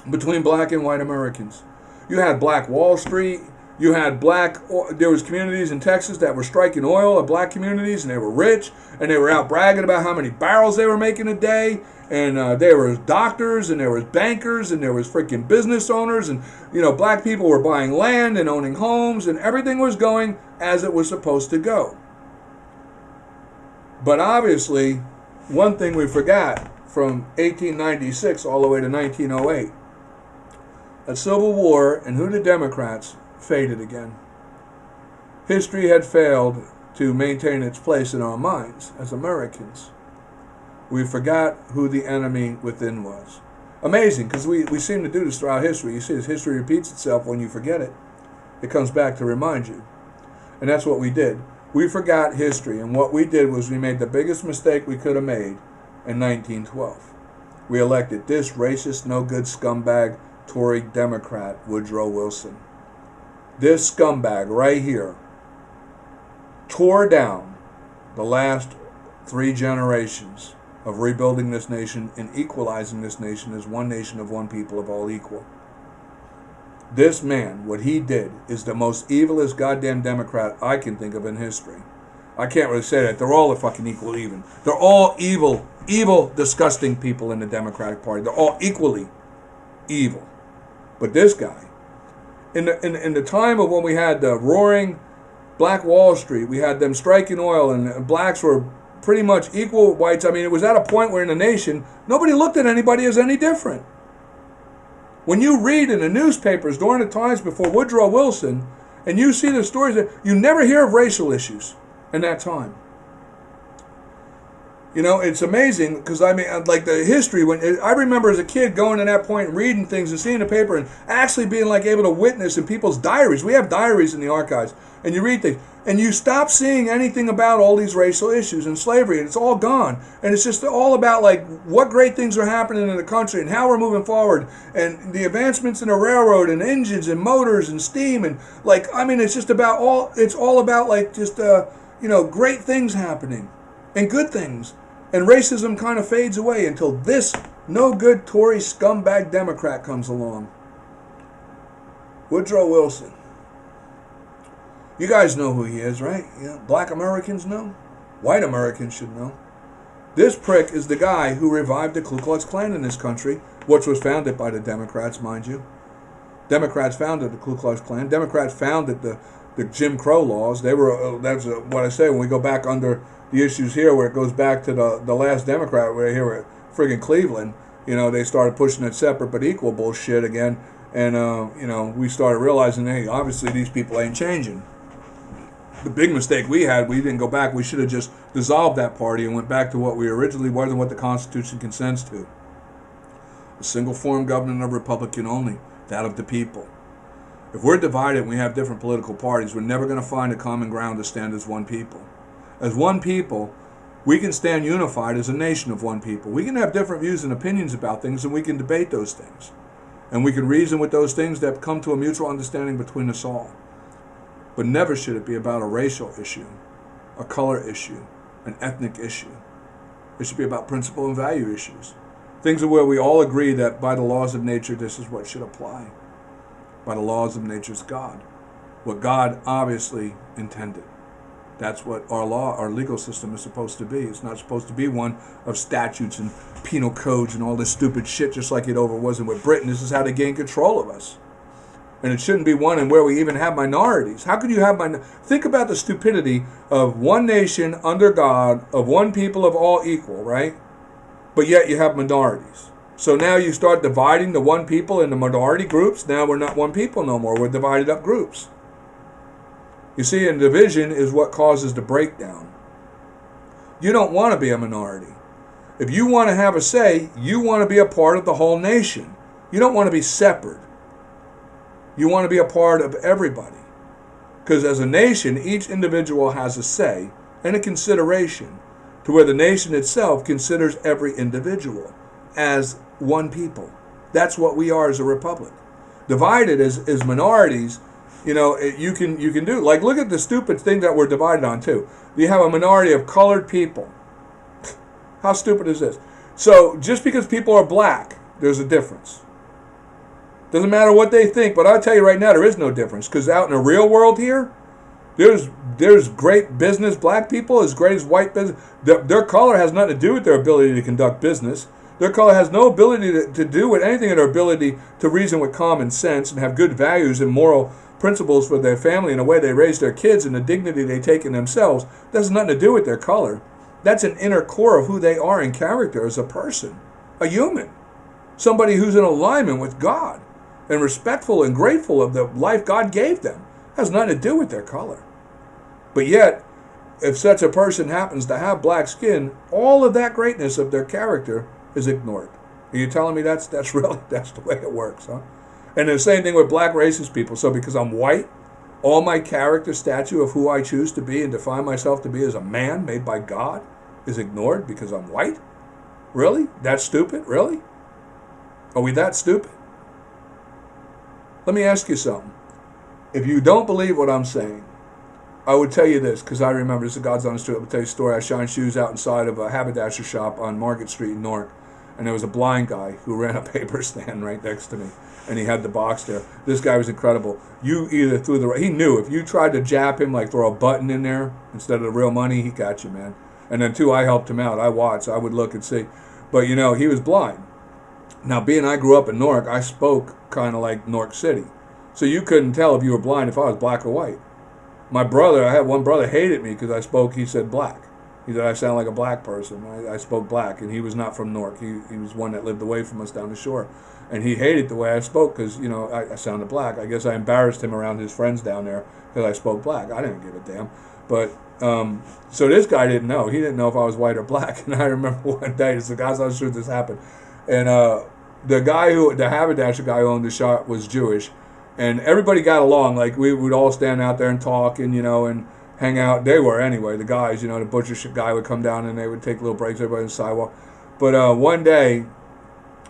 between black and white Americans. You had Black Wall Street. You had there was communities in Texas that were striking oil at black communities, and they were rich, and they were out bragging about how many barrels they were making a day, and there was doctors, and there was bankers, and there was freaking business owners, and, black people were buying land and owning homes, and everything was going as it was supposed to go. But obviously, one thing we forgot from 1896 all the way to 1908, a Civil War, and who the Democrats faded again. History had failed to maintain its place in our minds as Americans. We forgot who the enemy within was. Amazing, because we seem to do this throughout history. You see, as history repeats itself when you forget it, it comes back to remind you. And that's what we did. We forgot history, and what we did was we made the biggest mistake we could have made in 1912. We elected this racist, no-good scumbag, Tory Democrat, Woodrow Wilson. This scumbag right here tore down the last 3 generations of rebuilding this nation and equalizing this nation as one nation of one people of all equal. This man, what he did, is the most evilest goddamn Democrat I can think of in history. I can't really say that. They're all fucking equal even. They're all evil, disgusting people in the Democratic Party. They're all equally evil. But this guy, in the time of when we had the roaring Black Wall Street, we had them striking oil, and blacks were pretty much equal with whites. I mean, it was at a point where in the nation, nobody looked at anybody as any different. When you read in the newspapers during the times before Woodrow Wilson, and you see the stories, you never hear of racial issues in that time. It's amazing because, like the history, I remember as a kid going to that point and reading things and seeing the paper and actually being like able to witness in people's diaries. We have diaries in the archives, and you read things, and you stop seeing anything about all these racial issues and slavery, and it's all gone. And it's just all about like what great things are happening in the country and how we're moving forward, and the advancements in the railroad and engines and motors and steam, and it's just about it's all about like just great things happening and good things. And racism kind of fades away until this no-good Tory scumbag Democrat comes along. Woodrow Wilson. You guys know who he is, right? Black Americans know. White Americans should know. This prick is the guy who revived the Ku Klux Klan in this country, which was founded by the Democrats, mind you. Democrats founded the Ku Klux Klan. Democrats founded the the Jim Crow laws. They were that's what I say when we go back under the issues here, where it goes back to the last Democrat right here at friggin' Cleveland. They started pushing that separate but equal bullshit again, and we started realizing, hey, obviously these people ain't changing. The big mistake we had, we didn't go back. We should have just dissolved that party and went back to what we originally were and what the Constitution consents to. A single form government of Republican only, that of the people. If we're divided and we have different political parties, we're never going to find a common ground to stand as one people. As one people, we can stand unified as a nation of one people. We can have different views and opinions about things, and we can debate those things. And we can reason with those things that come to a mutual understanding between us all. But never should it be about a racial issue, a color issue, an ethnic issue. It should be about principle and value issues. Things where we all agree that by the laws of nature, this is what should apply. By the laws of nature's God. What God obviously intended. That's what our legal system is supposed to be. It's not supposed to be one of statutes and penal codes and all this stupid shit, just like it was with Britain. This is how they gain control of us. And it shouldn't be one in where we even have minorities. How could you have think about the stupidity of one nation under God, of one people of all equal, right? But yet you have minorities. So now you start dividing the one people into minority groups. Now we're not one people no more. We're divided up groups. You see, and division is what causes the breakdown. You don't want to be a minority. If you want to have a say, you want to be a part of the whole nation. You don't want to be separate. You want to be a part of everybody. Because as a nation, each individual has a say and a consideration to where the nation itself considers every individual as one people. That's what we are as a republic. Divided as minorities, you can do. Like, look at the stupid thing that we're divided on, too. You have a minority of colored people. How stupid is this? So, just because people are black, there's a difference. Doesn't matter what they think, but I'll tell you right now, there is no difference. Because out in the real world here, there's great business. Black people as great as white business. Their color has nothing to do with their ability to conduct business. Their color has no ability to do with anything in their ability to reason with common sense and have good values and moral principles for their family and the way they raise their kids and the dignity they take in themselves. That has nothing to do with their color. That's an inner core of who they are in character as a person, a human, somebody who's in alignment with God and respectful and grateful of the life God gave them. It has nothing to do with their color. But yet, if such a person happens to have black skin, all of that greatness of their character is ignored. Are you telling me that's the way it works, huh? And the same thing with black racist people. So because I'm white, all my character statue of who I choose to be and define myself to be as a man made by God is ignored because I'm white? Really? That's stupid? Really? Are we that stupid? Let me ask you something. If you don't believe what I'm saying, I would tell you this, because I remember, this is God's honest truth. I'll tell you a story. I shined shoes out inside of a haberdasher shop on Market Street in Newark, and there was a blind guy who ran a paper stand right next to me, and he had the box there. This guy was incredible. You either he knew if you tried to jab him, like throw a button in there instead of the real money, he got you, man. And then too, I helped him out. I watched. I would look and see. But he was blind. Now, being I grew up in Newark, I spoke kind of like Newark City. So you couldn't tell if you were blind if I was black or white. My brother, I had one brother, hated me because he said black. He said I sound like a black person. I spoke black, and he was not from Newark. He was one that lived away from us down the shore. And he hated the way I spoke because, I sounded black. I guess I embarrassed him around his friends down there because I spoke black. I didn't give a damn. But, so this guy didn't know. He didn't know if I was white or black. And I remember one day, this is the guy's honest truth, this happened. And the haberdasher guy who owned the shop was Jewish. And everybody got along. Like, we would all stand out there and talk and, and hang out. They were, anyway, the guys, the butcher guy would come down and they would take little breaks, everybody on the sidewalk. But one day,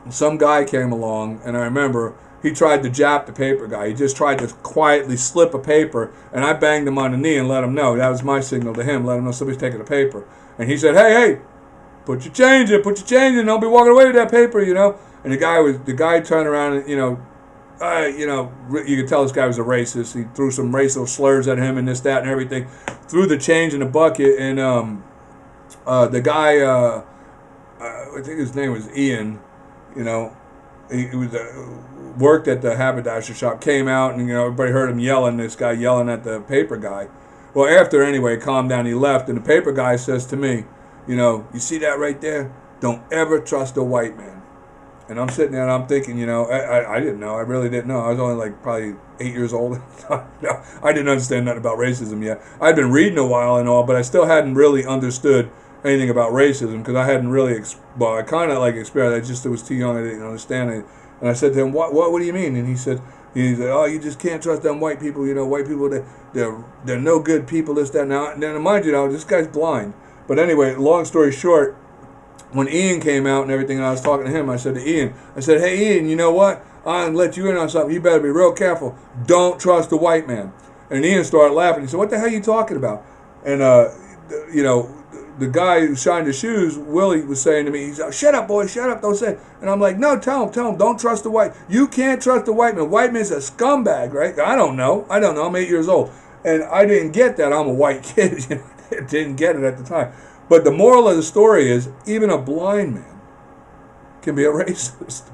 some guy came along, and I remember he tried to jab the paper guy. He just tried to quietly slip a paper, and I banged him on the knee and let him know. That was my signal to him, let him know somebody's taking a paper. And he said, hey, put your change in, don't be walking away with that paper, And the guy turned around and, you could tell this guy was a racist. He threw some racial slurs at him and this, that, and everything. Threw the change in the bucket, and the guy, I think his name was Ian, he was worked at the haberdasher shop, came out, and everybody heard him yelling. This guy yelling at the paper guy. Well, after anyway, calmed down, he left, and the paper guy says to me, you see that right there? Don't ever trust a white man. And I'm sitting there and I'm thinking, I didn't know. I really didn't know. I was only like probably 8 years old. I didn't understand nothing about racism yet. I'd been reading a while and all, but I still hadn't really understood anything about racism because I hadn't really, I kind of like experienced. I was too young. I didn't understand it. And I said to him, what do you mean? And he said, oh, you just can't trust them white people. White people, they're no good people, this, that. Now, mind you, this guy's blind. But anyway, long story short, when Ian came out and everything, and I was talking to him, I said to Ian, hey, Ian, you know what? I'm going to let you in on something. You better be real careful. Don't trust a white man. And Ian started laughing. He said, what the hell are you talking about? And, the guy who shined his shoes, Willie, was saying to me, he's like, shut up, boy, shut up, don't say it. And I'm like, no, tell him, don't trust the white. You can't trust the white man. White man's a scumbag, right? I don't know. I'm 8 years old. And I didn't get that. I'm a white kid. I didn't get it at the time. But the moral of the story is, even a blind man can be a racist.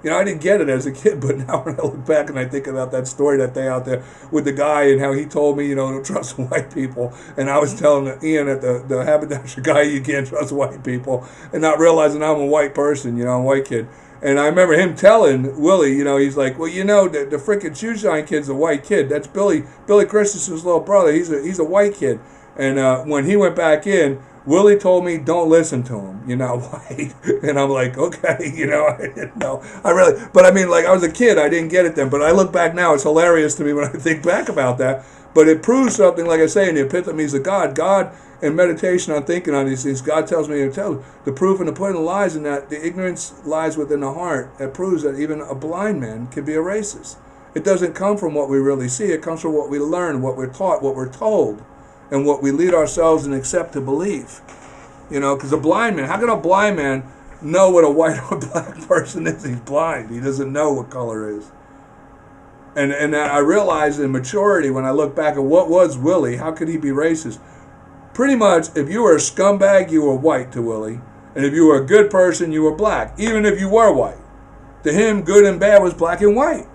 I didn't get it as a kid, but now when I look back and I think about that story that day out there with the guy and how he told me, don't trust white people. And I was telling Ian at the haberdasher guy, you can't trust white people. And not realizing I'm a white person, I'm a white kid. And I remember him telling Willie, he's like, well, the freaking shoeshine kid's a white kid. That's Billy Christensen's little brother. He's a white kid. And when he went back in, Willie told me, don't listen to him. You're not white. And I'm like, okay, I didn't know. But I mean, like, I was a kid. I didn't get it then. But I look back now, it's hilarious to me when I think back about that. But it proves something, like I say, in the epitomes of God. God, in meditation on thinking on these things, God tells me to tell the proof and the point of lies in that the ignorance lies within the heart. That proves that even a blind man can be a racist. It doesn't come from what we really see. It comes from what we learn, what we're taught, what we're told, and what we lead ourselves and accept to believe. Because a blind man, how can a blind man know what a white or black person is? He's blind. He doesn't know what color is. And I realized in maturity, when I look back at what was Willie, how could he be racist? Pretty much, if you were a scumbag, you were white to Willie. And if you were a good person, you were black, even if you were white. To him, good and bad was black and white.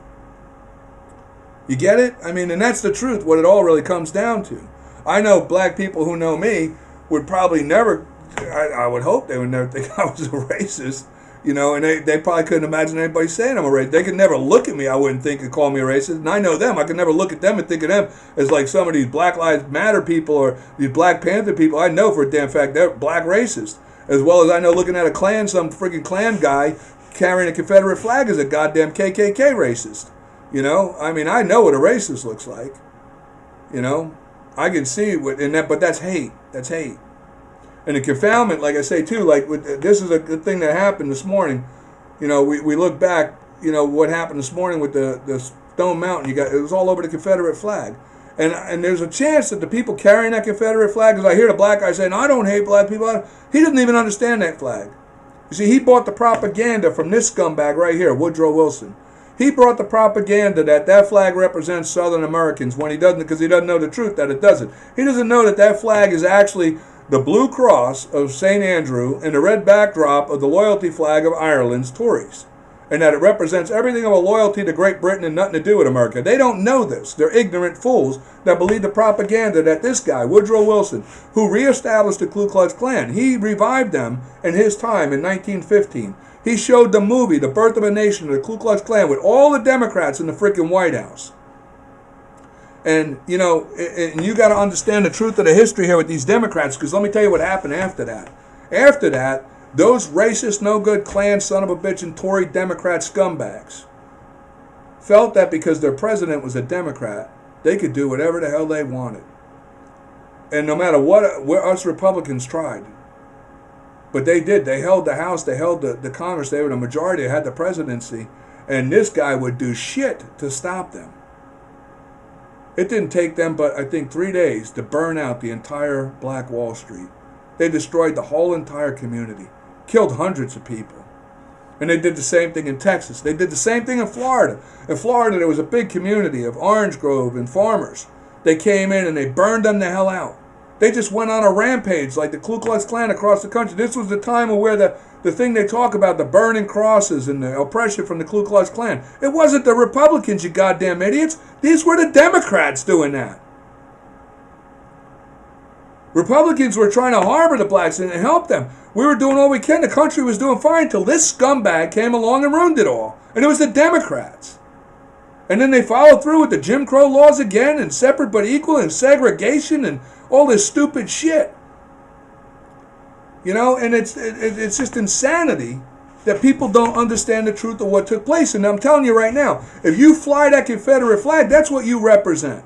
You get it? I mean, and that's the truth, what it all really comes down to. I know black people who know me would probably never, I would hope they would never think I was a racist, and they probably couldn't imagine anybody saying I'm a racist. They could never look at me, I wouldn't think, and call me a racist. And I know them. I could never look at them and think of them as like some of these Black Lives Matter people or these Black Panther people. I know for a damn fact they're black racists. As well as I know looking at a Klan, some freaking Klan guy carrying a Confederate flag is a goddamn KKK racist. I mean, I know what a racist looks like. I can see what in that, but that's hate. That's hate. And the confoundment, like I say too, like this is a good thing that happened this morning. We look back, what happened this morning with the Stone Mountain. It was all over the Confederate flag, and there's a chance that the people carrying that Confederate flag, because I hear the black guy saying, "I don't hate black people," he doesn't even understand that flag. You see, he bought the propaganda from this scumbag right here, Woodrow Wilson. He brought the propaganda that flag represents Southern Americans when he doesn't, because he doesn't know the truth that it doesn't. He doesn't know that flag is actually the blue cross of St. Andrew and the red backdrop of the loyalty flag of Ireland's Tories. And that it represents everything of a loyalty to Great Britain and nothing to do with America. They don't know this. They're ignorant fools that believe the propaganda that this guy, Woodrow Wilson, who reestablished the Ku Klux Klan, he revived them in his time in 1915. He showed the movie, The Birth of a Nation, the Ku Klux Klan, with all the Democrats in the freaking White House. And, and you got to understand the truth of the history here with these Democrats, because let me tell you what happened after that. After that, those racist, no-good Klan, son of a bitch, and Tory Democrat scumbags felt that because their president was a Democrat, they could do whatever the hell they wanted. And no matter what us Republicans tried. But they did. They held the House. They held the Congress. They were the majority. They had the presidency. And this guy would do shit to stop them. It didn't take them but, I think, 3 days to burn out the entire Black Wall Street. They destroyed the whole entire community. Killed hundreds of people. And they did the same thing in Texas. They did the same thing in Florida. In Florida, there was a big community of orange grove and farmers. They came in and they burned them the hell out. They just went on a rampage like the Ku Klux Klan across the country. This was the time of where the thing they talk about, the burning crosses and the oppression from the Ku Klux Klan. It wasn't the Republicans, you goddamn idiots. These were the Democrats doing that. Republicans were trying to harbor the blacks and help them. We were doing all we can. The country was doing fine until this scumbag came along and ruined it all. And it was the Democrats. And then they followed through with the Jim Crow laws again, and separate but equal, and segregation, and all this stupid shit. You know, and it's just insanity that people don't understand the truth of what took place. And I'm telling you right now, if you fly that Confederate flag, that's what you represent.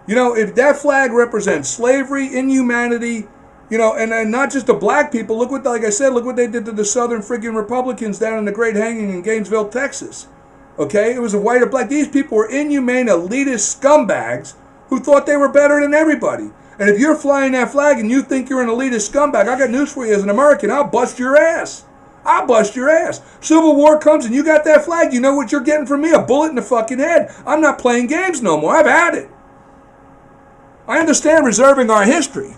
You know, if that flag represents slavery, inhumanity, you know, and not just the black people. Look what, like I said, look what they did to the Southern freaking Republicans down in the Great Hanging in Gainesville, Texas. Okay, it was a white or black. These people were inhumane, elitist scumbags who thought they were better than everybody. And if you're flying that flag and you think you're an elitist scumbag, I got news for you as an American. I'll bust your ass. I'll bust your ass. Civil War comes and you got that flag. You know what you're getting from me? A bullet in the fucking head. I'm not playing games no more. I've had it. I understand reserving our history.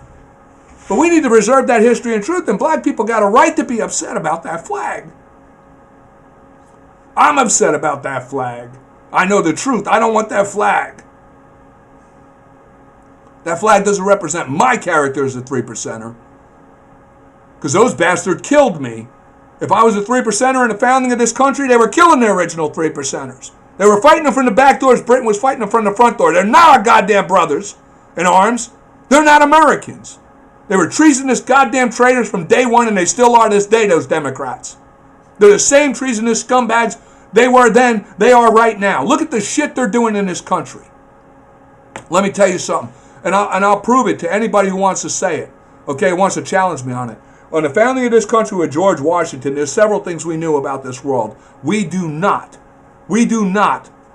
But we need to reserve that history and truth. And black people got a right to be upset about that flag. I'm upset about that flag. I know the truth. I don't want that flag. That flag doesn't represent my character as a 3%er. Because those bastards killed me. If I was a 3%er in the founding of this country, they were killing the original 3%ers. They were fighting them from the back doors. Britain was fighting them from the front door. They're not our goddamn brothers in arms. They're not Americans. They were treasonous goddamn traitors from day one, and they still are this day, those Democrats. They're the same treasonous scumbags they were then, they are right now. Look at the shit they're doing in this country. Let me tell you something, and I'll prove it to anybody who wants to say it, okay, wants to challenge me on it. On the founding of this country with George Washington, there's several things we knew about this world. We do not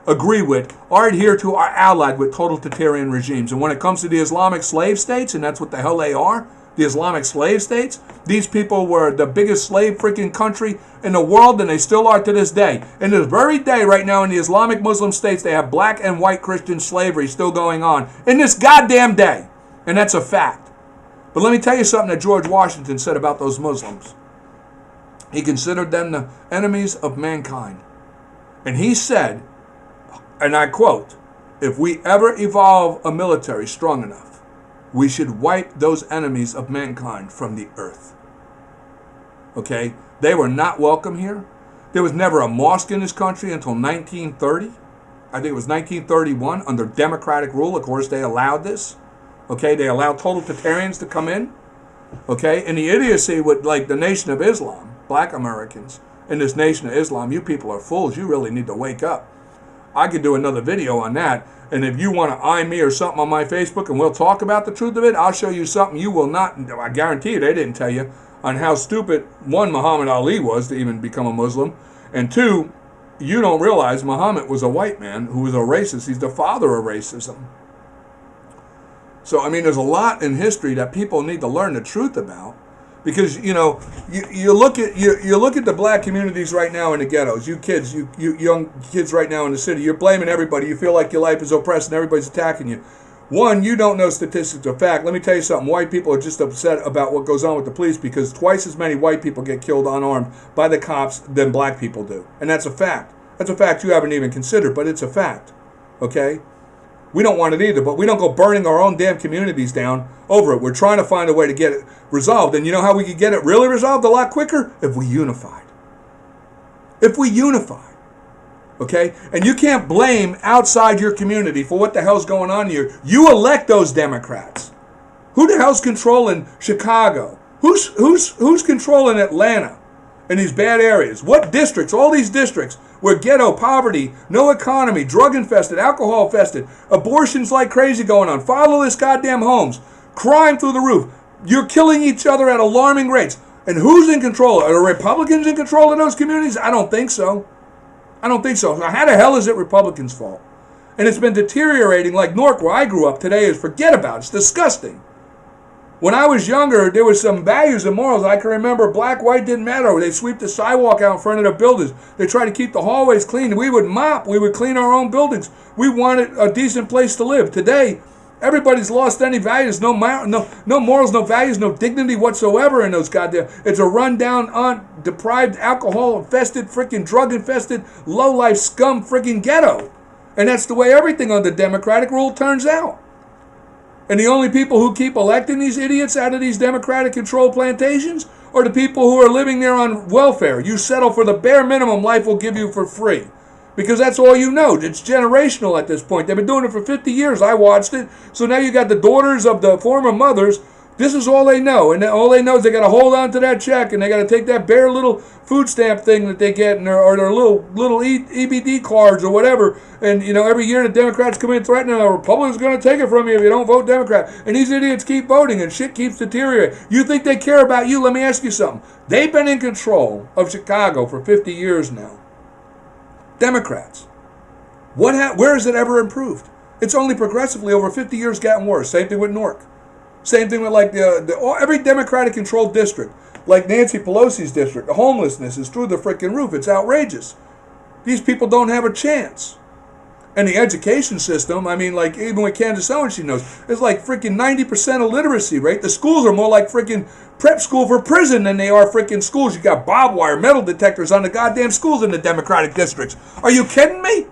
agree with or adhere to or allied with totalitarian regimes. And when it comes to the Islamic slave states, and that's what the hell they are, the Islamic slave states, these people were the biggest slave freaking country in the world, and they still are to this day. In this very day right now in the Islamic Muslim states, they have black and white Christian slavery still going on in this goddamn day. And that's a fact. But let me tell you something that George Washington said about those Muslims. He considered them the enemies of mankind. And he said, and I quote, "If we ever evolve a military strong enough, we should wipe those enemies of mankind from the earth." Okay? They were not welcome here. There was never a mosque in this country until 1930. I think it was 1931 under democratic rule. Of course, they allowed this. Okay? They allowed totalitarians to come in. Okay? And the idiocy with like the Nation of Islam, black Americans in this Nation of Islam, you people are fools. You really need to wake up. I could do another video on that. And if you want to eye me or something on my Facebook and we'll talk about the truth of it, I'll show you something you will not, I guarantee you they didn't tell you, on how stupid, one, Muhammad Ali was to even become a Muslim, and two, you don't realize Muhammad was a white man who was a racist. He's the father of racism. So, I mean, there's a lot in history that people need to learn the truth about. Because, you know, you look at the black communities right now in the ghettos, you kids, you young kids right now in the city, you're blaming everybody. You feel like your life is oppressed and everybody's attacking you. One, you don't know statistics or fact. Let me tell you something. White people are just upset about what goes on with the police because twice as many white people get killed unarmed by the cops than black people do. And that's a fact. That's a fact you haven't even considered, but it's a fact. Okay? We don't want it either, but we don't go burning our own damn communities down over it. We're trying to find a way to get it resolved. And you know how we could get it really resolved a lot quicker? If we unified. If we unified. Okay? And you can't blame outside your community for what the hell's going on here. You elect those Democrats. Who the hell's controlling Chicago? Who's controlling Atlanta in these bad areas? What districts? All these districts where ghetto, poverty, no economy, drug-infested, alcohol-infested, abortions like crazy going on, fatherless goddamn homes, crime through the roof. You're killing each other at alarming rates. And who's in control? Are the Republicans in control of those communities? I don't think so. I don't think so. How the hell is it Republicans' fault? And it's been deteriorating like Newark, where I grew up today, is forget about it. It's disgusting. When I was younger, there was some values and morals. I can remember black, white, didn't matter. They'd sweep the sidewalk out in front of the buildings. They tried to keep the hallways clean. We would mop. We would clean our own buildings. We wanted a decent place to live. Today, Everybody's lost any values, no morals, no values, no dignity whatsoever in those goddamn. It's a rundown, deprived, alcohol-infested, freaking drug-infested, low-life scum freaking ghetto. And that's the way everything under democratic rule turns out. And the only people who keep electing these idiots out of these democratic-controlled plantations are the people who are living there on welfare. You settle for the bare minimum life will give you for free. Because that's all you know. It's generational at this point. They've been doing it for 50 years. I watched it. So now you got the daughters of the former mothers. This is all they know. And all they know is they got to hold on to that check. And they got to take that bare little food stamp thing that they get or their little EBD cards or whatever. And, every year the Democrats come in threatening the Republicans going to take it from you if you don't vote Democrat. And these idiots keep voting and shit keeps deteriorating. You think they care about you? Let me ask you something. They've been in control of Chicago for 50 years now. Democrats. Where has it ever improved? It's only progressively over 50 years gotten worse. Same thing with Newark. Same thing with every Democratic-controlled district, like Nancy Pelosi's district. The homelessness is through the freaking roof. It's outrageous. These people don't have a chance. And the education system, even with Kansas Owen, she knows, it's like freaking 90% illiteracy rate. The schools are more like freaking prep school for prison than they are freaking schools. You got barbed wire, metal detectors on the goddamn schools in the Democratic districts. Are you kidding me?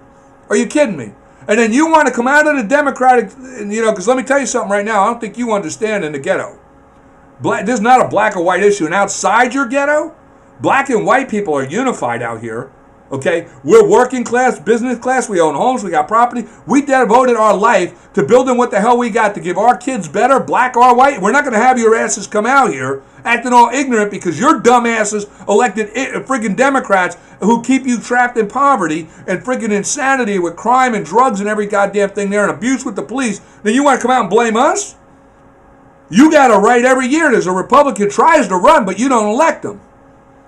Are you kidding me? And then you want to come out of the Democratic, because let me tell you something right now. I don't think you understand in the ghetto. This is not a black or white issue. And outside your ghetto, black and white people are unified out here. Okay, we're working class, business class. We own homes. We got property. We devoted our life to building what the hell we got to give our kids better, black or white. We're not going to have your asses come out here acting all ignorant because your dumb asses elected friggin' Democrats who keep you trapped in poverty and friggin' insanity with crime and drugs and every goddamn thing there and abuse with the police. Then you want to come out and blame us? You got a right every year. There's a Republican tries to run, but you don't elect them.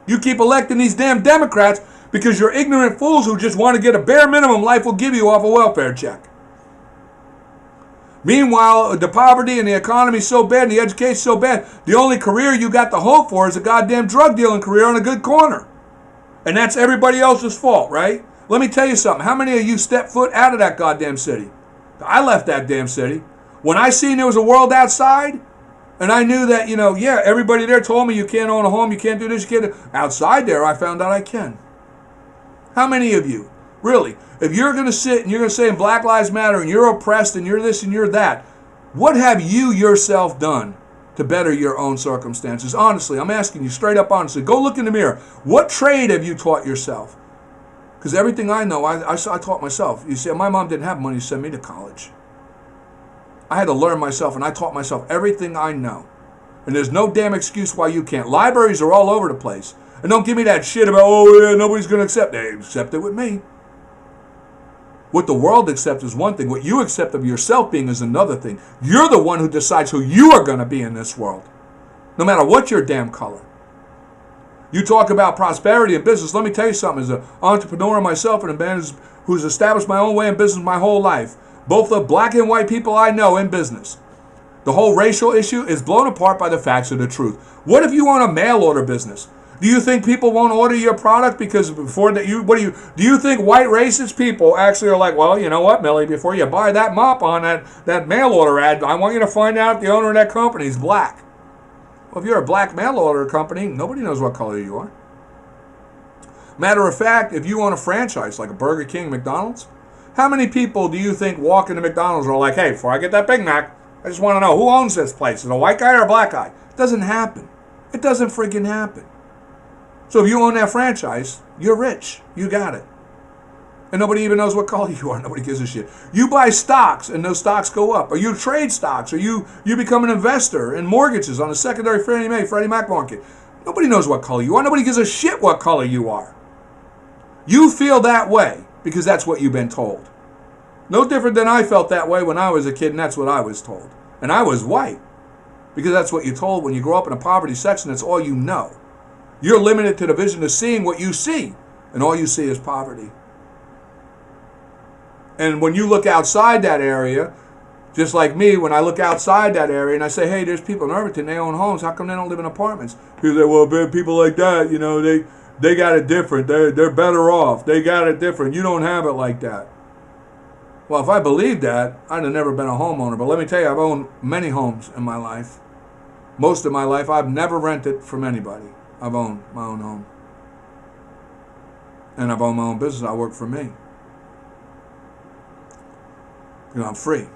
You keep electing these damn Democrats because you're ignorant fools who just want to get a bare minimum life will give you off a welfare check. Meanwhile, the poverty and the economy is so bad and the education so bad, the only career you got to hope for is a goddamn drug dealing career on a good corner. And that's everybody else's fault, right? Let me tell you something. How many of you stepped foot out of that goddamn city? I left that damn city. When I seen there was a world outside, and I knew that, everybody there told me you can't own a home, you can't do this, you can't do. Outside there, I found out I can. How many of you, really, if you're going to sit and you're going to say Black Lives Matter and you're oppressed and you're this and you're that, what have you yourself done to better your own circumstances? Honestly, I'm asking you straight up honestly. Go look in the mirror. What trade have you taught yourself? Because everything I know, I taught myself. You see, my mom didn't have money to send me to college. I had to learn myself, and I taught myself everything I know. And there's no damn excuse why you can't. Libraries are all over the place. And don't give me that shit about, nobody's going to accept it. They accept it with me. What the world accepts is one thing. What you accept of yourself being is another thing. You're the one who decides who you are going to be in this world. No matter what your damn color. You talk about prosperity and business. Let me tell you something. As an entrepreneur myself and a man who's established my own way in business my whole life, both the black and white people I know in business, the whole racial issue is blown apart by the facts of the truth. What if you own a mail order business? Do you think people won't order your product because before that do you think white racist people actually are like, well, you know what, Millie, before you buy that mop on that mail order ad, I want you to find out if the owner of that company is black. Well, if you're a black mail order company, nobody knows what color you are. Matter of fact, if you own a franchise like a Burger King, McDonald's, how many people do you think walk into McDonald's and are like, hey, before I get that Big Mac, I just want to know who owns this place. Is it a white guy or a black guy? It doesn't happen. It doesn't freaking happen. So if you own that franchise, you're rich. You got it. And nobody even knows what color you are. Nobody gives a shit. You buy stocks and those stocks go up. Or you trade stocks. Or you become an investor in mortgages on the secondary Freddie Mac market. Nobody knows what color you are. Nobody gives a shit what color you are. You feel that way because that's what you've been told. No different than I felt that way when I was a kid, and that's what I was told. And I was white because that's what you're told when you grow up in a poverty section. That's all you know. You're limited to the vision of seeing what you see, and all you see is poverty. And when you look outside that area, just like me, when I look outside that area and I say, hey, there's people in Irvington, they own homes. How come they don't live in apartments? People say, well, people like that, they got it different. They're better off. They got it different. You don't have it like that. Well, if I believed that, I'd have never been a homeowner. But let me tell you, I've owned many homes in my life. Most of my life, I've never rented from anybody. I've owned my own home. And I've owned my own business. I work for me. You know, I'm free.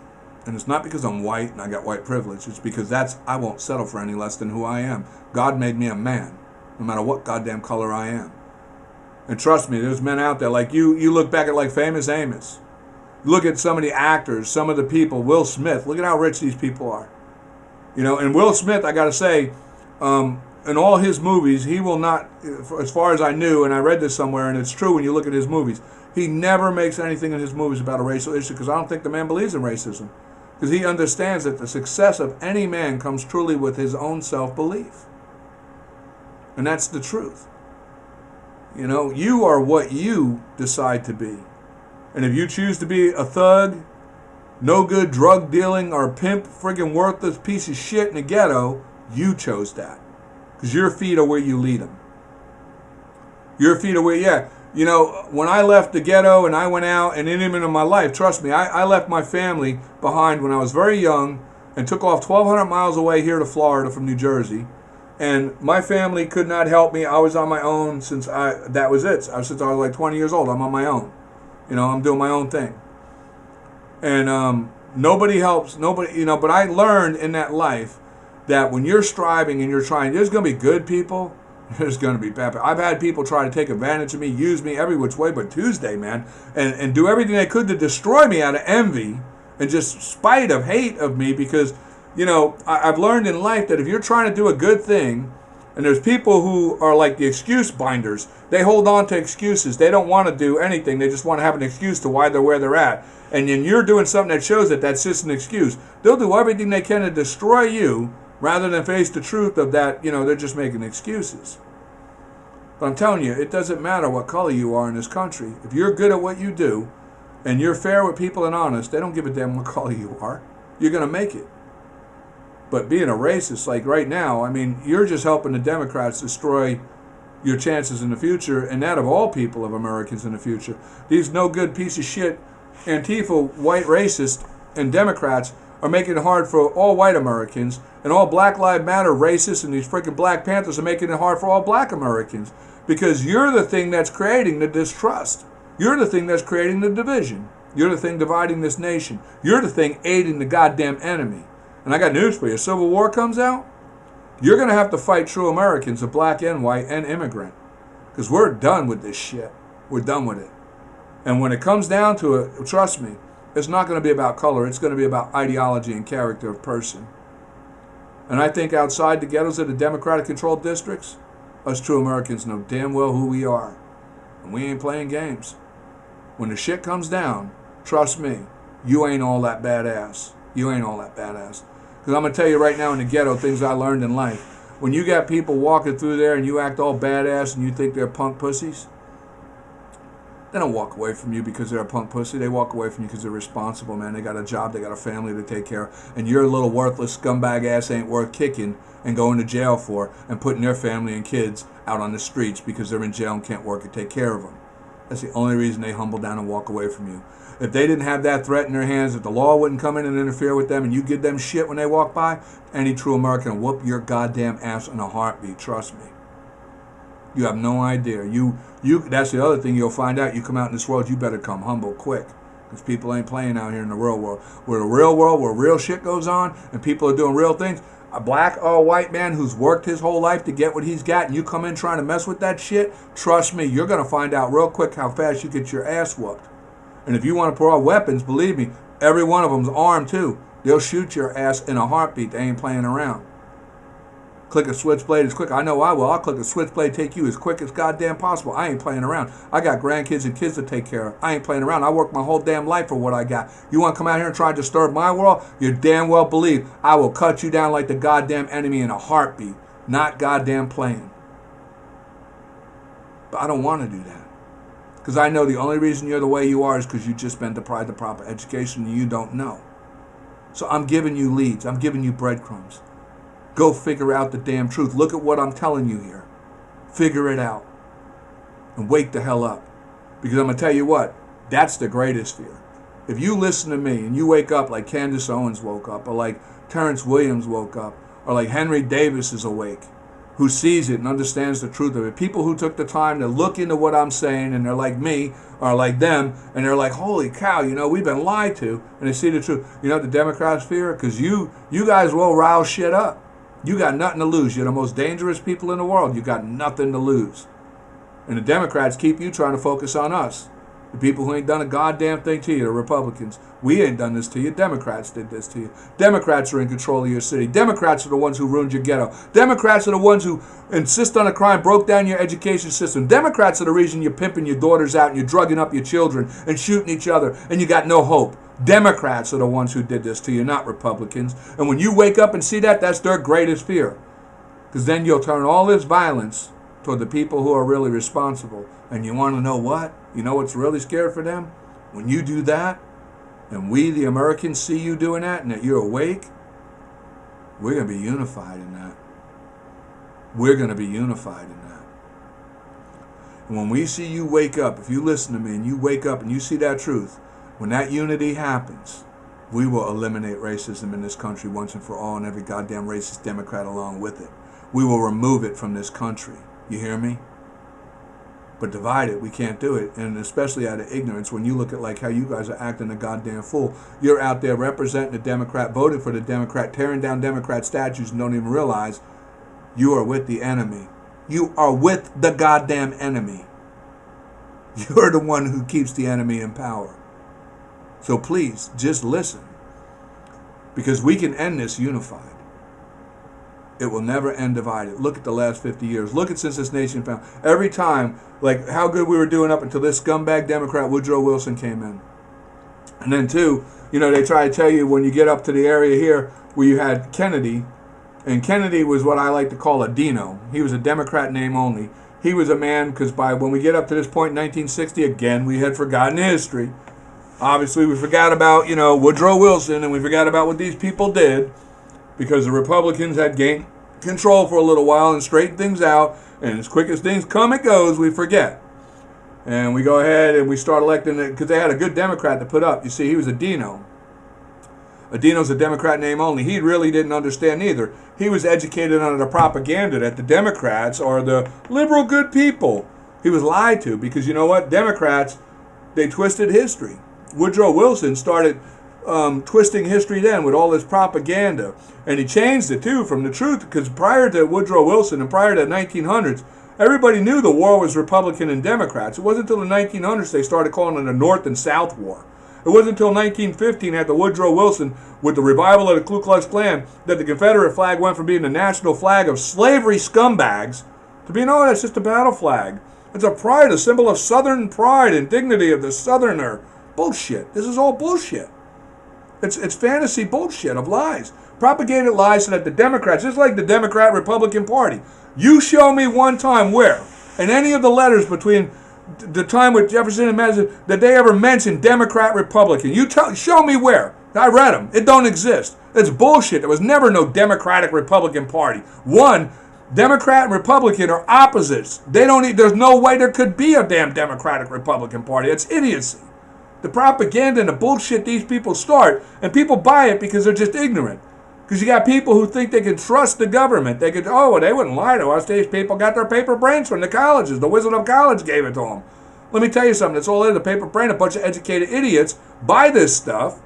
And it's not because I'm white and I got white privilege. It's because I won't settle for any less than who I am. God made me a man, no matter what goddamn color I am. And trust me, there's men out there like you look back at like Famous Amos. Look at some of the actors, some of the people. Will Smith, look at how rich these people are. You know, and Will Smith, I got to say, in all his movies, he will not, as far as I knew, and I read this somewhere, and it's true when you look at his movies, he never makes anything in his movies about a racial issue because I don't think the man believes in racism. Because he understands that the success of any man comes truly with his own self-belief. And that's the truth. You know, you are what you decide to be. And if you choose to be a thug, no good drug dealing or pimp, friggin' worthless piece of shit in the ghetto, you chose that. Because your feet are where you lead them. Your feet are where, yeah. You know, when I left the ghetto and I went out and even in my life, trust me, I left my family behind when I was very young and took off 1,200 miles away here to Florida from New Jersey. And my family could not help me. I was on my own since that was it. Since I was like 20 years old, I'm on my own. You know, I'm doing my own thing. And nobody helps, nobody, you know, but I learned in that life that when you're striving and you're trying, there's going to be good people, there's going to be bad people. I've had people try to take advantage of me, use me every which way but Tuesday, man, and do everything they could to destroy me out of envy and just spite of hate of me because, you know, I've learned in life that if you're trying to do a good thing, and there's people who are like the excuse binders, they hold on to excuses. They don't want to do anything. They just want to have an excuse to why they're where they're at. And then you're doing something that shows that that's just an excuse. They'll do everything they can to destroy you rather than face the truth of that, you know, they're just making excuses. But I'm telling you, it doesn't matter what color you are in this country. If you're good at what you do and you're fair with people and honest, they don't give a damn what color you are. You're going to make it. But being a racist, like right now, I mean, you're just helping the Democrats destroy your chances in the future, and that of all people of Americans in the future. These no good piece of shit Antifa white racists and Democrats are making it hard for all white Americans, and all Black Lives Matter racists and these freaking Black Panthers are making it hard for all black Americans because you're the thing that's creating the distrust. You're the thing that's creating the division. You're the thing dividing this nation. You're the thing aiding the goddamn enemy. And I got news for you. Civil War comes out, you're going to have to fight true Americans, the black and white and immigrant. Because we're done with this shit. We're done with it. And when it comes down to it, trust me, it's not going to be about color. It's going to be about ideology and character of person. And I think outside the ghettos of the Democratic-controlled districts, us true Americans know damn well who we are. And we ain't playing games. When the shit comes down, trust me, you ain't all that badass. You ain't all that badass. Because I'm going to tell you right now in the ghetto, things I learned in life. When you got people walking through there and you act all badass and you think they're punk pussies, they don't walk away from you because they're a punk pussy. They walk away from you because they're responsible, man. They got a job, they got a family to take care of. And your little worthless scumbag ass ain't worth kicking and going to jail for and putting their family and kids out on the streets because they're in jail and can't work and take care of them. That's the only reason they humble down and walk away from you. If they didn't have that threat in their hands, if the law wouldn't come in and interfere with them and you give them shit when they walk by, any true American will whoop your goddamn ass in a heartbeat, trust me. You have no idea. That's the other thing you'll find out. You come out in this world, you better come humble quick. Because people ain't playing out here in the real world. Where the real world, where real shit goes on and people are doing real things, a black or white man who's worked his whole life to get what he's got and you come in trying to mess with that shit, trust me, you're going to find out real quick how fast you get your ass whooped. And if you want to pull out weapons, believe me, every one of them's armed too. They'll shoot your ass in a heartbeat. They ain't playing around. Click a switchblade as quick. I know I will. I'll click a switchblade, take you as quick as goddamn possible. I ain't playing around. I got grandkids and kids to take care of. I ain't playing around. I work my whole damn life for what I got. You want to come out here and try to disturb my world? You damn well believe I will cut you down like the goddamn enemy in a heartbeat. Not goddamn playing. But I don't want to do that. Because I know the only reason you're the way you are is because you've just been deprived of proper education and you don't know. So I'm giving you leads. I'm giving you breadcrumbs. Go figure out the damn truth. Look at what I'm telling you here. Figure it out. And wake the hell up. Because I'm going to tell you what, that's the greatest fear. if you listen to me and you wake up like Candace Owens woke up, or like Terrence Williams woke up, or like Henry Davis is awake, who sees it and understands the truth of it, people who took the time to look into what I'm saying and they're like me or like them and they're like, holy cow, we've been lied to, and they see the truth. You know what the Democrats fear? Because you guys will rouse shit up. You got nothing to lose. You're the most dangerous people in the world. You got nothing to lose. And the Democrats keep you trying to focus on us. The people who ain't done a goddamn thing to you, the Republicans. We ain't done this to you. Democrats did this to you. Democrats are in control of your city. Democrats are the ones who ruined your ghetto. Democrats are the ones who insist on a crime, broke down your education system. Democrats are the reason you're pimping your daughters out and you're drugging up your children and shooting each other and you got no hope. Democrats are the ones who did this to you, not Republicans. And when you wake up and see that, that's their greatest fear. Because then you'll turn all this violence toward the people who are really responsible. And you want to know what? You know what's really scared for them? When you do that, and we, the Americans, see you doing that, and that you're awake, we're going to be unified in that. We're going to be unified in that. And when we see you wake up, if you listen to me and you wake up and you see that truth, when that unity happens, we will eliminate racism in this country once and for all, and every goddamn racist Democrat along with it. We will remove it from this country. You hear me? But divide it, we can't do it. And especially out of ignorance, when you look at like how you guys are acting a goddamn fool. You're out there representing the Democrat, voting for the Democrat, tearing down Democrat statues and don't even realize you are with the enemy. You are with the goddamn enemy. You're the one who keeps the enemy in power. So please, just listen. Because we can end this unified. It will never end divided. Look at the last 50 years. Look at since this nation found. Every time, like how good we were doing up until this scumbag Democrat Woodrow Wilson came in. And then too, they try to tell you when you get up to the area here where you had Kennedy, and Kennedy was what I like to call a Dino. He was a Democrat name only. He was a man, because when we get up to this point in 1960, again, we had forgotten history. Obviously, we forgot about, Woodrow Wilson, and we forgot about what these people did. Because the Republicans had gained control for a little while and straightened things out. And as quick as things come, it goes, we forget. And we go ahead and we start electing it because they had a good Democrat to put up. You see, he was a Dino. A Dino's a Democrat name only. He really didn't understand either. He was educated under the propaganda that the Democrats are the liberal good people. He was lied to because you know what? Democrats, they twisted history. Woodrow Wilson started twisting history then with all this propaganda. And he changed it too from the truth, because prior to Woodrow Wilson and prior to the 1900s, everybody knew the war was Republican and Democrats. It wasn't until the 1900s they started calling it a North and South war. It wasn't until 1915 after Woodrow Wilson, with the revival of the Ku Klux Klan, that the Confederate flag went from being the national flag of slavery scumbags to being, oh, that's just a battle flag. It's a pride, a symbol of Southern pride and dignity of the Southerner. Bullshit. This is all bullshit. It's fantasy bullshit of lies. Propagated lies so that the Democrats, just like the Democrat-Republican Party, you show me one time where, in any of the letters between the time with Jefferson and Madison, that they ever mentioned Democrat-Republican. Show me where. I read them. It don't exist. It's bullshit. There was never no Democratic-Republican Party. One, Democrat and Republican are opposites. There's no way there could be a damn Democratic-Republican Party. It's idiocy. The propaganda and the bullshit these people start, and people buy it because they're just ignorant. Because you got people who think they can trust the government. They they wouldn't lie to us. These people got their paper brains from the colleges. The Wizard of College gave it to them. Let me tell you something. That's all it is, a paper brain. A bunch of educated idiots buy this stuff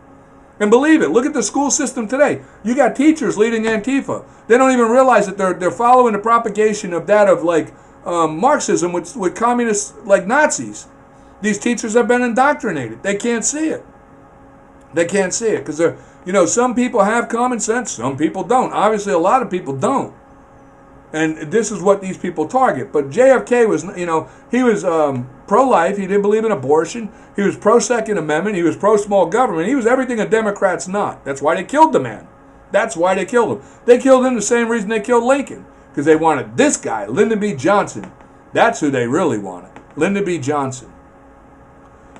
and believe it. Look at the school system today. You got teachers leading Antifa. They don't even realize that they're following the propagation of that of Marxism with communists like Nazis. These teachers have been indoctrinated. They can't see it. They can't see it because some people have common sense. Some people don't. Obviously, a lot of people don't. And this is what these people target. But JFK was, he was pro-life. He didn't believe in abortion. He was pro-Second Amendment. He was pro-small government. He was everything a Democrat's not. That's why they killed the man. That's why they killed him. They killed him the same reason they killed Lincoln. Because they wanted this guy, Lyndon B. Johnson. That's who they really wanted. Lyndon B. Johnson.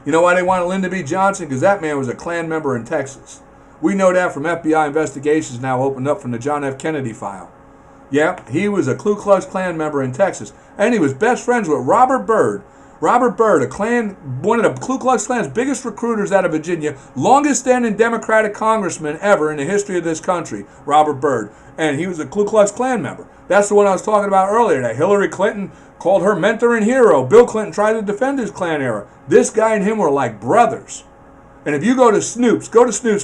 You know why they wanted Lyndon B. Johnson? Because that man was a Klan member in Texas. We know that from FBI investigations now opened up from the John F. Kennedy file. Yeah, he was a Ku Klux Klan member in Texas. And he was best friends with Robert Byrd. Robert Byrd, one of the Ku Klux Klan's biggest recruiters out of Virginia, longest standing Democratic congressman ever in the history of this country, Robert Byrd. And he was a Ku Klux Klan member. That's the one I was talking about earlier, that Hillary Clinton called her mentor and hero. Bill Clinton tried to defend his Klan era. This guy and him were like brothers. And if you go to Snoops,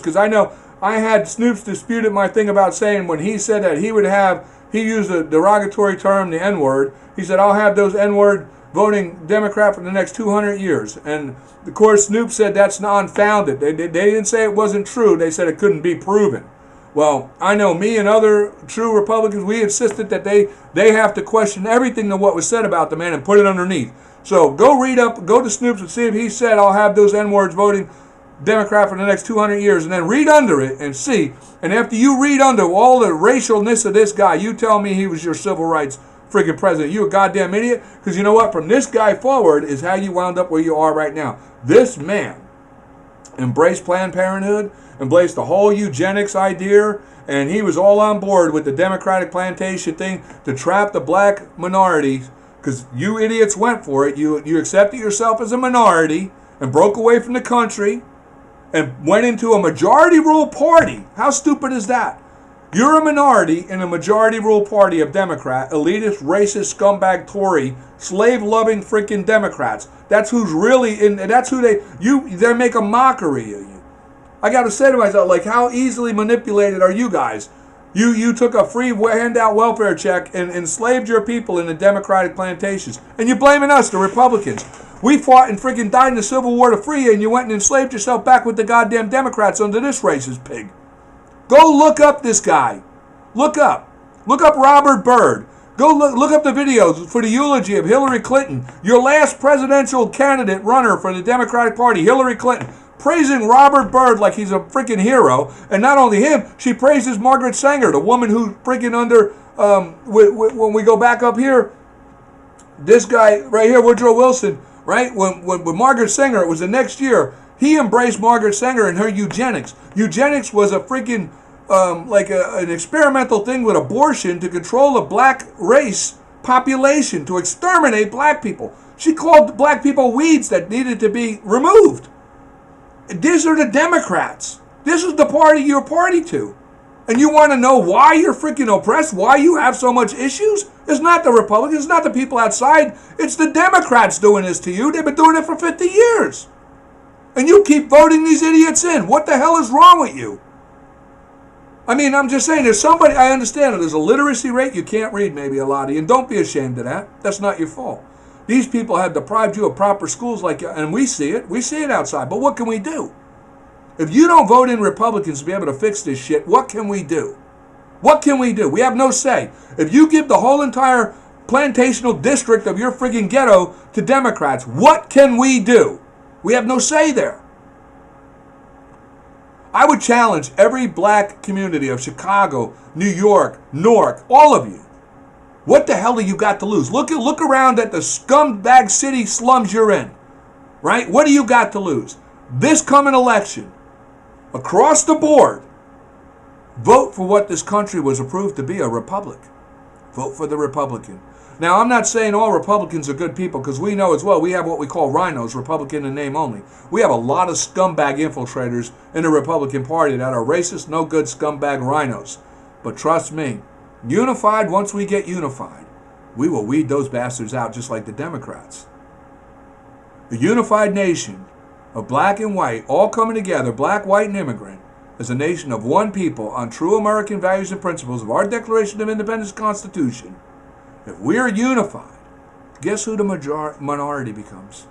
because I know I had Snoops disputed my thing about saying when he said that he used a derogatory term, the N-word. He said, I'll have those N-word voting Democrat for the next 200 years. And of course, Snoop said that's unfounded. They didn't say it wasn't true. They said it couldn't be proven. Well, I know me and other true Republicans, we insisted that they have to question everything of what was said about the man and put it underneath. So go to Snoops and see if he said, I'll have those N-words voting Democrat for the next 200 years, and then read under it and see. And after you read under all the racialness of this guy, you tell me he was your civil rights friggin' president. You a goddamn idiot? Because you know what? From this guy forward is how you wound up where you are right now. This man embraced Planned Parenthood, embraced the whole eugenics idea, and he was all on board with the Democratic plantation thing to trap the black minorities, because you idiots went for it. You accepted yourself as a minority and broke away from the country and went into a majority rule party. How stupid is that? You're a minority in a majority rule party of Democrat, elitist, racist, scumbag, Tory, slave-loving freaking Democrats. That's who's really in. That's who they make a mockery of you. I got to say to myself, like, how easily manipulated are you guys? You took a free handout welfare check and enslaved your people in the Democratic plantations, and you're blaming us, the Republicans. We fought and freaking died in the Civil War to free you, and you went and enslaved yourself back with the goddamn Democrats under this racist pig. Go look up this guy. Look up Robert Byrd. Go look up the videos for the eulogy of Hillary Clinton, your last presidential candidate runner for the Democratic Party, Hillary Clinton, praising Robert Byrd like he's a freaking hero. And not only him, she praises Margaret Sanger, the woman who freaking under, when we go back up here, this guy right here, Woodrow Wilson, right? When Margaret Sanger, it was the next year, he embraced Margaret Sanger and her eugenics. Eugenics was a freaking, an experimental thing with abortion to control the black race population, to exterminate black people. She called black people weeds that needed to be removed. These are the Democrats. This is the party you're party to. And you want to know why you're freaking oppressed? Why you have so much issues? It's not the Republicans. It's not the people outside. It's the Democrats doing this to you. They've been doing it for 50 years. And you keep voting these idiots in. What the hell is wrong with you? I mean, I'm just saying, there's somebody, I understand it. There's a literacy rate. You can't read, maybe, a lot of you. And don't be ashamed of that. That's not your fault. These people have deprived you of proper schools and we see it. We see it outside. But what can we do? If you don't vote in Republicans to be able to fix this shit, what can we do? What can we do? We have no say. If you give the whole entire plantational district of your friggin' ghetto to Democrats, what can we do? We have no say there. I would challenge every black community of Chicago, New York, Newark, all of you. What the hell do you got to lose? Look around at the scumbag city slums you're in, right? What do you got to lose? This coming election, across the board, vote for what this country was approved to be, a republic. Vote for the Republican. Now, I'm not saying all Republicans are good people, because we know as well, we have what we call rhinos, Republican in name only. We have a lot of scumbag infiltrators in the Republican Party that are racist, no good scumbag rhinos. But trust me, unified, once we get unified, we will weed those bastards out just like the Democrats. The unified nation of black and white, all coming together, black, white, and immigrant, as a nation of one people on true American values and principles of our Declaration of Independence Constitution. If we're unified, guess who the minority becomes?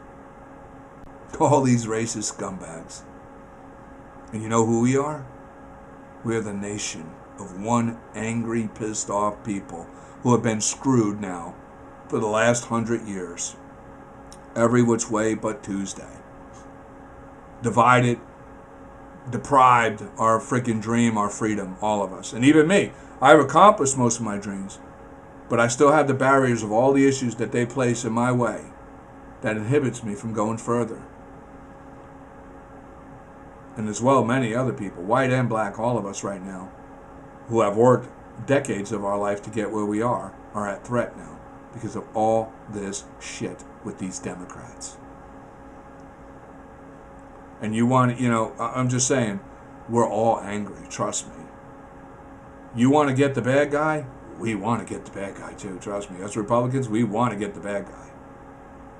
All these racist scumbags. And you know who we are? We're the nation of one angry, pissed off people who have been screwed now for the last 100 years. Every which way but Tuesday. Divided, deprived our freaking dream, our freedom, all of us. And even me, I've accomplished most of my dreams. But I still have the barriers of all the issues that they place in my way that inhibits me from going further. And as well, many other people, white and black, all of us right now, who have worked decades of our life to get where we are at threat now because of all this shit with these Democrats. And you want, I'm just saying, we're all angry, trust me. You want to get the bad guy? We want to get the bad guy too, trust me. As Republicans, we want to get the bad guy.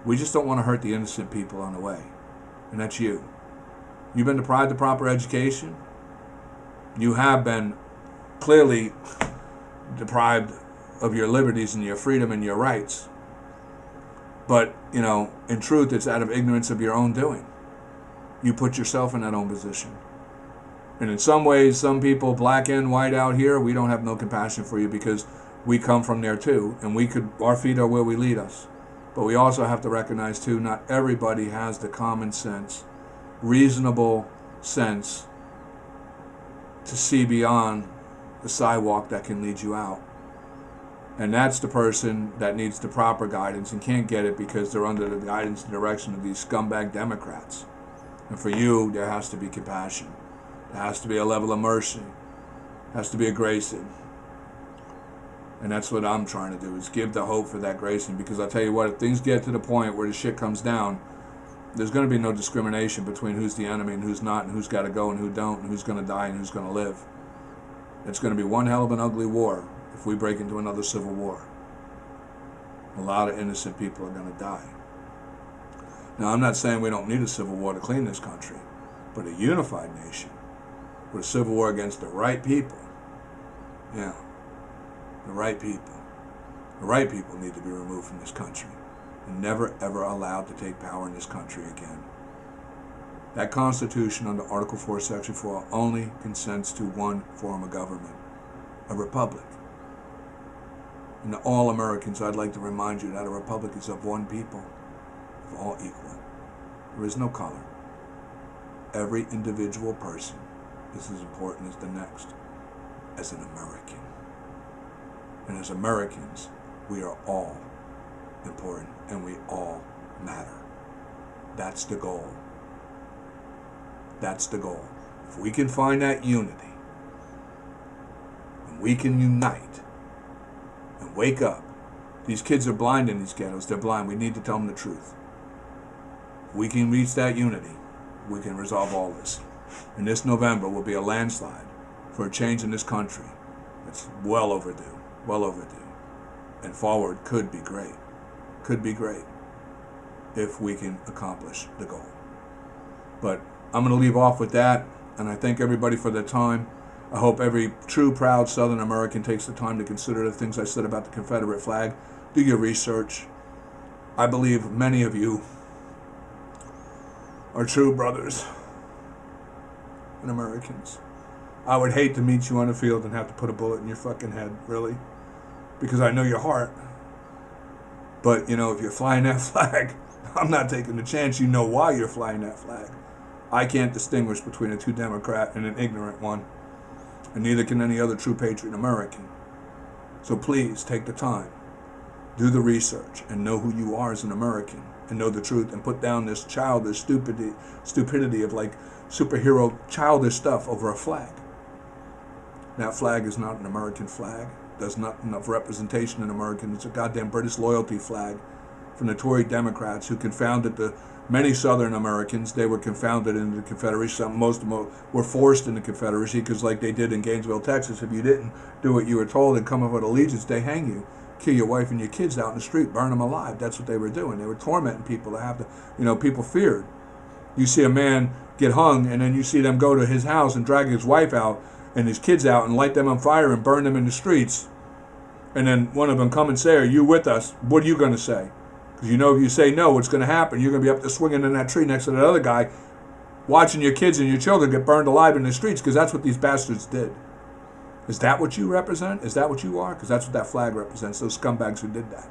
We just don't want to hurt the innocent people on the way. And that's you. You've been deprived of proper education. You have been clearly deprived of your liberties and your freedom and your rights. But, in truth, it's out of ignorance of your own doing. You put yourself in that own position. And in some ways, some people, black and white out here, we don't have no compassion for you because we come from there too. And our feet are where we lead us. But we also have to recognize too, not everybody has the common sense, reasonable sense to see beyond the sidewalk that can lead you out. And that's the person that needs the proper guidance and can't get it because they're under the guidance and direction of these scumbag Democrats. And for you, there has to be compassion. There has to be a level of mercy. There has to be a gracing. And that's what I'm trying to do, is give the hope for that gracing. Because I'll tell you what, if things get to the point where the shit comes down, there's going to be no discrimination between who's the enemy and who's not, and who's got to go and who don't, and who's going to die and who's going to live. It's going to be one hell of an ugly war if we break into another civil war. A lot of innocent people are going to die. Now, I'm not saying we don't need a civil war to clean this country, but a unified nation with a civil war against the right people. Yeah, the right people. The right people need to be removed from this country and never ever allowed to take power in this country again. That Constitution under Article 4, Section 4 only consents to one form of government, a republic. And to all Americans, I'd like to remind you that a republic is of one people, of all equal. There is no color. Every individual person is as important as the next, as an American. And as Americans, we are all important and we all matter. That's the goal. That's the goal. If we can find that unity, and we can unite and wake up. These kids are blind in these ghettos. They're blind. We need to tell them the truth. If we can reach that unity, we can resolve all this. And this November will be a landslide for a change in this country. It's well overdue. Well overdue. And forward could be great. Could be great if we can accomplish the goal. But I'm going to leave off with that, and I thank everybody for their time. I hope every true, proud Southern American takes the time to consider the things I said about the Confederate flag. Do your research. I believe many of you are true brothers and Americans. I would hate to meet you on the field and have to put a bullet in your fucking head, really, because I know your heart. But, if you're flying that flag, I'm not taking the chance. You know why you're flying that flag. I can't distinguish between a true Democrat and an ignorant one, and neither can any other true patriot American. So please take the time, do the research, and know who you are as an American, and know the truth, and put down this childish stupidity of like superhero childish stuff over a flag. That flag is not an American flag. Does not enough representation in American. It's a goddamn British loyalty flag from the Tory Democrats who confounded the many Southern Americans. They were confounded into the Confederacy. Most of them were forced into the Confederacy because, like they did in Gainesville, Texas, if you didn't do what you were told and come up with allegiance, they hang you, kill your wife and your kids out in the street, burn them alive. That's what they were doing. They were tormenting people to have to, people feared. You see a man get hung, and then you see them go to his house and drag his wife out and his kids out and light them on fire and burn them in the streets. And then one of them come and say, "Are you with us?" What are you going to say? Because if you say no, what's going to happen? You're going to be up there swinging in that tree next to that other guy, watching your kids and your children get burned alive in the streets, because that's what these bastards did. Is that what you represent? Is that what you are? Because that's what that flag represents, those scumbags who did that.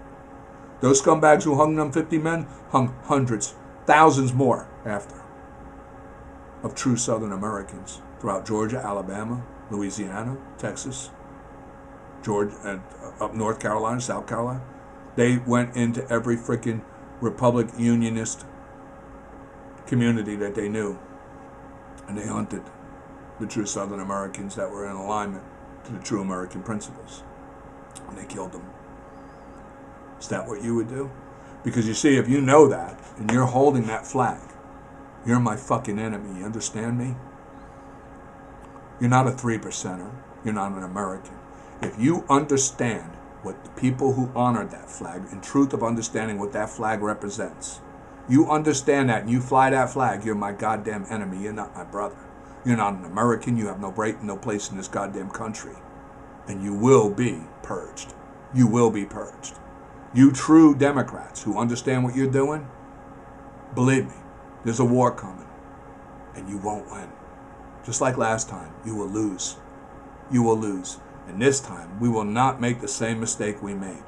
Those scumbags who hung them 50 men hung hundreds, thousands more after, of true Southern Americans throughout Georgia, Alabama, Louisiana, Texas, Georgia, and up North Carolina, South Carolina. They went into every freaking Republic Unionist community that they knew, and they hunted the true Southern Americans that were in alignment to the true American principles, and they killed them. Is that what you would do? Because you see, if you know that, and you're holding that flag, you're my fucking enemy. You understand me? You're not a 3%er. You're not an American. If you understand what the people who honored that flag, in truth of understanding what that flag represents, you understand that and you fly that flag, you're my goddamn enemy. You're not my brother. You're not an American. You have no place in this goddamn country. And you will be purged. You will be purged. You true Democrats who understand what you're doing, believe me, there's a war coming. And you won't win. Just like last time, you will lose. You will lose. And this time, we will not make the same mistake we made.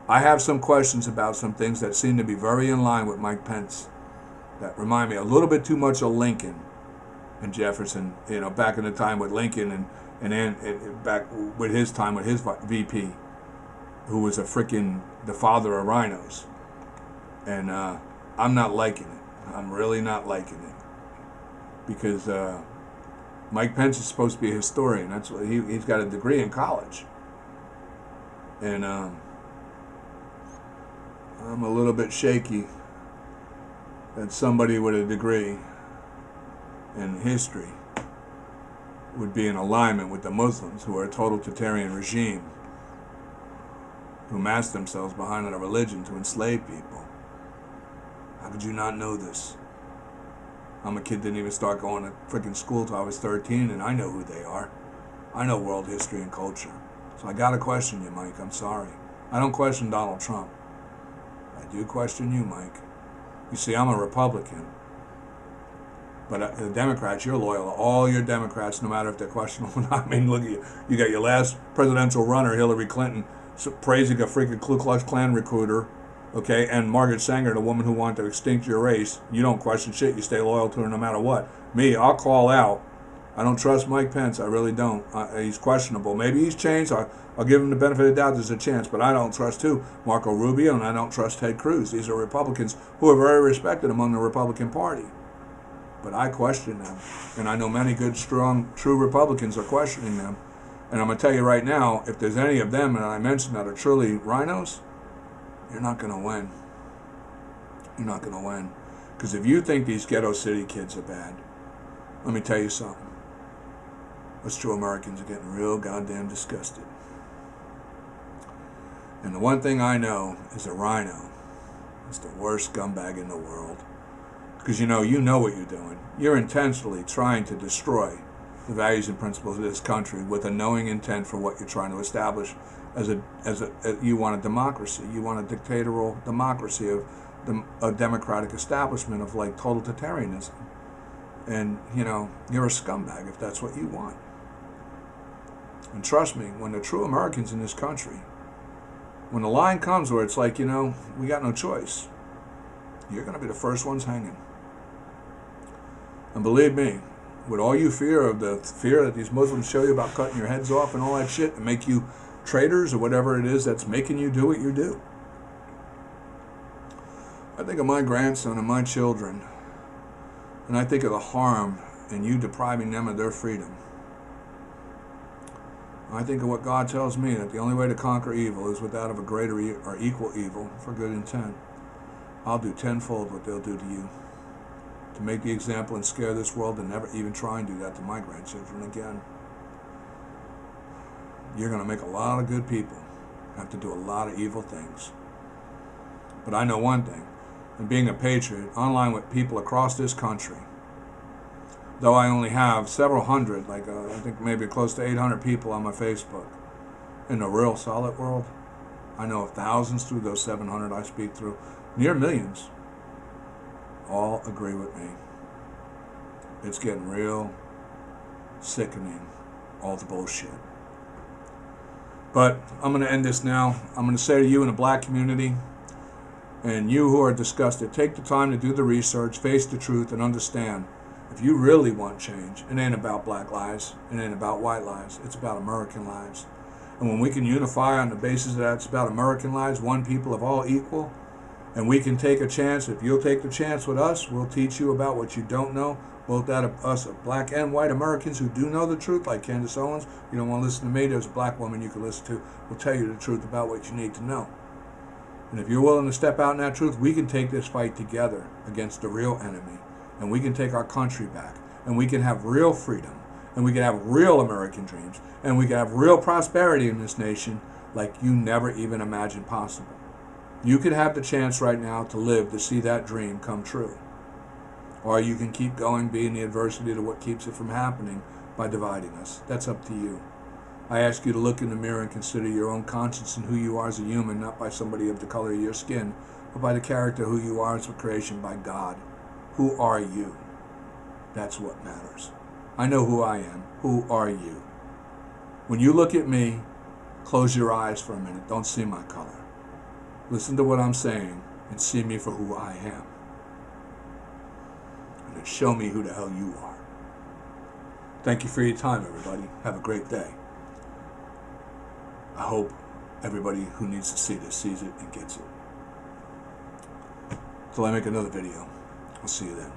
I have some questions about some things that seem to be very in line with Mike Pence that remind me a little bit too much of Lincoln and Jefferson, back in the time with Lincoln and then back with his time with his VP, who was the father of rhinos. And I'm not liking it. I'm really not liking it. Because Mike Pence is supposed to be a historian. That's what he's got a degree in college. And I'm a little bit shaky that somebody with a degree in history would be in alignment with the Muslims, who are a totalitarian regime, who mask themselves behind a religion to enslave people. How could you not know this? I'm a kid, didn't even start going to freaking school till I was 13, and I know who they are. I know world history and culture. So I gotta question you, Mike. I'm sorry. I don't question Donald Trump. I do question you, Mike. You see, I'm a Republican. But the Democrats, you're loyal to all your Democrats, no matter if they're questionable or not. I mean, look at you. You got your last presidential runner, Hillary Clinton, praising a freaking Ku Klux Klan recruiter, okay, and Margaret Sanger, the woman who wanted to extinct your race. You don't question shit. You stay loyal to her no matter what. Me, I'll call out. I don't trust Mike Pence. I really don't. He's questionable. Maybe he's changed. I'll give him the benefit of the doubt. There's a chance. But I don't trust Marco Rubio, and I don't trust Ted Cruz. These are Republicans who are very respected among the Republican Party. But I question them. And I know many good, strong, true Republicans are questioning them. And I'm going to tell you right now, if there's any of them that I mentioned that are truly rhinos, you're not going to win. You're not going to win. Because if you think these ghetto city kids are bad, let me tell you something. Us true Americans are getting real goddamn disgusted. And the one thing I know is a rhino is the worst scumbag in the world. Because you know what you're doing. You're intentionally trying to destroy the values and principles of this country with a knowing intent for what you're trying to establish you want a democracy. You want a dictatorial democracy of a democratic establishment of like totalitarianism. And, you're a scumbag if that's what you want. And trust me, when the true Americans in this country, when the line comes where it's like, we got no choice, you're going to be the first ones hanging. And believe me, with all you fear that these Muslims show you about cutting your heads off and all that shit and make you traitors or whatever it is that's making you do what you do. I think of my grandson and my children, and I think of the harm in you depriving them of their freedom. I think of what God tells me, that the only way to conquer evil is with that of a greater or equal evil for good intent. I'll do tenfold what they'll do to you, to make the example and scare this world and never even try and do that to my grandchildren again. You're going to make a lot of good people have to do a lot of evil things. But I know one thing, and being a patriot, online with people across this country, though I only have several hundred, I think maybe close to 800 people on my Facebook, in the real solid world, I know of thousands through those 700 I speak through, near millions, all agree with me. It's getting real sickening, all the bullshit. But I'm going to end this now. I'm going to say to you in the black community, and you who are disgusted, take the time to do the research, face the truth, and understand, if you really want change, it ain't about black lives, it ain't about white lives, it's about American lives. And when we can unify on the basis that it's about American lives, one people of all equal, and we can take a chance, if you'll take the chance with us, we'll teach you about what you don't know, both that of us, black and white Americans who do know the truth, like Candace Owens. You don't want to listen to me, there's a black woman you can listen to, will tell you the truth about what you need to know. And if you're willing to step out in that truth, we can take this fight together against the real enemy. And we can take our country back. And we can have real freedom. And we can have real American dreams. And we can have real prosperity in this nation like you never even imagined possible. You could have the chance right now to live to see that dream come true. Or you can keep going, being the adversity to what keeps it from happening by dividing us. That's up to you. I ask you to look in the mirror and consider your own conscience and who you are as a human, not by somebody of the color of your skin, but by the character who you are as a creation by God. Who are you? That's what matters. I know who I am. Who are you? When you look at me, close your eyes for a minute. Don't see my color. Listen to what I'm saying and see me for who I am. And then show me who the hell you are. Thank you for your time, everybody. Have a great day. I hope everybody who needs to see this sees it and gets it. Till I make another video, I'll see you then.